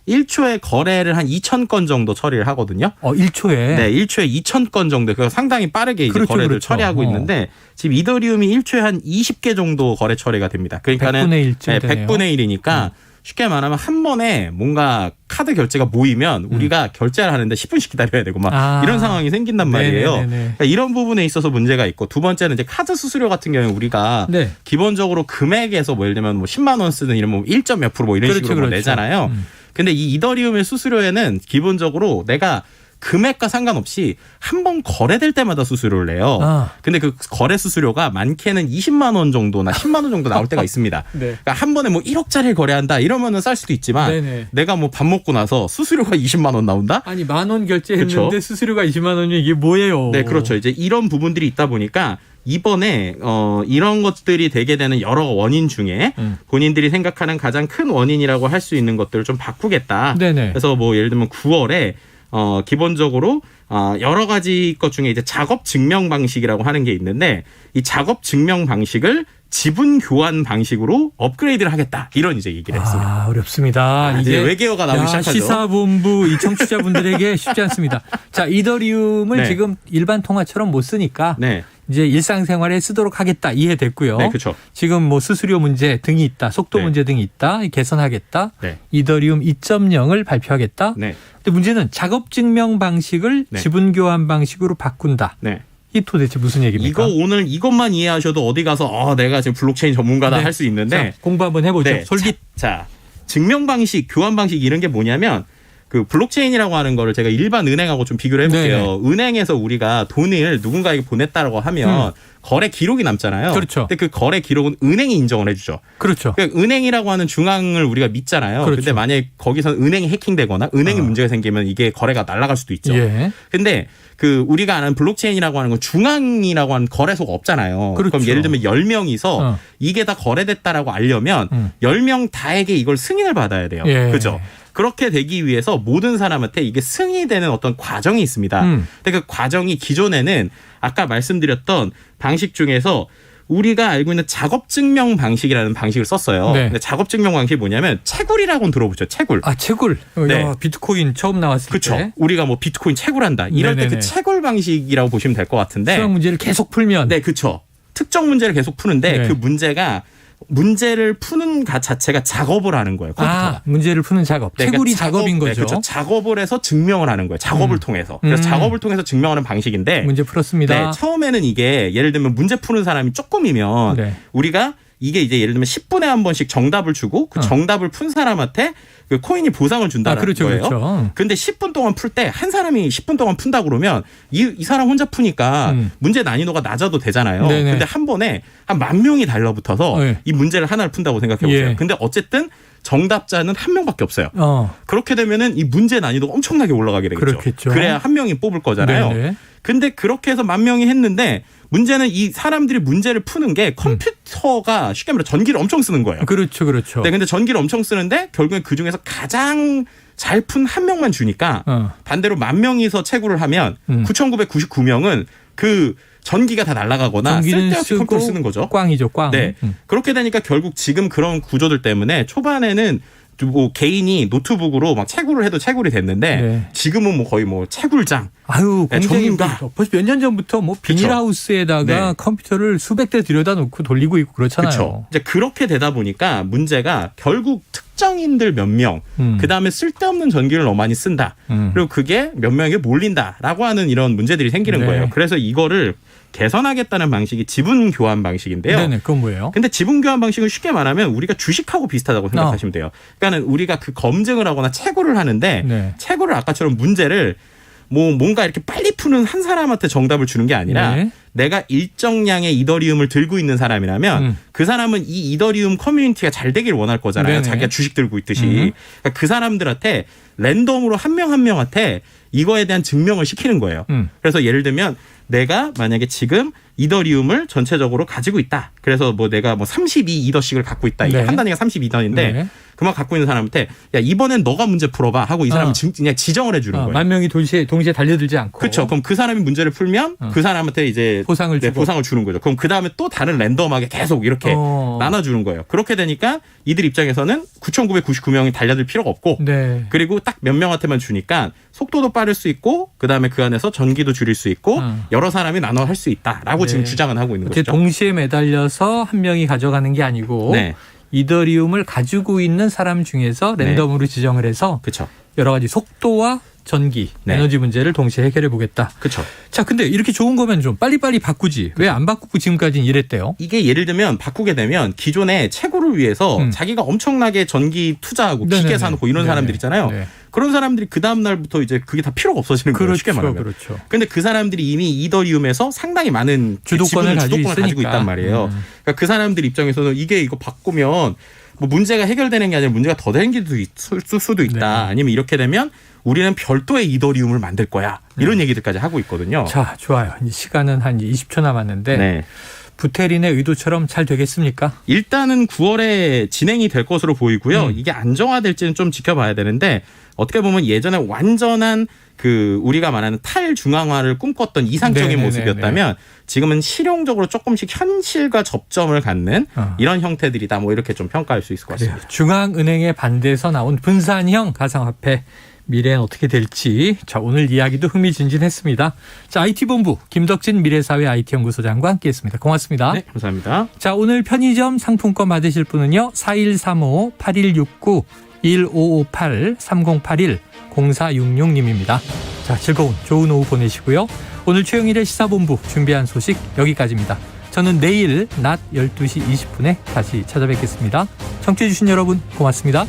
1초에 거래를 한 2,000건 정도 처리를 하거든요. 1초에? 네, 1초에 2,000건 정도. 그거 상당히 빠르게 이제 거래를 처리하고 있는데 지금 이더리움이 1초에 한 20개 정도 거래 처리가 됩니다. 그러니까는 100분의 1쯤 되네요. 100분의 1이니까 쉽게 말하면 한 번에 뭔가 카드 결제가 모이면 우리가 결제를 하는데 10분씩 기다려야 되고 막 이런 상황이 생긴단 말이에요. 그러니까 이런 부분에 있어서 문제가 있고, 두 번째는 이제 카드 수수료 같은 경우에 우리가 기본적으로 금액에서 뭐 예를 들면 뭐 10만 원 쓰는 이런 뭐 1점 몇 프로 뭐 이런 식으로 뭐 내잖아요. 근데 이 이더리움의 수수료에는 기본적으로 내가 금액과 상관없이 한 번 거래될 때마다 수수료를 내요. 근데 그 거래 수수료가 많게는 20만 원 정도나 10만 원 정도 나올 때가 있습니다. 네. 그러니까 한 번에 뭐 1억짜리를 거래한다 이러면은 쌀 수도 있지만 네네. 내가 뭐 밥 먹고 나서 수수료가 20만 원 나온다? 아니 10,000원 결제했는데 그렇죠. 수수료가 20만 원이면 이게 뭐예요? 네, 그렇죠. 이제 이런 부분들이 있다 보니까 이번에 이런 것들이 되게 되는 여러 원인 중에 본인들이 생각하는 가장 큰 원인이라고 할 수 있는 것들을 좀 바꾸겠다. 네네. 그래서 뭐 예를 들면 9월에 기본적으로 여러 가지 것 중에 이제 작업 증명 방식이라고 하는 게 있는데 이 작업 증명 방식을 지분 교환 방식으로 업그레이드를 하겠다. 이런 이제 얘기를 했습니다. 어렵습니다. 이제 이게 외계어가 나오기 시작하죠. 시사본부 이 청취자분들에게 쉽지 않습니다. 자, 이더리움을 네. 지금 일반 통화처럼 못 쓰니까 네. 이제 일상생활에 쓰도록 하겠다. 이해됐고요. 네, 그렇죠. 지금 뭐 수수료 문제 등이 있다. 속도 네. 문제 등이 있다. 개선하겠다. 네. 이더리움 2.0을 발표하겠다. 네. 근데 문제는 작업 증명 방식을 네. 지분 교환 방식으로 바꾼다. 네. 이 도대체 무슨 얘기입니까? 이거 오늘 이것만 이해하셔도 어디 가서 내가 지금 블록체인 전문가다 네. 할 수 있는데 자, 공부 한번 해보죠. 네. 솔깃. 자, 증명 방식, 교환 방식 이런 게 뭐냐면 그 블록체인이라고 하는 거를 제가 일반 은행하고 좀 비교를 해볼게요. 은행에서 우리가 돈을 누군가에게 보냈다라고 하면 거래 기록이 남잖아요. 그렇죠. 근데 그 거래 기록은 은행이 인정을 해주죠. 그렇죠. 그러니까 은행이라고 하는 중앙을 우리가 믿잖아요. 그렇죠. 근데 만약에 거기서 은행이 해킹되거나 은행에 문제가 생기면 이게 거래가 날아갈 수도 있죠. 예. 근데 그 우리가 아는 블록체인이라고 하는 건 중앙이라고 하는 거래소가 없잖아요. 그렇죠. 그럼 예를 들면 10명이서 이게 다 거래됐다라고 알려면 10명 다에게 이걸 승인을 받아야 돼요. 예. 그죠? 그렇게 되기 위해서 모든 사람한테 이게 승인이 되는 어떤 과정이 있습니다. 근데 그 과정이 기존에는 아까 말씀드렸던 방식 중에서 우리가 알고 있는 작업 증명 방식이라는 방식을 썼어요. 네. 근데 작업 증명 방식이 뭐냐면 채굴이라고는 들어보죠. 채굴. 아, 채굴. 네. 야, 비트코인 처음 나왔을 그렇죠. 때. 우리가 뭐 비트코인 채굴한다. 이럴 때 네네네. 그 채굴 방식이라고 보시면 될 것 같은데. 수학 문제를 계속 풀면. 네, 그렇죠. 특정 문제를 계속 푸는데 네. 그 문제를 푸는 것 자체가 작업을 하는 거예요. 컴퓨터가. 문제를 푸는 작업. 네, 채굴이 그러니까 작업인 네, 거죠. 그렇죠. 작업을 해서 증명을 하는 거예요. 작업을 통해서. 그래서 작업을 통해서 증명하는 방식인데. 문제 풀었습니다. 네, 처음에는 이게 예를 들면 문제 푸는 사람이 조금이면 네. 우리가 이게 이제 예를 들면 10분에 한 번씩 정답을 주고 그 정답을 푼 사람한테 그 코인이 보상을 준다는 그렇죠, 거예요. 그렇죠. 근데 10분 동안 풀 때 한 사람이 10분 동안 푼다 그러면 이 사람 혼자 푸니까 문제 난이도가 낮아도 되잖아요. 네네. 근데 한 번에 한 10,000명이 달라붙어서 네. 이 문제를 하나를 푼다고 생각해 보세요. 예. 근데 어쨌든 정답자는 한 명밖에 없어요. 어. 그렇게 되면은 이 문제 난이도가 엄청나게 올라가게 되겠죠. 그렇겠죠. 그래야 한 명이 뽑을 거잖아요. 네네. 근데 그렇게 해서 10,000명이 했는데 문제는 이 사람들이 문제를 푸는 게 컴퓨터가 쉽게 말해 전기를 엄청 쓰는 거예요. 그렇죠, 그렇죠. 네, 근데 전기를 엄청 쓰는데 결국엔 그 중에서 가장 잘 푼 한 명만 주니까 반대로 10,000명이서 채굴을 하면 9,999명은 그 전기가 다 날아가거나 전기는 쓸데없이 컴퓨터를 쓰는 거죠. 꽝이죠, 꽝. 네. 그렇게 되니까 결국 지금 그런 구조들 때문에 초반에는 뭐 개인이 노트북으로 막 채굴을 해도 채굴이 됐는데 네. 지금은 뭐 거의 뭐 채굴장. 아유, 네, 공장이 전문가. 벌써 몇 년 전부터 뭐 비닐하우스에다가 네. 컴퓨터를 수백 대 들여다 놓고 돌리고 있고 그렇잖아요. 그렇죠. 이제 그렇게 되다 보니까 문제가 결국 특정인들 몇 명, 그 다음에 쓸데없는 전기를 너무 많이 쓴다. 그리고 그게 몇 명에게 몰린다라고 하는 이런 문제들이 생기는 네. 거예요. 그래서 이거를 개선하겠다는 방식이 지분 교환 방식인데요. 네네, 그건 뭐예요? 근데 지분 교환 방식은 쉽게 말하면 우리가 주식하고 비슷하다고 생각하시면 돼요. 그러니까는 우리가 그 검증을 하거나 채굴을 하는데 네. 채굴을 아까처럼 문제를 뭔가 이렇게 빨리 푸는 한 사람한테 정답을 주는 게 아니라 네. 내가 일정량의 이더리움을 들고 있는 사람이라면 그 사람은 이 이더리움 커뮤니티가 잘 되길 원할 거잖아요. 네네. 자기가 주식 들고 있듯이. 그러니까 그 사람들한테 랜덤으로 한 명 한 명한테 이거에 대한 증명을 시키는 거예요. 그래서 예를 들면 내가 만약에 지금 이더리움을 전체적으로 가지고 있다. 그래서 뭐 내가 뭐 32이더씩을 갖고 있다. 이게 네. 한 단위가 32이더인데 네. 그만 갖고 있는 사람한테 야 이번엔 너가 문제 풀어봐 하고 이 사람이 그냥 지정을 해주는 거예요. 10,000명이 동시에 달려들지 않고. 그렇죠. 그럼 그 사람이 문제를 풀면 그 사람한테 이제 보상을 주고. 보상을 주는 거죠. 그럼 그 다음에 또 다른 랜덤하게 계속 이렇게 나눠주는 거예요. 그렇게 되니까 이들 입장에서는 9,999명이 달려들 필요가 없고 네. 그리고 딱 몇 명한테만 주니까 속도도 빠를 수 있고 그 다음에 그 안에서 전기도 줄일 수 있고 여러 사람이 나눠 할 수 있다라고 네. 지금 주장은 하고 있는 거죠. 동시에 매달려서 한 명이 가져가는 게 아니고 네. 이더리움을 가지고 있는 사람 중에서 랜덤으로 지정을 해서 그렇죠. 여러 가지 속도와 전기, 네. 에너지 문제를 동시에 해결해 보겠다. 그렇죠. 자, 근데 이렇게 좋은 거면 좀 빨리빨리 바꾸지. 왜 안 바꾸고 지금까지는 이랬대요? 이게 예를 들면 바꾸게 되면 기존의 채굴을 위해서 자기가 엄청나게 전기 투자하고 네네네. 기계 사놓고 이런 네네. 사람들 있잖아요. 네. 그런 사람들이 그 다음 날부터 이제 그게 다 필요가 없어지는 거예요. 쉽게 말하면. 그렇죠. 근데 그 사람들이 이미 이더리움에서 상당히 많은 주도권을 가지고 있단 말이에요. 그러니까 그 사람들 입장에서는 이거 바꾸면 뭐 문제가 해결되는 게 아니라 문제가 더 생길 수도 있다. 네. 아니면 이렇게 되면 우리는 별도의 이더리움을 만들 거야. 이런 얘기들까지 하고 있거든요. 자, 좋아요. 이제 시간은 한 20초 남았는데 네. 부테린의 의도처럼 잘 되겠습니까? 일단은 9월에 진행이 될 것으로 보이고요. 이게 안정화될지는 좀 지켜봐야 되는데 어떻게 보면 예전에 완전한 그 우리가 말하는 탈중앙화를 꿈꿨던 이상적인 모습이었다면 지금은 실용적으로 조금씩 현실과 접점을 갖는 이런 형태들이다. 뭐 이렇게 좀 평가할 수 있을 것 같습니다. 중앙은행의 반대에서 나온 분산형 가상화폐 미래는 어떻게 될지. 자, 오늘 이야기도 흥미진진했습니다. 자, IT본부 김덕진 미래사회 IT연구소장과 함께했습니다. 고맙습니다. 네, 감사합니다. 자, 오늘 편의점 상품권 받으실 분은요. 4135-8169-1558-3081-0466님입니다. 자, 즐거운 좋은 오후 보내시고요. 오늘 최영일의 시사본부 준비한 소식 여기까지입니다. 저는 내일 낮 12시 20분에 다시 찾아뵙겠습니다. 청취해 주신 여러분 고맙습니다.